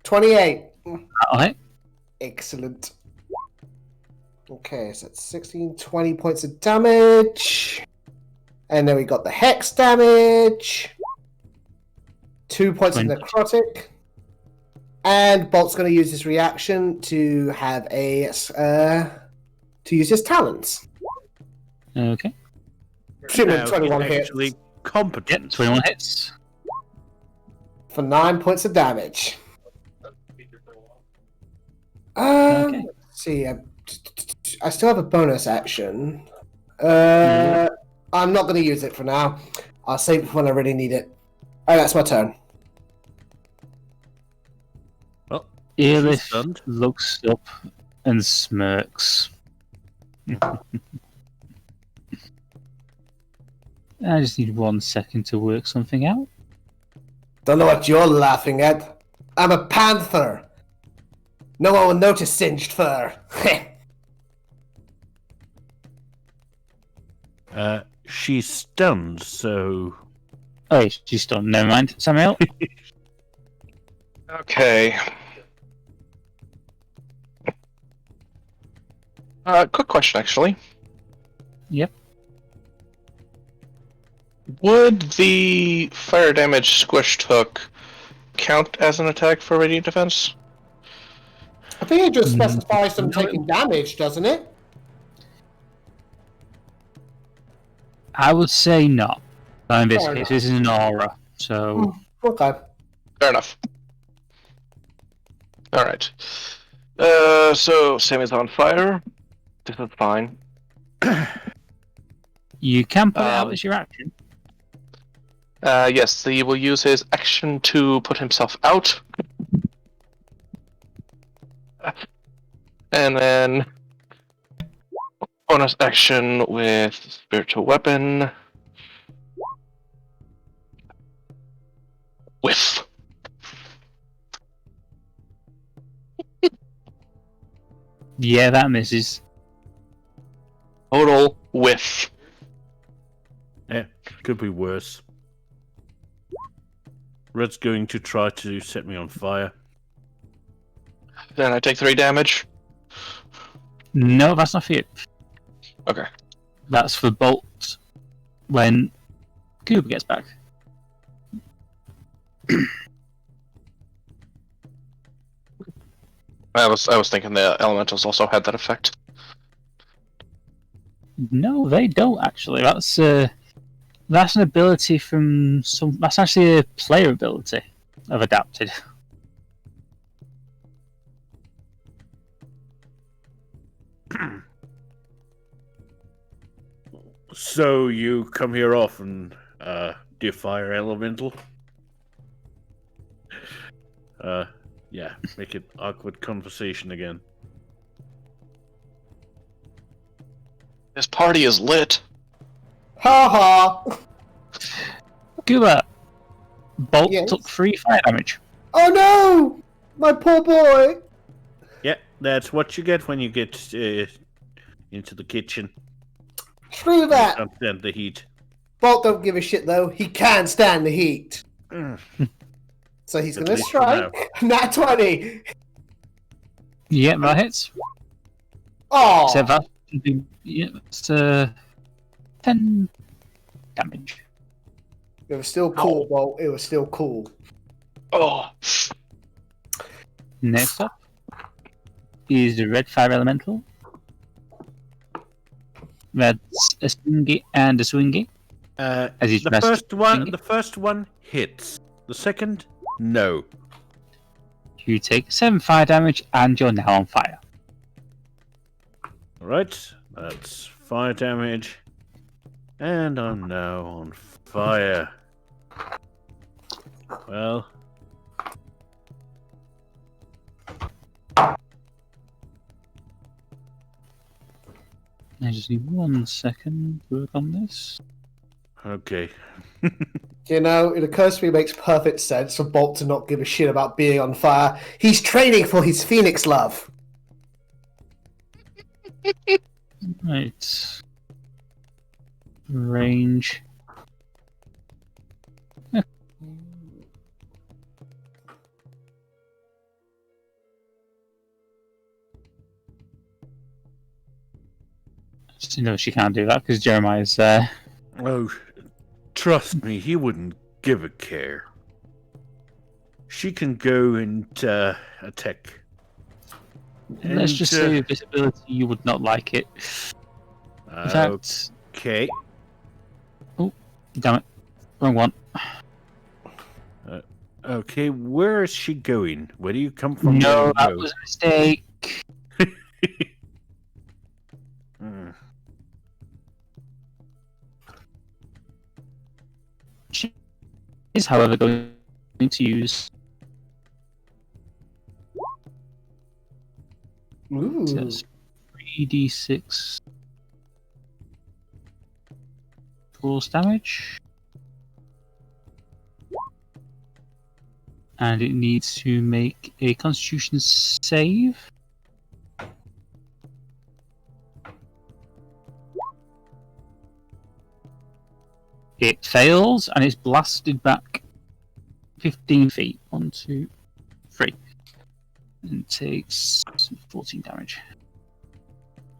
28. That'll hit. Excellent. Okay, so that's 16, 20 points of damage. And then we got the hex damage. 2 points of 20. necrotic. And Bolt's going to use his reaction to have a to use his talents. Okay. Presumably Now, 21 he's hits actually competent. Yep, 21 hits. for 9 points of damage. Okay. Let's see. I still have a bonus action. Yeah. I'm not going to use it for now. I'll save it for when I really need it. Alright, that's my turn. Well, she's Elif stunned. looks up and smirks. I just need 1 second to work something out. Don't know what you're laughing at. I'm a panther. No one will notice singed fur. She's stunned, so Oh, she's done. Never mind, Samael. Okay. Quick question, actually. Yep. Would the fire damage Squish took count as an attack for radiant defense? I think it just specifies them No. taking damage, doesn't it? I would say not. In this Fair case, enough. this is an aura, so Okay. Fair enough. Alright. So Sammy's on fire. This is fine. you can put it out as your action. Yes, he will use his action to put himself out. And then bonus action with spiritual weapon. Whiff. Yeah, that misses. Total whiff. yeah, could be worse. Red's going to try to set me on fire. Then I take 3 damage. No, that's not for you. Okay. That's for Bolt when Kubar gets back. I was thinking the elementals also had that effect. No, they don't actually. That's an ability from some. That's actually a player ability I've adapted. So you come here often, dear fire elemental? Yeah, make it awkward conversation again. This party is lit. Ha ha! Kubar, Bolt Yes? took 3 fire damage. Oh no! My poor boy! Yeah, that's what you get when you get into the kitchen. Screw You that! can't stand the heat. Bolt don't give a shit though. He can stand the heat. So he's At gonna least for strike. Nat 20! Yeah, that hits. Oh! So that should be, yeah, it's 10 damage. It was still cool, Bolt. It was still cool. Oh. Next up is the red fire elemental. That's a swingy and a swingy. As he's dressed swingy. The first one hits. The second, no. You take 7 fire damage and you're now on fire. Alright, that's fire damage. And I'm now on fire. Well. I just need 1 second to work on this. Okay. You know, it occurs to me it makes perfect sense for Bolt to not give a shit about being on fire. He's training for his Phoenix love. Right. Range. No, she can't do that because Jeremiah's there. Oh, trust me, he wouldn't give a care. She can go and attack. Let's just say with this ability you would not like it. In fact, Okay. oh, damn it. Wrong one. Okay, where is she going? Where do you come from? No, Where that do you was a mistake. is, however, going to use Ooh. 3d6 force damage. And it needs to make a Constitution save. It fails, and it's blasted back 15 feet. 1, 2, 3. And takes 14 damage.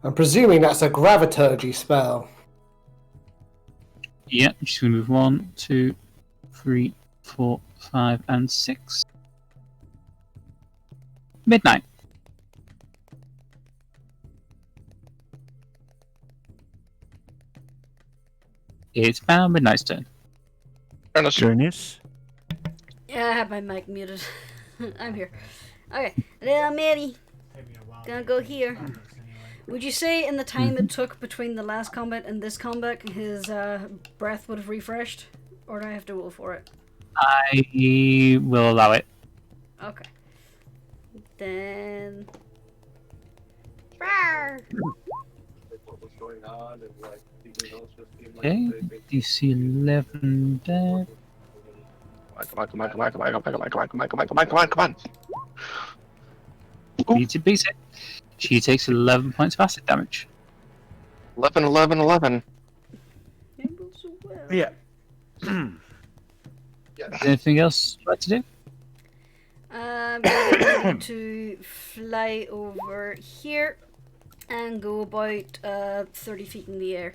I'm presuming that's a graviturgy spell. Yeah, just going to move 1, 2, 3, 4, 5, and 6. Midnight. It's now Midnight's turn. Ernest. Jurnis? Yeah, I have my mic muted. I'm here. Okay, little Mary, Take me a while gonna to go get here. anyway. Would you say in the time it took between the last combat and this combat, his breath would have refreshed? Or do I have to roll for it? I will allow it. Okay. Then... Rawr. Okay, DC 11 dead. Come on. Beats it, beats it. She takes 11 points of acid damage. 11. Yeah. Anything else you'd like to do? I'm going to fly over here and go about 30 feet in the air.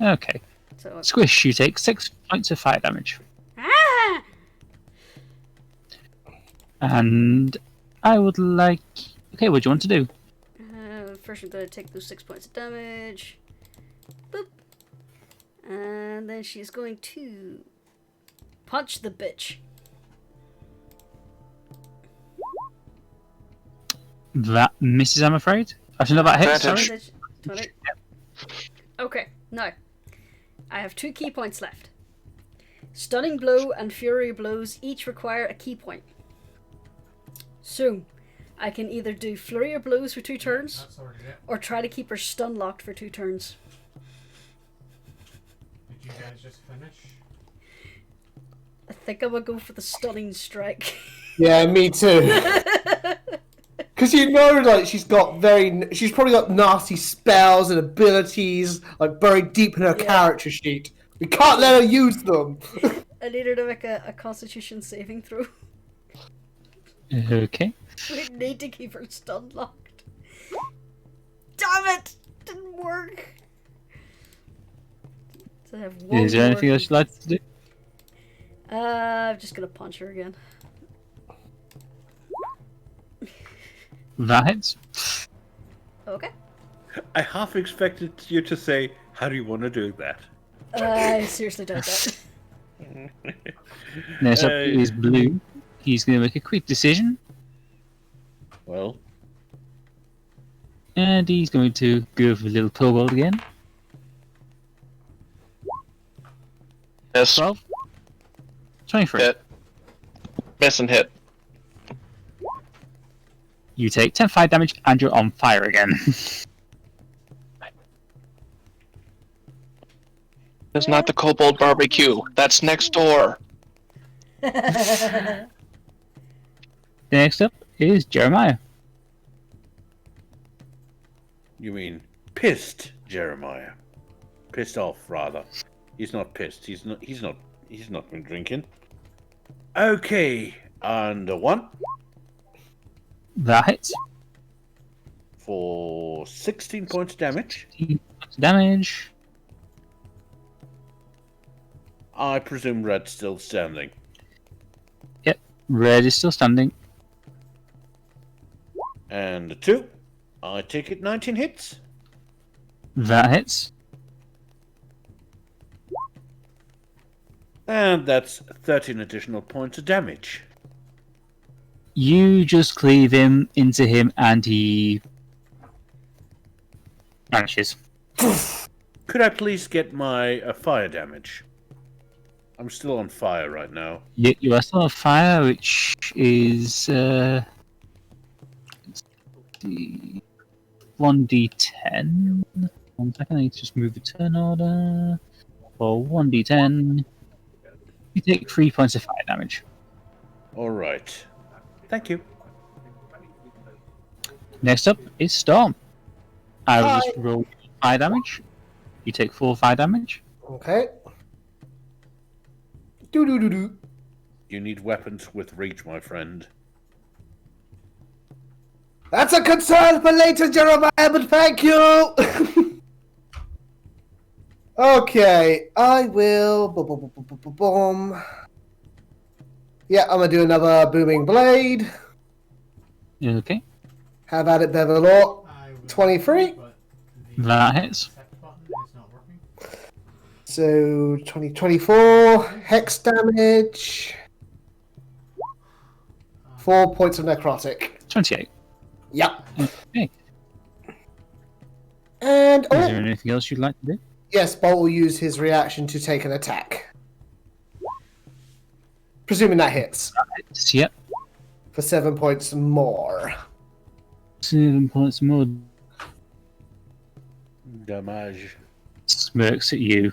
Okay. So Squish, you take 6 points of fire damage. ah! And I would like... Okay, what do you want to do? First I'm going to take those 6 points of damage. Boop. And then she's going to punch the bitch. That misses, I'm afraid. Actually, no, that hits, sorry. Advantage. 20. Okay, now. I have 2 key points left. Stunning blow and fury blows each require a key point. So, I can either do flurry of blows for 2 turns, That sorted it. or try to keep her stun locked for 2 turns. Did you guys just finish? I think I'm gonna go for the stunning strike. Yeah, me too. Because you know, like, she's probably got nasty spells and abilities, like, buried deep in her Yeah. character sheet. We can't let her use them. I need her to make a constitution saving throw. Okay. We need to keep her stun locked. Damn it! Didn't work. So I have one Is there more anything else key you'd like point. to do? I'm just gonna punch her again. That hits. Okay. I half expected you to say, how do you want to do that? I seriously doubt that. Next up is Blue. He's going to make a quick decision. Well, And he's going to go for the little kobold again. Miss. 12. 23. Hit. Miss and hit. You take 10 fire damage and you're on fire again. It's not the Kobold barbecue. That's next door. Next up is Jeremiah. you mean pissed, Jeremiah? Pissed off, rather. He's not pissed. He's not been drinking. Okay, and a 1 That hits. for 16 points damage. 16 points of damage. I presume Red's still standing. Yep. Red is still standing. And a 2. I take it 19 hits. That hits. And that's 13 additional points of damage. You just cleave him into him and he vanishes. Could I please get my fire damage? I'm still on fire right now. You are still on fire, which is 1d10. 1 second, I need to just move the turn order. For 1d10, you take 3 points of fire damage. All right. Thank you. Next up is Storm. I will Hi. just roll fire damage. You take 4 fire damage. Okay. Do. You need weapons with reach, my friend. That's a concern for later, Jeremiah, but thank you! Okay, I will... Boom. Yeah, I'm gonna do another Booming Blade. Okay, How about it, Devillo? I will 23? but the that hits. accept button is not working. So, 24 Hex damage. 4 points of necrotic. 28. Yep. Okay. And... Is there Oh, anything else you'd like to do? yes, Bolt will use his reaction to take an attack. Presuming that hits. Yep. For 7 points more. 7 points more. Damage. Smirks at you.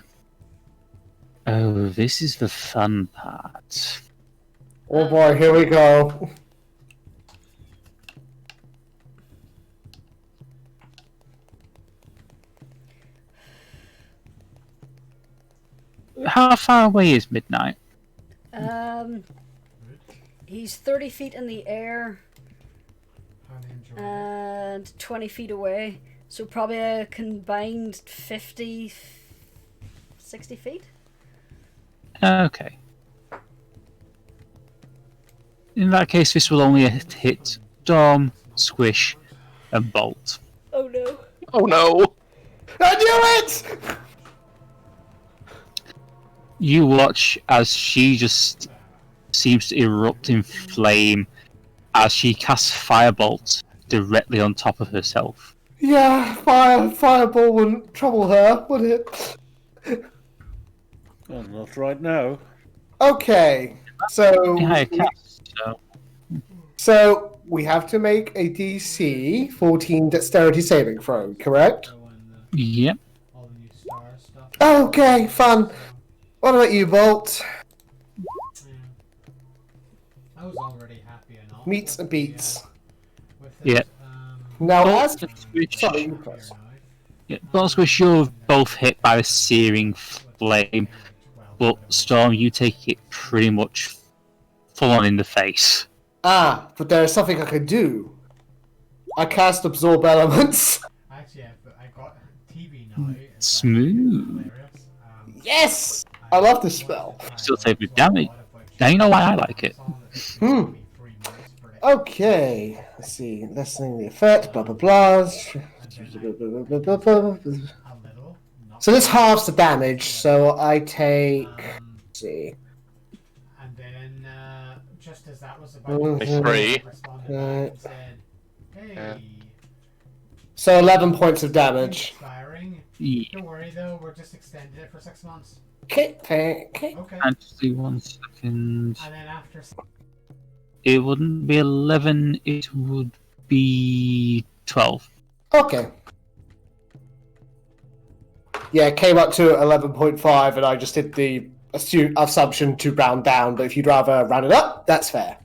Oh, this is the fun part. Oh boy, here we go. How far away is midnight? He's 30 feet in the air Highly enjoyable. and 20 feet away. So probably a combined 50, 60 feet. Okay. In that case, this will only hit Storm, Squish, and Bolt. Oh no. Oh no! I knew it! You watch as she just seems to erupt in flame as she casts Firebolt directly on top of herself. Yeah, fireball wouldn't trouble her, would it? Oh, not right now. Okay, so Yeah, cast, so we have to make a DC 14 dexterity saving throw, correct? So when Yep. all the new star stuff. Okay, fun. What about you, Bolt? Yeah. I was already happy enough. Meets with and beats. With Yeah. it, Now, Bolt as and Squish. sorry, you here first. now. Yeah, Bolt and Squish, you're both hit by a searing flame, but Storm, you take it pretty much full on in the face. Ah, but there is something I can do. I cast absorb elements. Actually, I got TV now. It's Smooth. hilarious. Yes, I love this spell. Still take the damage. Now you know why I like it. Hmm. Okay, let's see. Lessening the effect. Blah blah blah. So this halves the damage. So I take. Let's see. And then, just as that was about to Mhm. Three. responded back and said, "Hey, Yeah. So 11 points of damage. expiring. Yeah. Don't worry though, we're just extending it for 6 months." Okay, okay. Okay. Actually, 1 second. And then after It wouldn't be 11, it would be 12. Okay. Yeah, it came up to 11.5, and I just did the assumption to round down. But if you'd rather round it up, that's fair.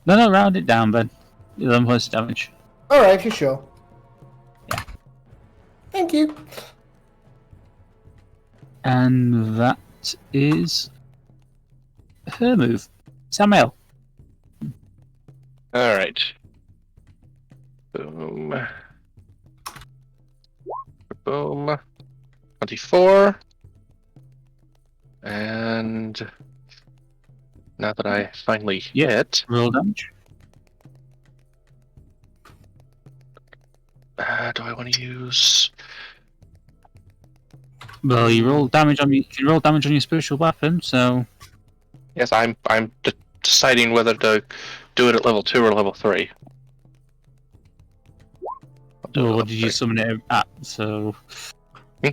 No, round it down, then. 11 points of damage. All right, for sure. Yeah. Thank you. And that is her move. Samael. Alright. Boom. Boom. 24. And now that I finally hit, Roll damage. do I want to use? Well, you roll damage on you can roll damage on your spiritual weapon, so Yes, I'm deciding whether to do it at level 2 or level 3. I'll do it at or level what did you 3. summon it at? So Hmm?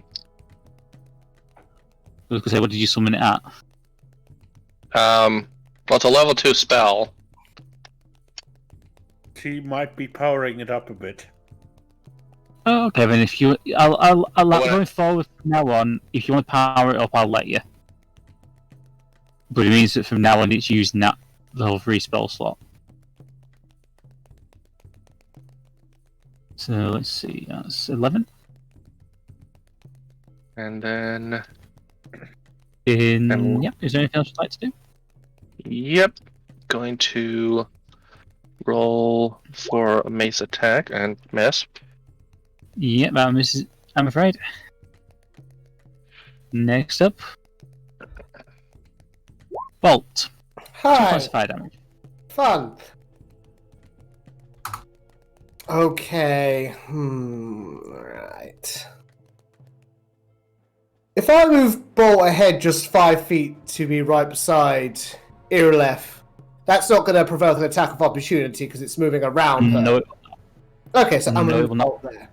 I was gonna say, what did you summon it at? Well, it's a level 2 spell. He might be powering it up a bit. Oh, okay, then if you, I'll What- going forward from now on. If you want to power it up, I'll let you. But it means that from now on, it's using that level 3 spell slot. So let's see, that's 11. And then, Yep. Is there anything else you'd like to do? yep, going to roll for a mace attack and miss. Yep, that misses. I'm afraid. Next up, Bolt. 2 Hi. points of fire damage. Fun. Okay. Right. If I move Bolt ahead just 5 feet to be right beside Irilef, that's not going to provoke an attack of opportunity because it's moving around her. No, Okay, so I'm No, going it to will move not. Bolt there.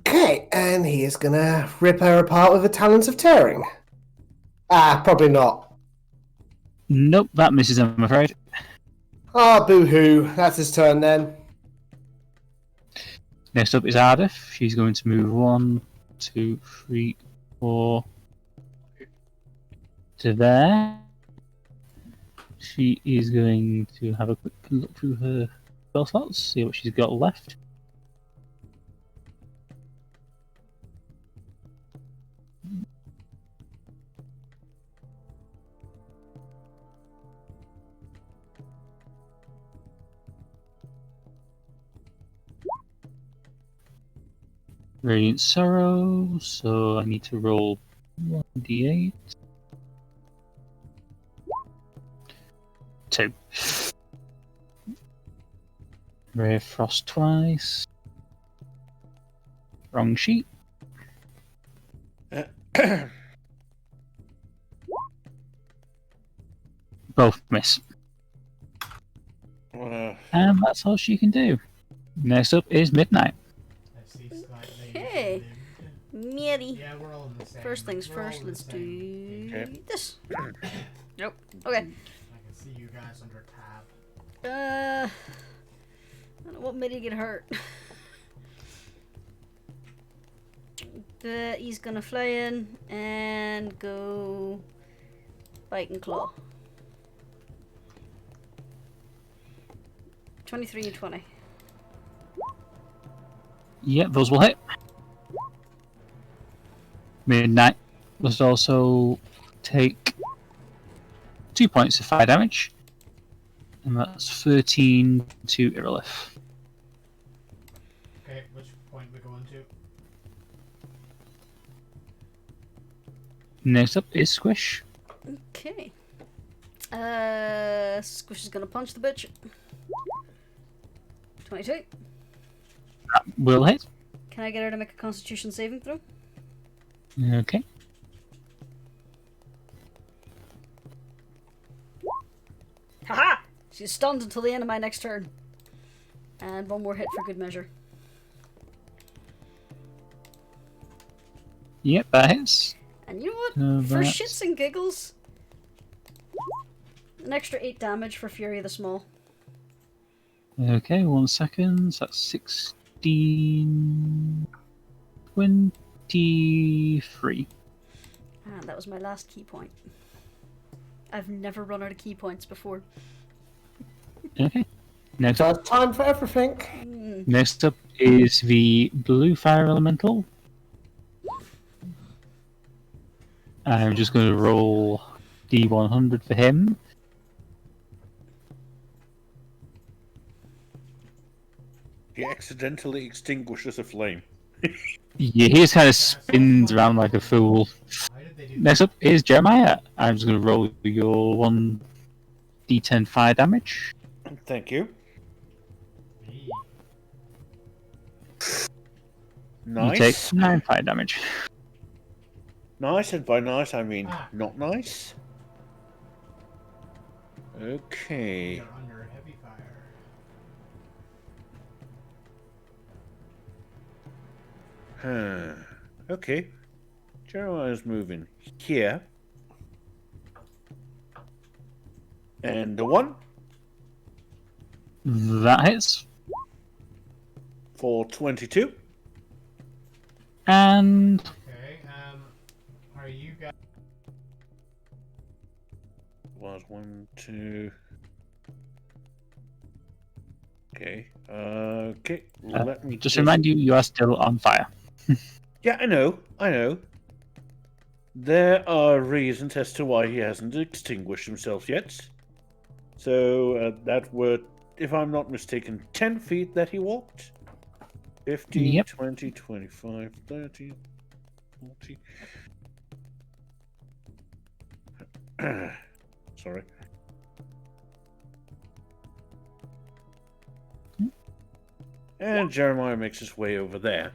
Okay, and he is going to rip her apart with the talons of tearing. Probably not. Nope, that misses. I'm afraid. Ah, boo-hoo. That's his turn then. Next up is Ardeth. She's going to move 1, 2, 3, 4 to there. She is going to have a quick look through her spell slots, see what she's got left. Radiant Sorrow, so I need to roll 1d8. 2. Ray of Frost twice. Wrong sheet. Both miss. And that's all she can do. Next up is Midnight. I see slightly. Okay. Meaty. Yeah, we're all in the same. First things we're all first, in the let's same. do Okay. this. Nope. Okay. I can see you guys under tab. I don't know what made you get hurt. But he's gonna fly in and go bite and claw. 23 and 20. Yep, those will hit. Midnight must also take 2 points of fire damage. And that's 13 to Irilith. Okay, which point we going to? Next up is Squish. Okay. Squish is gonna punch the bitch. 22. That will hit. Can I get her to make a Constitution saving throw? Okay. Haha! She's stunned until the end of my next turn. And one more hit for good measure. Yep, that hits. And you know what? For That's- shits and giggles, an extra 8 damage for Fury the Small. Okay, 1 second. That's 16. 23. And that was my last key point. I've never run out of key points before. Okay. Next So up, it's time for everything. next up is the Blue Fire Elemental. I'm just going to roll D100 for him. He accidentally extinguishes a flame. Yeah, he just kind of spins around like a fool. Why did they do Next up is Jeremiah. I'm just going to roll your 1d10 fire damage. Thank you. me? You take Nice. 9 fire damage. Nice, and by nice I mean Ah. not nice. Okay. You're under heavy fire. Okay. Jeremiah's moving here. And the 1 That hits. for 22. And Okay, are you guys... Was 1, 2. Okay. Okay. Let me just remind you are still on fire. Yeah, I know. There are reasons as to why he hasn't extinguished himself yet. So that were, if I'm not mistaken, 10 feet that he walked. 15, Yep. 20, 25, 30, 40. Sorry. And Jeremiah makes his way over there.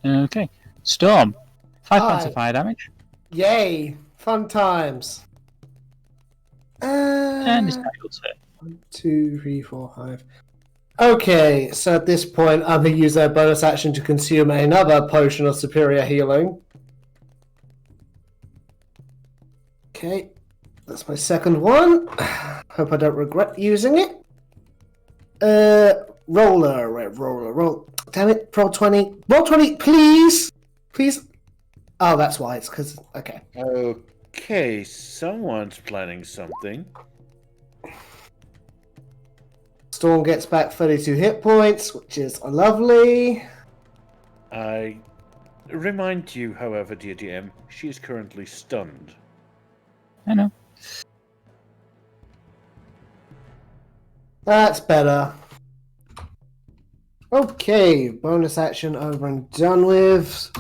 Okay. Storm. 5 points of Hi. fire damage. Yay! Fun times. And it's Nigel's turn. 1, 2, 3, 4, 5. Okay, so at this point, I'm going to use that bonus action to consume another potion of superior healing. Okay, that's my second one. Hope I don't regret using it. Roll. Damn it, roll 20. Roll 20, please! Please. Oh, that's why. It's because. Okay. Okay, someone's planning something. Storm gets back 32 hit points, which is lovely. I remind you, however, dear DM, she is currently stunned. I know. That's better. Okay, bonus action over and done with.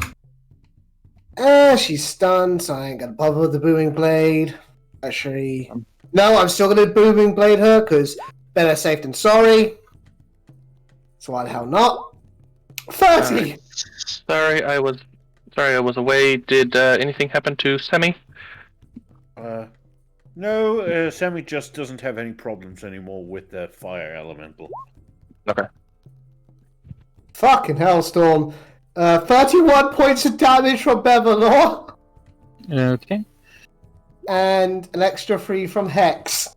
She's stunned, so I ain't gonna bother with the booming blade. Actually, no, I'm still gonna booming blade her, because better safe than sorry. So why the hell not? 30! Sorry, I was away. Did anything happen to Semi? No, Sammy just doesn't have any problems anymore with the fire elemental. Okay. Fucking hell, Storm. 31 points of damage from Devillo. Okay. And an extra 3 from Hex.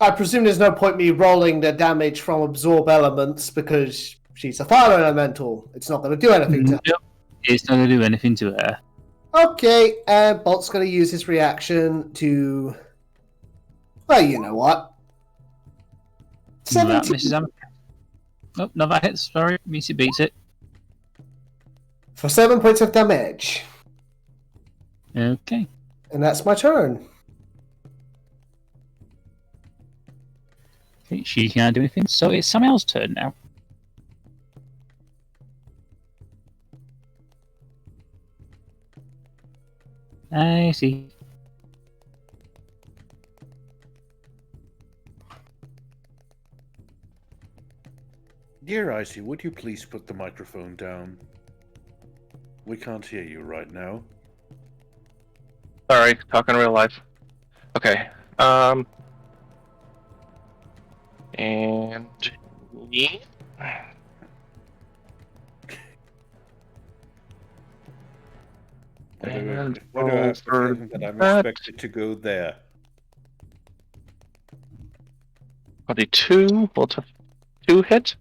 I presume there's no point me rolling the damage from absorb elements because she's a fire elemental. It's not going to do anything to her. Nope. It's not going to do anything to her. Okay, and Bolt's going to use his reaction to... Well, you know what? That 17. misses him. Nope, no, that hits. Sorry, means it beats it. For 7 points of damage. Okay. And that's my turn. Okay, she can't do anything, so it's Samael's turn now. I see. Dear Icy, would you please put the microphone down? We can't hear you right now. Sorry, talking real life. Okay. And yeah. And Why do I have the feeling that I'm expected to go there? 22. Will 2 hit?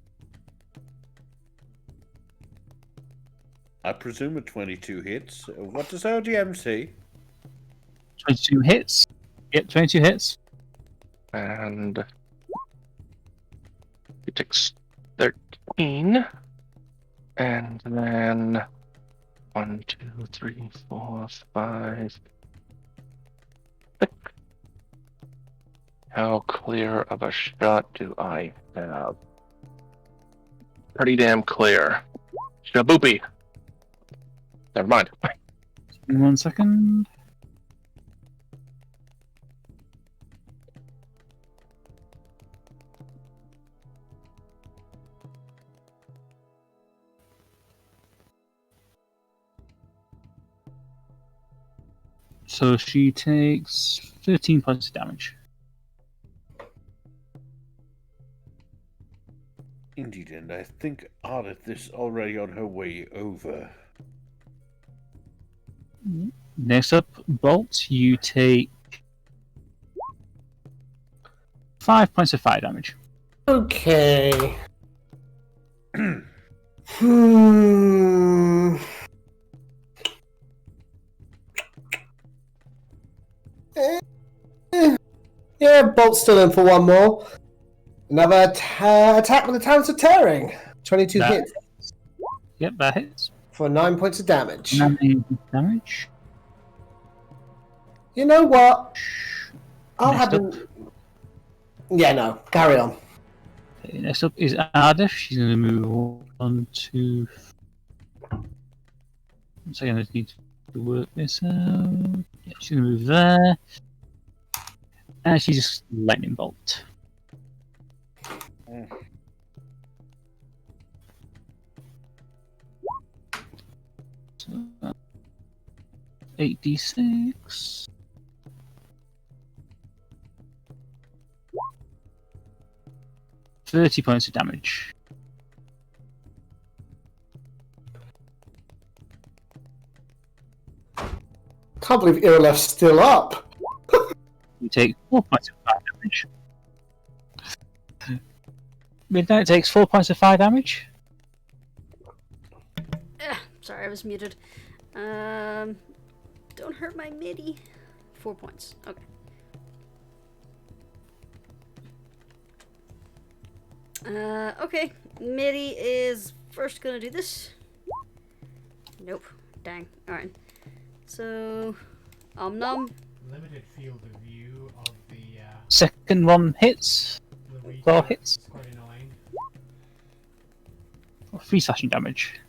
I presume a 22 hits. What does our DM say? 22 hits. Yep, 22 hits. And he takes 13. And then 1, 2, 3, 4, 5. 6. How clear of a shot do I have? Pretty damn clear. Shaboopy. Never mind. 1 second. So she takes 13 points of damage. Indeed, and I think Ardeth is already on her way over. Next up, Bolt, you take 5 points of fire damage. Okay. Yeah, Bolt's still in for one more. Another attack with the Talents of Tearing. 22 That- hits Yep, that hits. for 9 points of damage. 9 damage. You know what? I'll Next have up. him. Yeah, no. Carry on. Okay, next up is Ardeth. She's going to move on to. One second, I just need to work this out. Yeah, she's going to move there. And she's just lightning bolt. So, 8d6. $30 points of damage. Can't believe Irleft's still up. You take 4 points of fire damage. Midnight takes 4 points of fire damage. Sorry, I was muted. Don't hurt my MIDI. 4 points. Okay. Okay. MIDI is first gonna do this. Nope. Dang. Alright. So, Nom. Limited field of view of the Second one hits. the Claw region. hits. It's quite annoying. 3 slashing damage.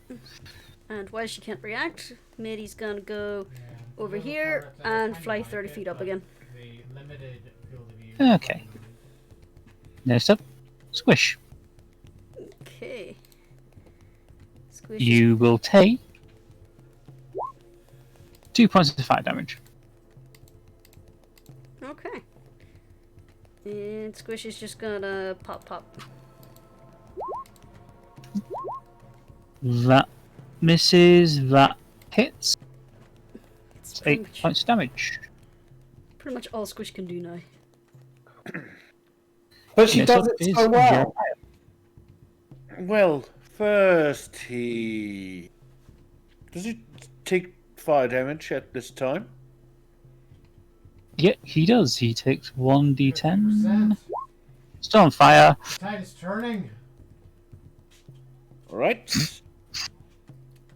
And while she can't react, MIDI's gonna go Yeah. over Little here turrets, I and kinda fly like 30 it, feet up but again. The limited field of view. Okay. Next up, Squish. Okay. Squish. You will take 2 points of fire damage. Okay. And Squish is just gonna pop. That misses. That hits. It's It's pretty 8 much, points of damage. pretty much all Squish can do now. But she Next does up it is so well. Well, first he. Does he take fire damage at this time? Yeah, he does. He takes 1d10. 50%. Still on fire. The tide is turning. Alright.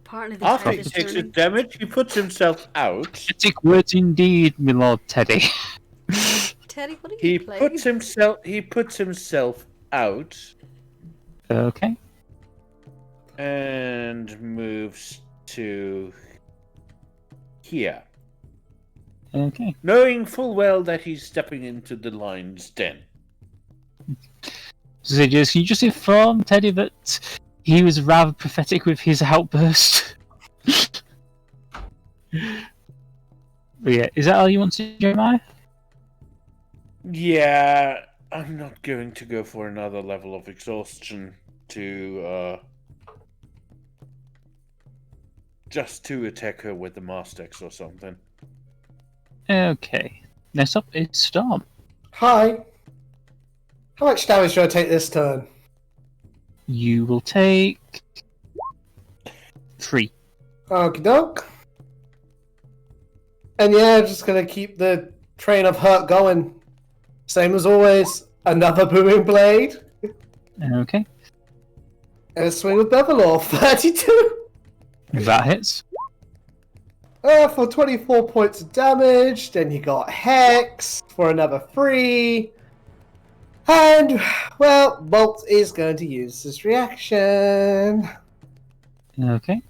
Apparently the After tide he is takes turning. his damage, he puts himself out. Pathetic words indeed, my lord Teddy. Teddy, what are He you playing? puts himself out Okay. and moves to here, Okay. knowing full well that he's stepping into the lion's den. So just, can you just inform Teddy that he was rather pathetic with his outburst? But yeah, is that all you want to do, Jeremiah? Yeah, I'm not going to go for another level of exhaustion to just to attack her with the Mastex or something. Okay. Next up is Storm. Hi. How much damage do I take this turn? You will take 3. Okie doke. And yeah, just gonna keep the train of hurt going. Same as always. Another booming blade. Okay. And a swing with Devillo. 32. That hits. For 24 points of damage. Then you got Hex for another 3. And, well, Bolt is going to use this reaction. Okay.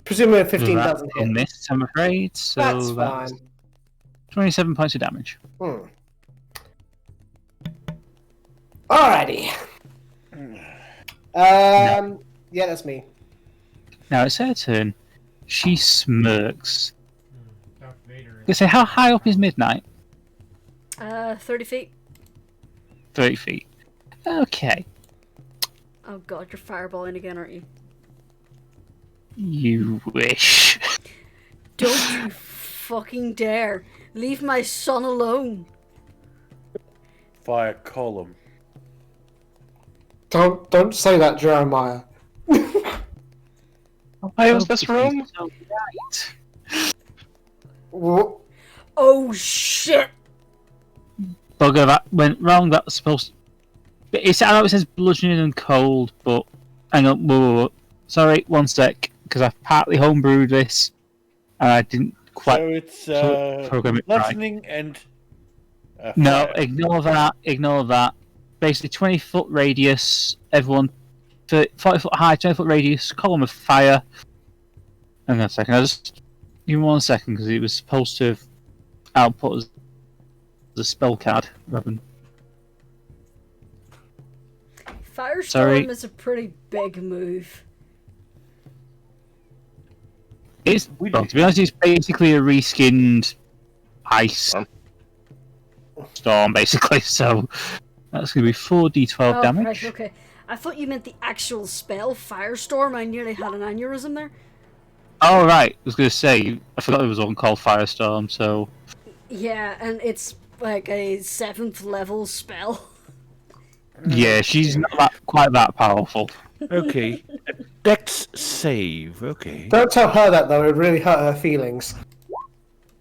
Presumably a 15 That doesn't will hit. miss, I'm afraid. So That's fine. 27 points of damage. Alrighty. Yeah, that's me. Now it's her turn. She smirks. Darth Vader I say, how high up is Midnight? 30 feet. 30 feet. Okay. Oh god, you're fireballing again, aren't you? You wish. Don't you fucking dare. Leave my son alone. fire column. Don't say that, Jeremiah. Why was this room? So right. Wha- Oh shit! Bugger, that went wrong. That was supposed. I know it says bludgeoning and cold, but hang on. Whoa. Sorry, one sec, because I partly homebrewed this, and I didn't quite. So it's program it right. bludgeoning and No, fire. ignore that. Ignore that. Basically, 20-foot radius. Everyone, 40-foot high, 20-foot radius. Column of fire. Hang on a second. Give me 1 second, because it was supposed to have output as a spell card rather than. Firestorm Sorry. is a pretty big move. It's, well, to be honest, it's basically a reskinned ice storm, basically. So that's going to be 4d12 Oh, damage. right, okay. I thought you meant the actual spell, Firestorm. I nearly had an aneurysm there. Oh, right. I was going to say, I forgot there was one called Firestorm, so. Yeah, and it's like a 7th level spell. Yeah, she's not quite that powerful. Okay. Dex save. Okay. Don't tell her that, though. It really hurt her feelings.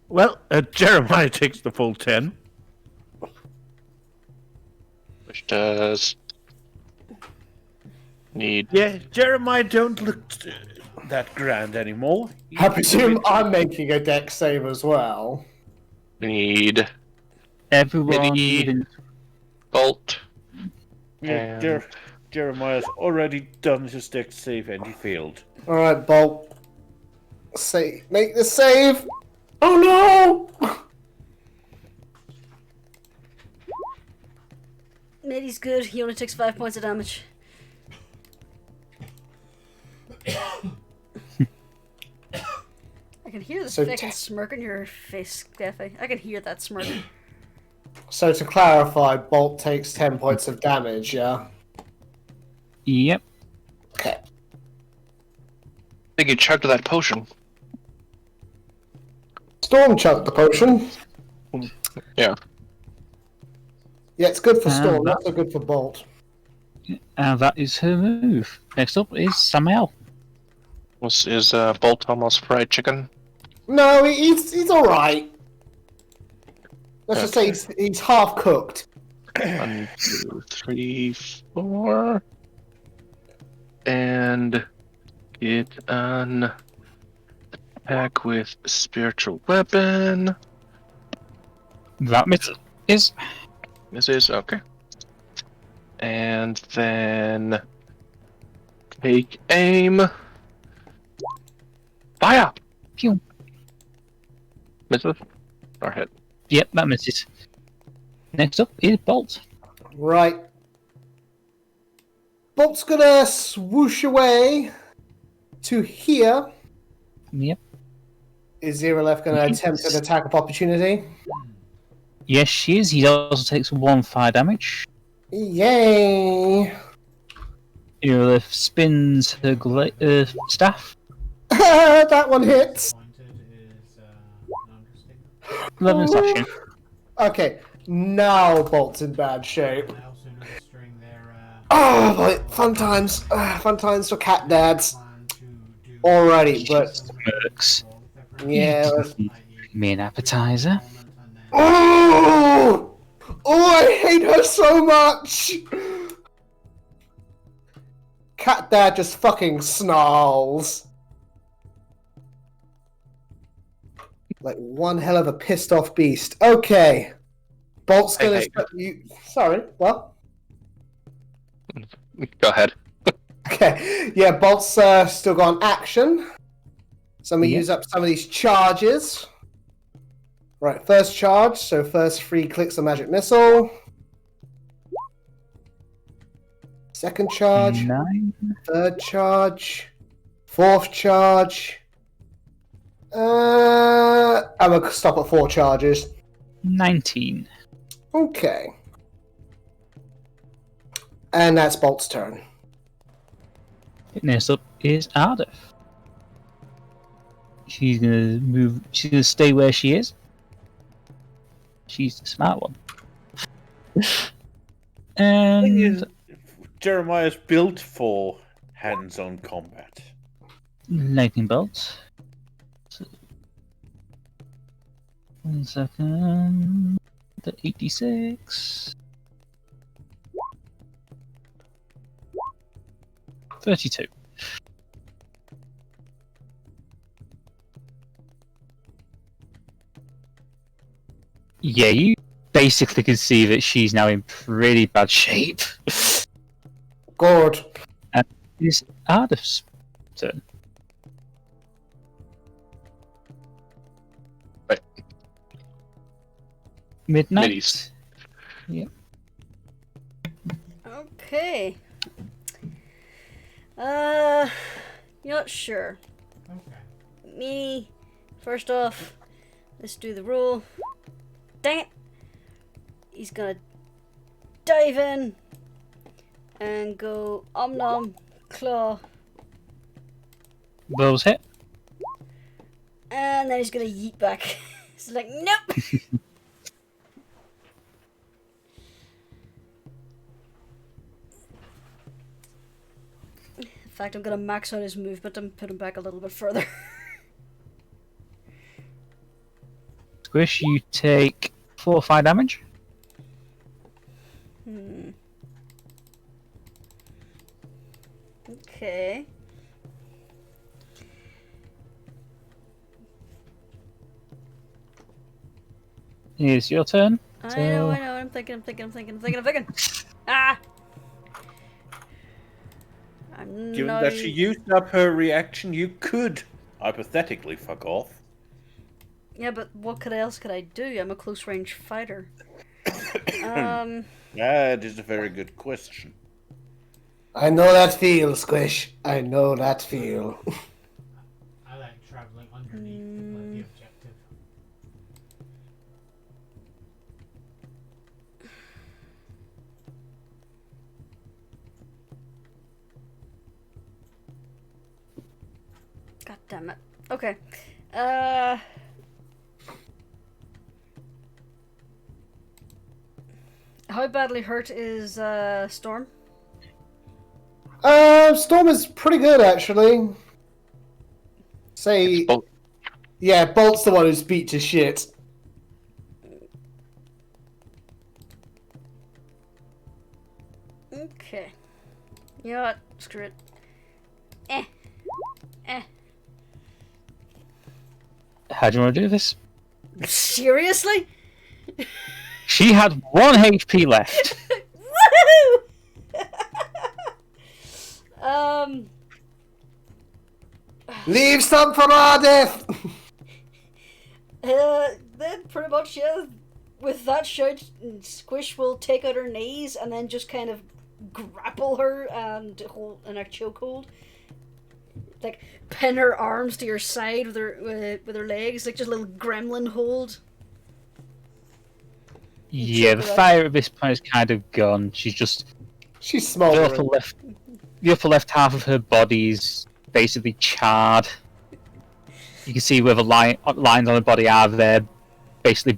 Well, Jeremiah takes the full 10. Which does need. Yeah, Jeremiah don't look that grand anymore. I presume I'm making a dex save as well. Need Everyone. Maybe- bolt. Yeah, And- Jeremiah's already done his dex save and he failed. Alright, Bolt. Make the save! Oh no! Matey's good. He only takes 5 points of damage. I can hear the So fucking smirk on your face, Krathe. I can hear that smirk. So to clarify, Bolt takes 10 points of damage, yeah? Yep. Okay. I think you chugged that potion. Storm chugged the potion. Yeah. Yeah, it's good for Storm, that- not so good for Bolt. And that is her move. Next up is Samael. Is Bolt almost fried chicken? No, he's alright. Let's just say he's half cooked. 1, 2, 3, 4. And get an attack with spiritual weapon. That is. This is okay. And then take aim. Fire! Pew. Misses? Or hit? Yep, that misses. Next up is Bolt. Right. Bolt's gonna swoosh away to here. Yep. Is Zeralef gonna attempt an attack of opportunity? Yes, she is. He also takes 1 fire damage. Yay! Zeralef spins her staff. That one hits. Pointed is an understatement. 11 slashing. Okay, now Bolt's in bad shape. I also noticed during their Oh boy, fun times. Fun times for cat dads. plan to do Alrighty, but Smirks. yeah. Give me an appetizer. Oh! Oh, I hate her so much! Cat dad just fucking snarls. Like one hell of a pissed off beast. Okay. Bolt's gonna. Sorry, what? Go ahead. Okay, yeah, Bolt's still got an action. So I'm gonna use up some of these charges. Right, first charge, so first 3 clicks of magic missile. Second charge, 9. third charge, fourth charge. I'm gonna stop at 4 charges. 19. Okay. And that's Bolt's turn. Next up is Ardeth. She's gonna move. She's gonna stay where she is. She's the smart one. Thing And is, Jeremiah's built for hands-on combat. lightning bolt. So, 1 second. The 86. 32. Yeah, you basically can see that she's now in pretty bad shape. Good. It's Ardeth's turn. Right. Midnight. Middies. Yep. Okay. You're not sure. Okay. Me, first off, let's do the roll. Dang it! He's gonna dive in and go Om Nom, Claw, Those hit. and then he's gonna yeet back. He's like, nope! In fact, I'm gonna max out his movement and put him back a little bit further. Squish, you take 4 or 5 damage. Okay. It's your turn. I So- know, I'm thinking. Ah! I'm Given now... that she used up her reaction, you could hypothetically fuck off. Yeah, but what else could I do? I'm a close range fighter. That is a very good question. I know that feel, Squish. I know that feel. I like traveling underneath the objective. God damn it. Okay. How badly hurt is Storm? Storm is pretty good, actually. Say, Bolt. yeah, Bolt's the one who's beat to shit. Okay. You know what? Screw it. Eh. How do you want to do this? Seriously? She had 1 HP left. Woohoo! Leave some for Ardeth! Then pretty much, yeah, with that shout, Squish will take out her knees and then just kind of grapple her and hold in a chokehold. Like, pin her arms to your side with her legs, like just a little gremlin hold. Yeah, the fire at this point is kind of gone. She's the smoldering. the upper left half of her body is basically charred. You can see where the lines on her body are there, basically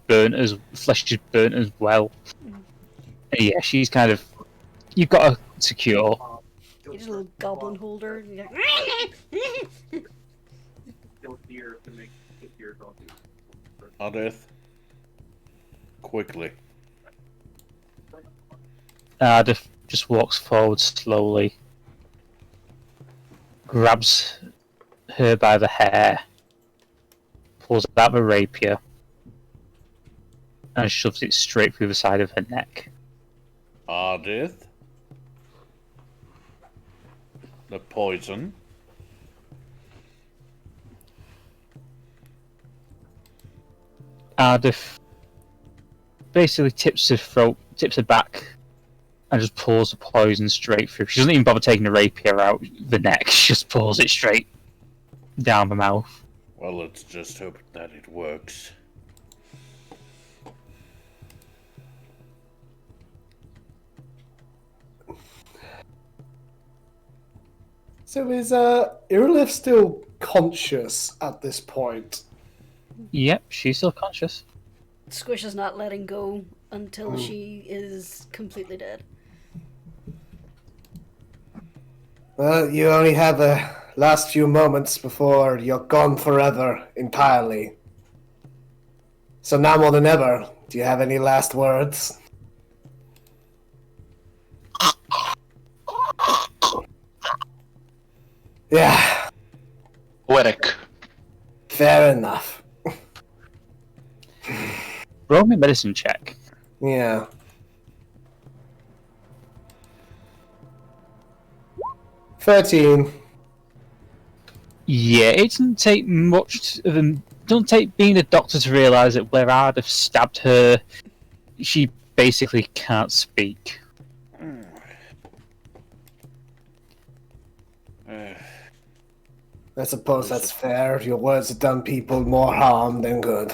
flesh is burnt as well. And yeah, she's kind of. You've got her secure. You just a little goblin holder. And you're like, Ardeth. Quickly. Just walks forward slowly, grabs her by the hair, pulls out the rapier, and shoves it straight through the side of her neck. Ardeth. The poison. Ardeth basically tips her back, and just pulls the poison straight through. She doesn't even bother taking the rapier out the neck, she just pulls it straight down the mouth. Well, let's just hope that it works. So is Irilith still conscious at this point? Yep, she's still conscious. Squish is not letting go until she is completely dead. Well, you only have the last few moments before you're gone forever entirely. So now more than ever, do you have any last words? Yeah, Poetic. fair enough. Roll me a medicine check. Yeah. 13. Yeah, it doesn't take much of a. Don't take being a doctor to realise that where Ardeth stabbed her, she basically can't speak. I suppose that's fair. Your words have done people more harm than good.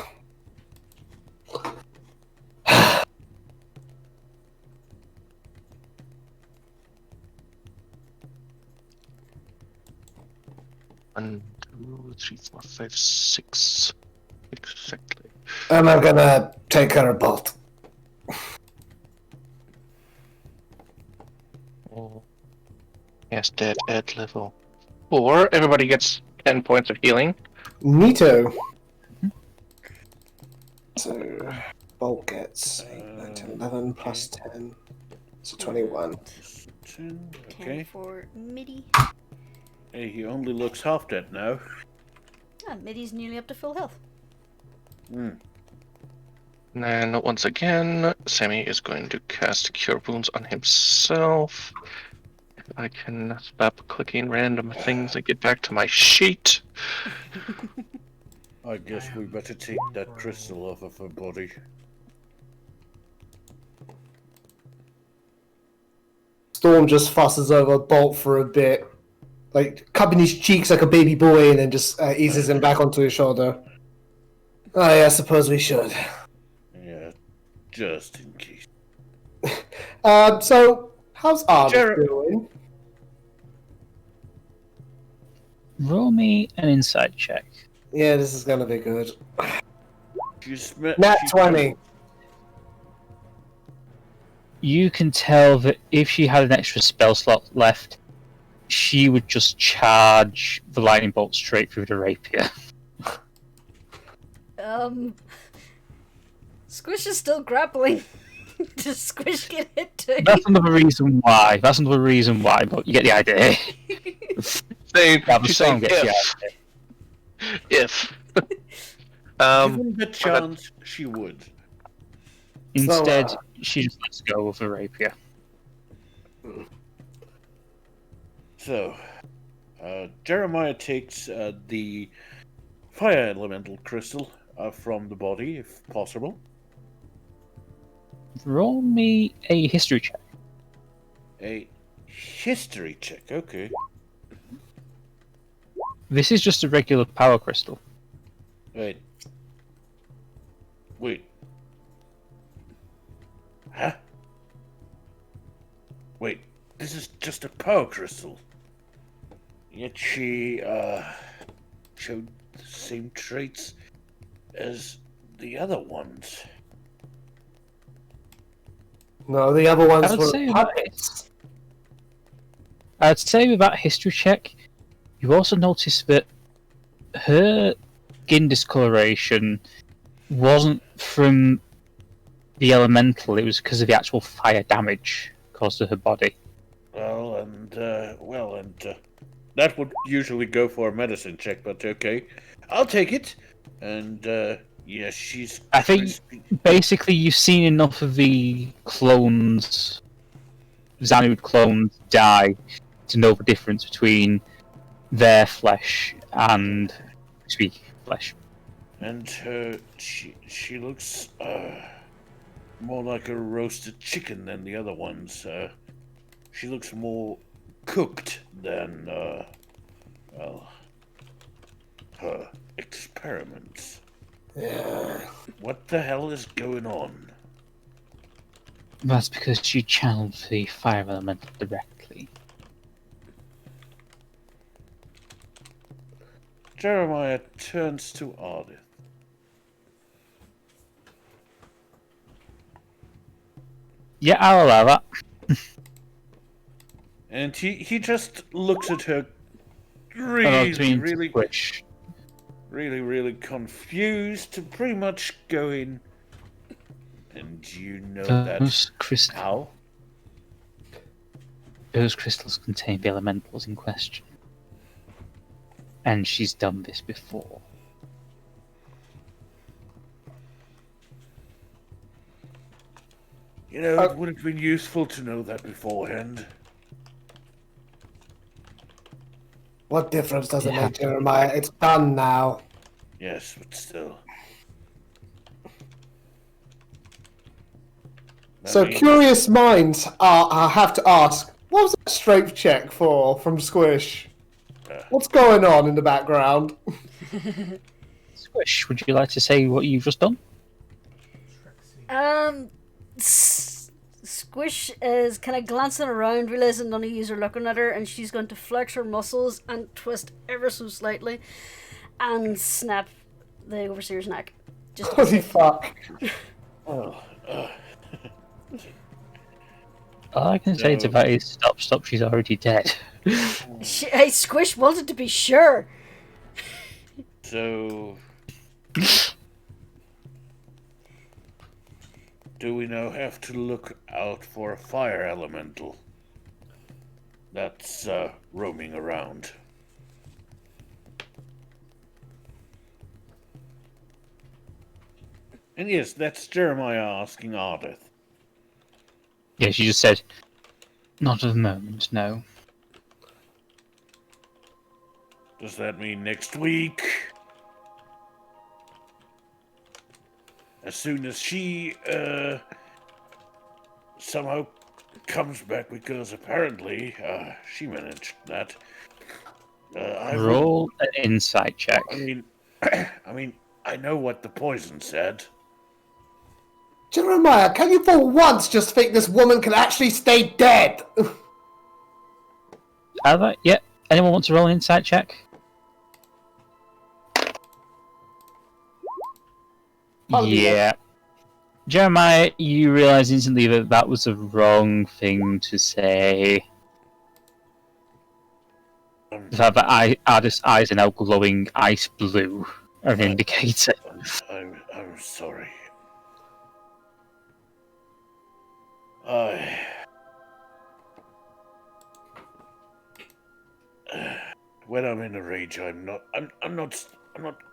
One, 2, 3, 4, 5, 6. Exactly. And I'm gonna take her a bolt. Oh. Yes, dead at level 4. Everybody gets 10 points of healing. Neato. So, bolt gets 8, 9, 10, 11 plus 10. So 21. 10, 10 okay. for Midi. Hey, he only looks half dead now. Ah, Midi's nearly up to full health. And then once again, Sammy is going to cast Cure Wounds on himself. If I can stop clicking random things and get back to my sheet. I guess we better take that crystal off of her body. Storm just fusses over Bolt for a bit, like cupping his cheeks like a baby boy, and then just eases him back onto his shoulder. I suppose we should. Yeah, just in case. So, how's Ardeth doing? Roll me an insight check. Yeah, this is gonna be good. Nat 20. You can tell that if she had an extra spell slot left, she would just charge the lightning bolt straight through the rapier. Squish is still grappling. Does Squish get hit too? That's another reason why. But you get the idea. Say, Yeah, the she's song saying gets the idea. if. Given the chance, she would. Instead, she just lets go of the rapier. So, Jeremiah takes the fire elemental crystal from the body, if possible. Roll me a history check. A history check, okay. This is just a regular power crystal. Wait. Huh? Wait, this is just a power crystal. Yet she, showed the same traits as the other ones. No, the other ones I would were say puppets. I'd say with that history check, you also notice that her skin discoloration wasn't from the elemental, it was because of the actual fire damage caused to her body. Well, and that would usually go for a medicine check, but okay. I'll take it. And, yeah, she's... I think basically you've seen enough of the clones, Xanud clones, die to know the difference between their flesh and sweet flesh. And she looks, more like a roasted chicken than the other ones. She looks more cooked than, well, her experiments. Yeah. What the hell is going on? That's because she channeled the fire element directly. Jeremiah turns to Ardeth. Yeah, I'll allow that. And he just looks at her Squish. really confused, pretty much going, and you know Those that how? Those crystals contain the elementals in question. And she's done this before. You know, it would have been useful to know that beforehand. What difference does it make, Jeremiah? It's done now. Yes, but still. So, curious minds, I have to ask, what was that strength check for from Squish? What's going on in the background? Squish, would you like to say what you've just done? Squish is kind of glancing around, realizing none of you are looking at her, and she's going to flex her muscles and twist ever so slightly and snap the overseer's neck. Just Holy fuck. Oh, All I can say to that is stop, she's already dead. Hey, Squish wanted to be sure. So, do we now have to look out for a fire elemental that's roaming around? And yes, that's Jeremiah asking Ardeth. Yeah, she just said, not at the moment, no. Does that mean next week? As soon as she somehow comes back, because apparently she managed that. Roll an insight check. I mean, I know what the poison said. Jeremiah, can you for once just think this woman can actually stay dead? Yeah. Anyone want to roll an insight check? Yeah. Jeremiah, you realise instantly that that was the wrong thing to say. The fact that Ardeth's eyes are now glowing ice blue are an indicator. I'm sorry. When I'm in a rage, I'm not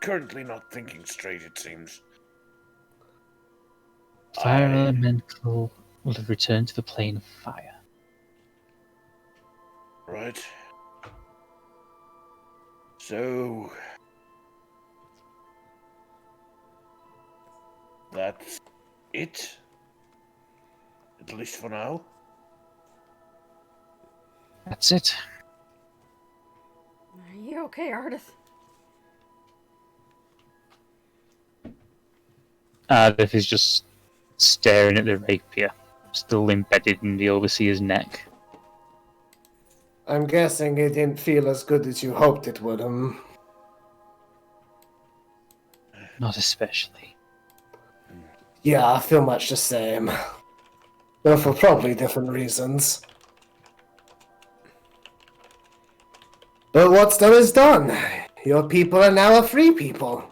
currently not thinking straight, it seems. Fire elemental will have returned to the plane of fire. Right. So that's it? At least for now? That's it. Are you okay, Ardeth? Ardeth is just staring at the rapier, still embedded in the overseer's neck. I'm guessing it didn't feel as good as you hoped it would, Not especially. Yeah, I feel much the same. Though for probably different reasons. But what's done is done. Your people are now a free people.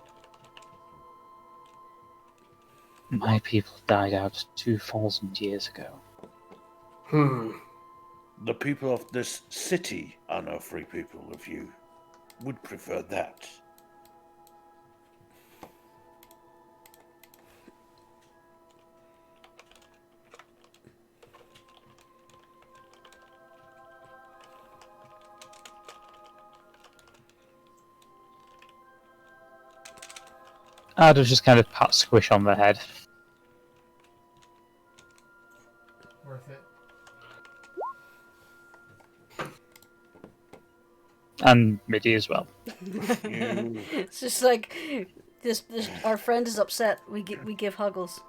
My people died out 2,000 years ago. The people of this city are now free people, if you would prefer that. Ardeth just kind of pats Squish on the head. Worth it. And Midi as well. It's just like this. Our friend is upset. We give Huggles.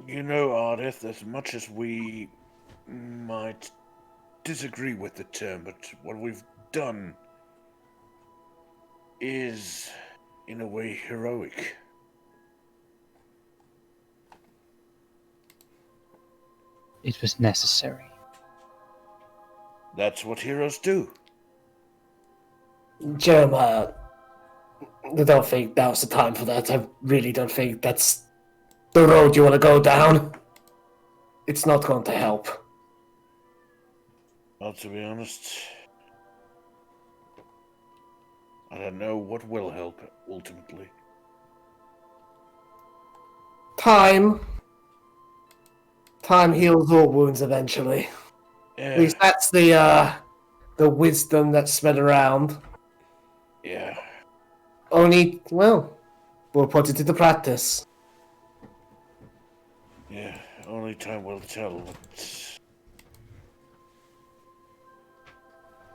You know, Ardeth, as much as we might disagree with the term, but what we've done is, in a way, heroic. it was necessary. That's what heroes do. Jeremiah, I don't think now's the time for that. I really don't think that's the road you want to go down. It's not going to help. Well, to be honest, I don't know what will help ultimately. Time heals all wounds eventually. Yeah. At least that's the wisdom that's spread around. Yeah. Only, well, we'll put it into practice. Yeah. Only time will tell what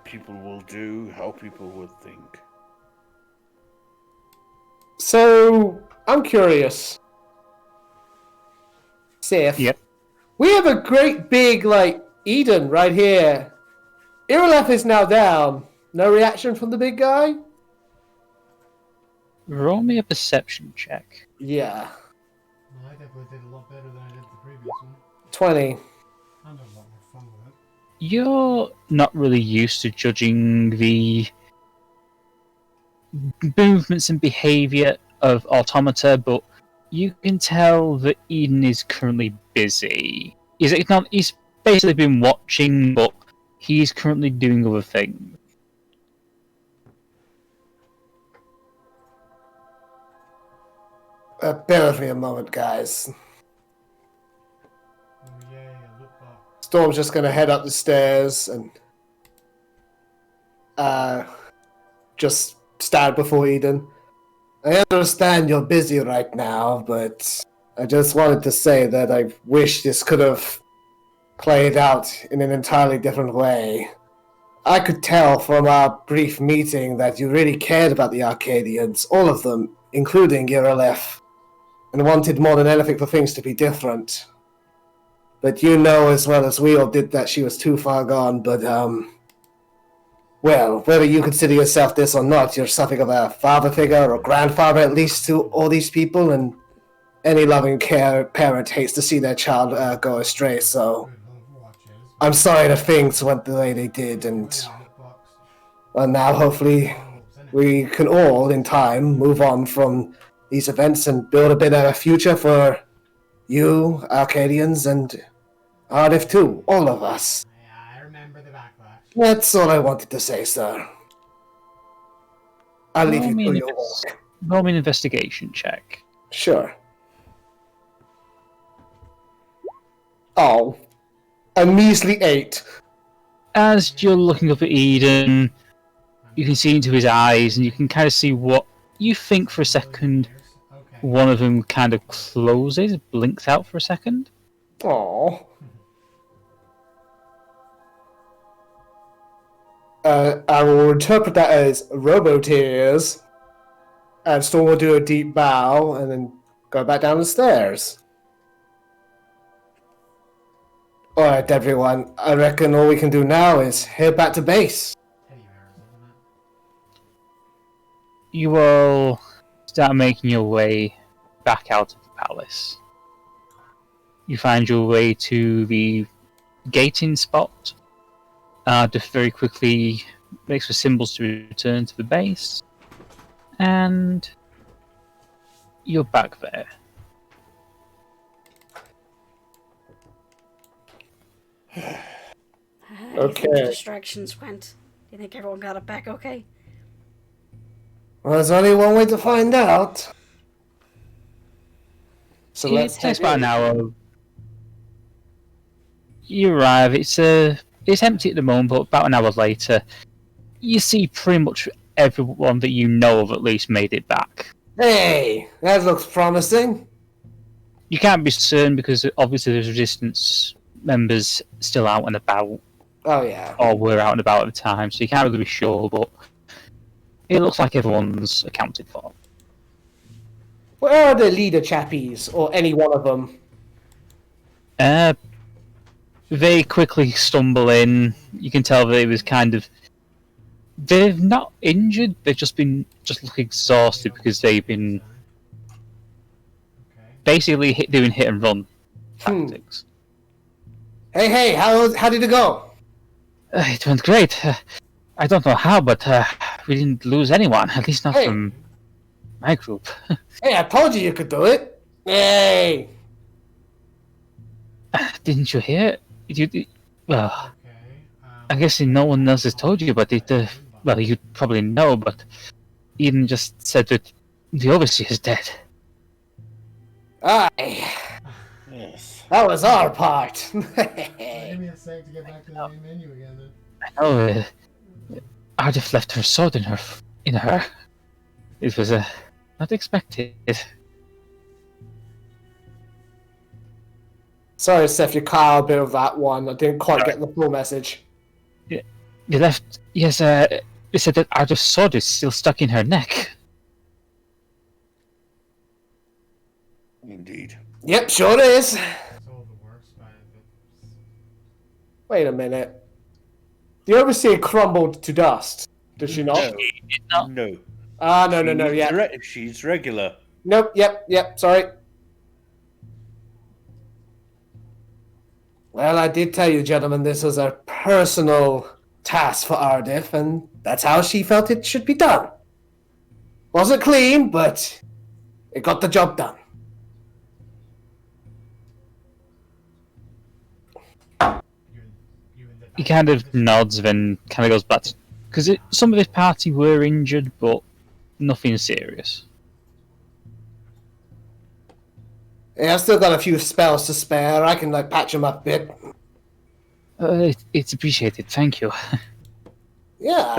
people will do, how people would think. So, I'm curious. Seph. Yep. We have a great big, Eden right here. Irileth is now down. No reaction from the big guy? Roll me a perception check. Yeah. Well, I definitely did a lot better than I did the previous one. 20. I had a lot more fun with it. You're not really used to judging the movements and behavior of automata, but you can tell that Eden is currently busy. He's basically been watching, but he's currently doing other things. Bear with me a moment, guys. Oh yay, a loot box. Storm's just gonna head up the stairs and just stand before Eden. I understand you're busy right now, but I just wanted to say that I wish this could have played out in an entirely different way. I could tell from our brief meeting that you really cared about the Arcadians, all of them, including Irileth, and wanted more than anything for things to be different. But you know as well as we all did that she was too far gone, but, well, whether you consider yourself this or not, you're something of a father figure or grandfather at least to all these people, and any loving parent hates to see their child go astray, so Good loot watches. I'm sorry that things went the way they did, and Loot box. well, now hopefully we can all, in time, move on from these events and build a bit of a future for you, Arcadians, and Ardeth too, all of us. Yeah, I remember the backlash. That's all I wanted to say, sir. I'll leave you to your work. Roll me an investigation check. Sure. Oh. A measly 8. As you're looking up at Eden, you can see into his eyes, and you can kind of see what you think for a second. Okay. One of them kind of closes, blinks out for a second. Aww. I will interpret that as robo-tears, and Storm will do a deep bow, and then go back down the stairs. Alright, everyone. I reckon all we can do now is head back to base. Teddy bears, isn't it? You will start making your way back out of the palace. You find your way to the gating spot. Just very quickly makes the symbols to return to the base. And you're back there. How do you think the Okay. distractions went? Do you think everyone got it back okay? Well, there's only one way to find out. So It let's takes head about in. an hour. You arrive. It's empty at the moment, but about an hour later, you see pretty much everyone that you know of at least made it back. Hey, that looks promising. You can't be certain because obviously there's resistance members still out and about, Oh yeah. or were out and about at the time, so you can't really be sure, but it looks like everyone's accounted for. Where are the leader chappies, or any one of them? They quickly stumble in. You can tell that it was kind of... They're not injured, they've just look exhausted because they've been Okay. basically doing hit and run tactics. Hey, how did it go? It went great. I don't know how, but we didn't lose anyone. At least not Hey. from my group. Hey, I told you could do it. Hey. Didn't you hear? Well, Okay. I guess no one else has told you, but well, you probably know, but Eden just said that the Overseer is dead. Aye. Yes. That was our part. Give me a sec to get back to the main menu again. Then. I know. Ardeth left her sword in her. It was not expected. Sorry, Seph, you cut out a bit of that one. I didn't quite get the full message. You left. Yes. They said that Ardeth's sword is still stuck in her neck. Indeed. Yep, sure is. So the works by the. Wait a minute. The Overseer crumbled to dust. Did she not? No. No. Ah, no, yeah. She's regular. Nope, yep, sorry. Well, I did tell you, gentlemen, this was a personal task for Ardeth, and that's how she felt it should be done. Wasn't clean, but it got the job done. He kind of nods, then kind of goes back to... Because some of his party were injured, but nothing serious. Yeah, I've still got a few spells to spare. I can, patch them up a bit. It's appreciated, thank you. Yeah.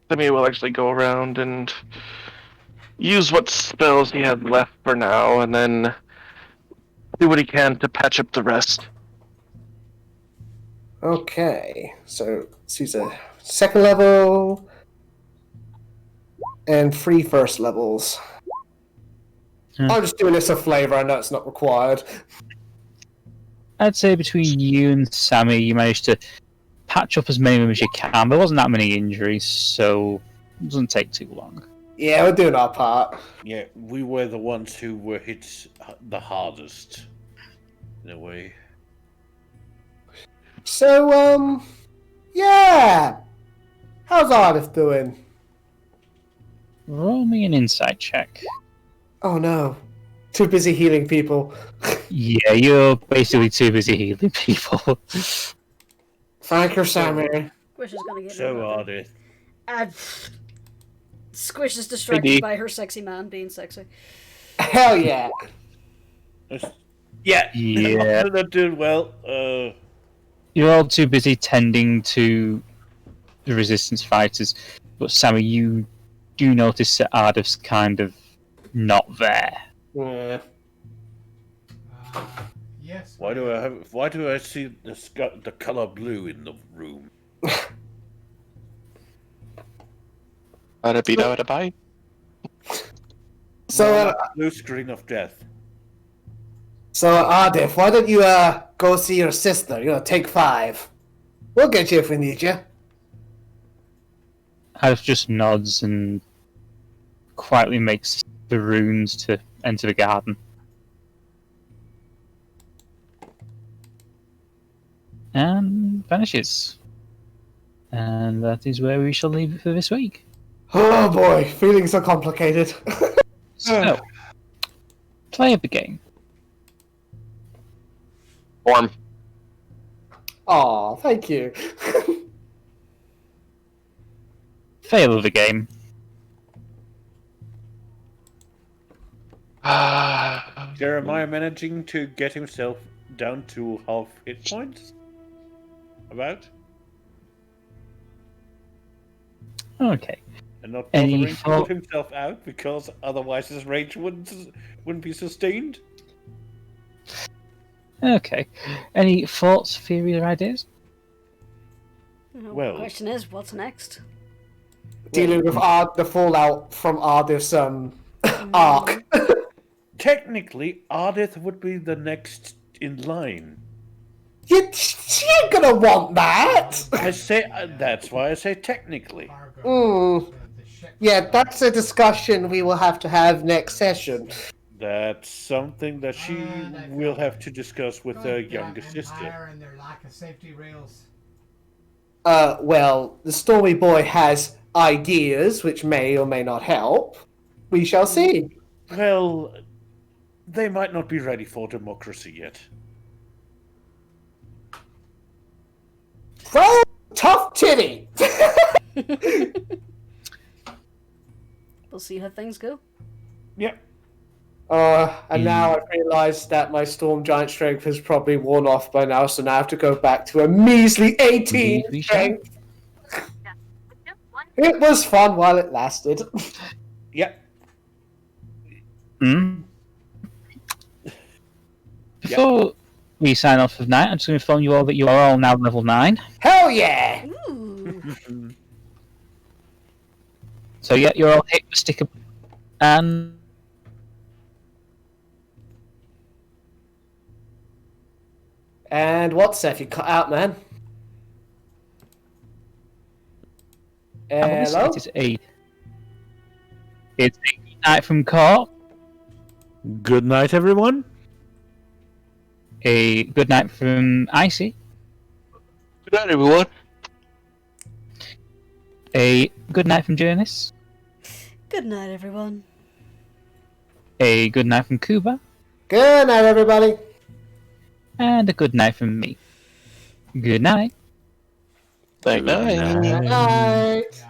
Semi will actually go around and use what spells he has left for now, and then do what he can to patch up the rest. Okay, so she's a second level and 3 first levels. I'm just doing this for flavor. I know it's not required. I'd say between you and Sammy, you managed to patch up as many of them as you can. There wasn't that many injuries, so it doesn't take too long. Yeah, we're doing our part. Yeah, we were the ones who were hit the hardest, in a way. So, yeah. How's Ardeth doing? Roll me an insight check. Oh no. Too busy healing people. Yeah, you're basically too busy healing people. Thank you, Sammy. Squish is gonna get So another. Ardeth. And Squish is distracted Maybe. by her sexy man being sexy. Hell yeah. Yeah. Yeah. They're doing well. You're all too busy tending to the resistance fighters, but Sammy, you do notice that Ardeth's kind of not there. Yeah. Yes. Why do I see the color blue in the room? Bye. So, Blue screen of death. Ardeth, why don't you, go see your sister? Take 5. We'll get you if we need you. Ardeth just nods and quietly makes the runes to enter the garden. And vanishes. And that is where we shall leave it for this week. Oh boy, feelings are complicated. So, play of the game. Form. Aw, thank you. Fail of the game. Jeremiah managing to get himself down to half hit points? About? Okay. And not Any bothering to thought- put himself out because otherwise his rage wouldn't be sustained? Okay. Any thoughts, theories, or ideas? Well- The question is, what's next? Dealing with the fallout from Ardeth's arc. Technically, Ardeth would be the next in line. She ain't gonna want that. I say that's why I say technically. Fargo. Mm. The ship. Yeah, that's a discussion we will have to have next session. That's something that she Alright, I will feel have it. to discuss with her Goddamn younger sister. Empire and their lack of safety rails. Well, the Stormy Boy has ideas which may or may not help. We shall see. Well, they might not be ready for democracy yet. Throw tough titty! We'll see how things go. Yep. And now I've realised that my Storm Giant strength has probably worn off by now, so now I have to go back to a measly 18 Indeed we shall. strength. It was fun while it lasted. Yep. Before we sign off for the night, I'm just going to inform you all that you are all now level 9. Hell yeah! Ooh. So yeah, you're all hit with sticker. And And what, Seph? You cut out, man. Hello? it's a good night from Court, Good night, everyone. a good night from Icy, Good night, everyone. a good night from Jurnis, Good night, everyone. a good night from Kubar, Good night, everybody. and a good night from me. Good night. Night, night. Night.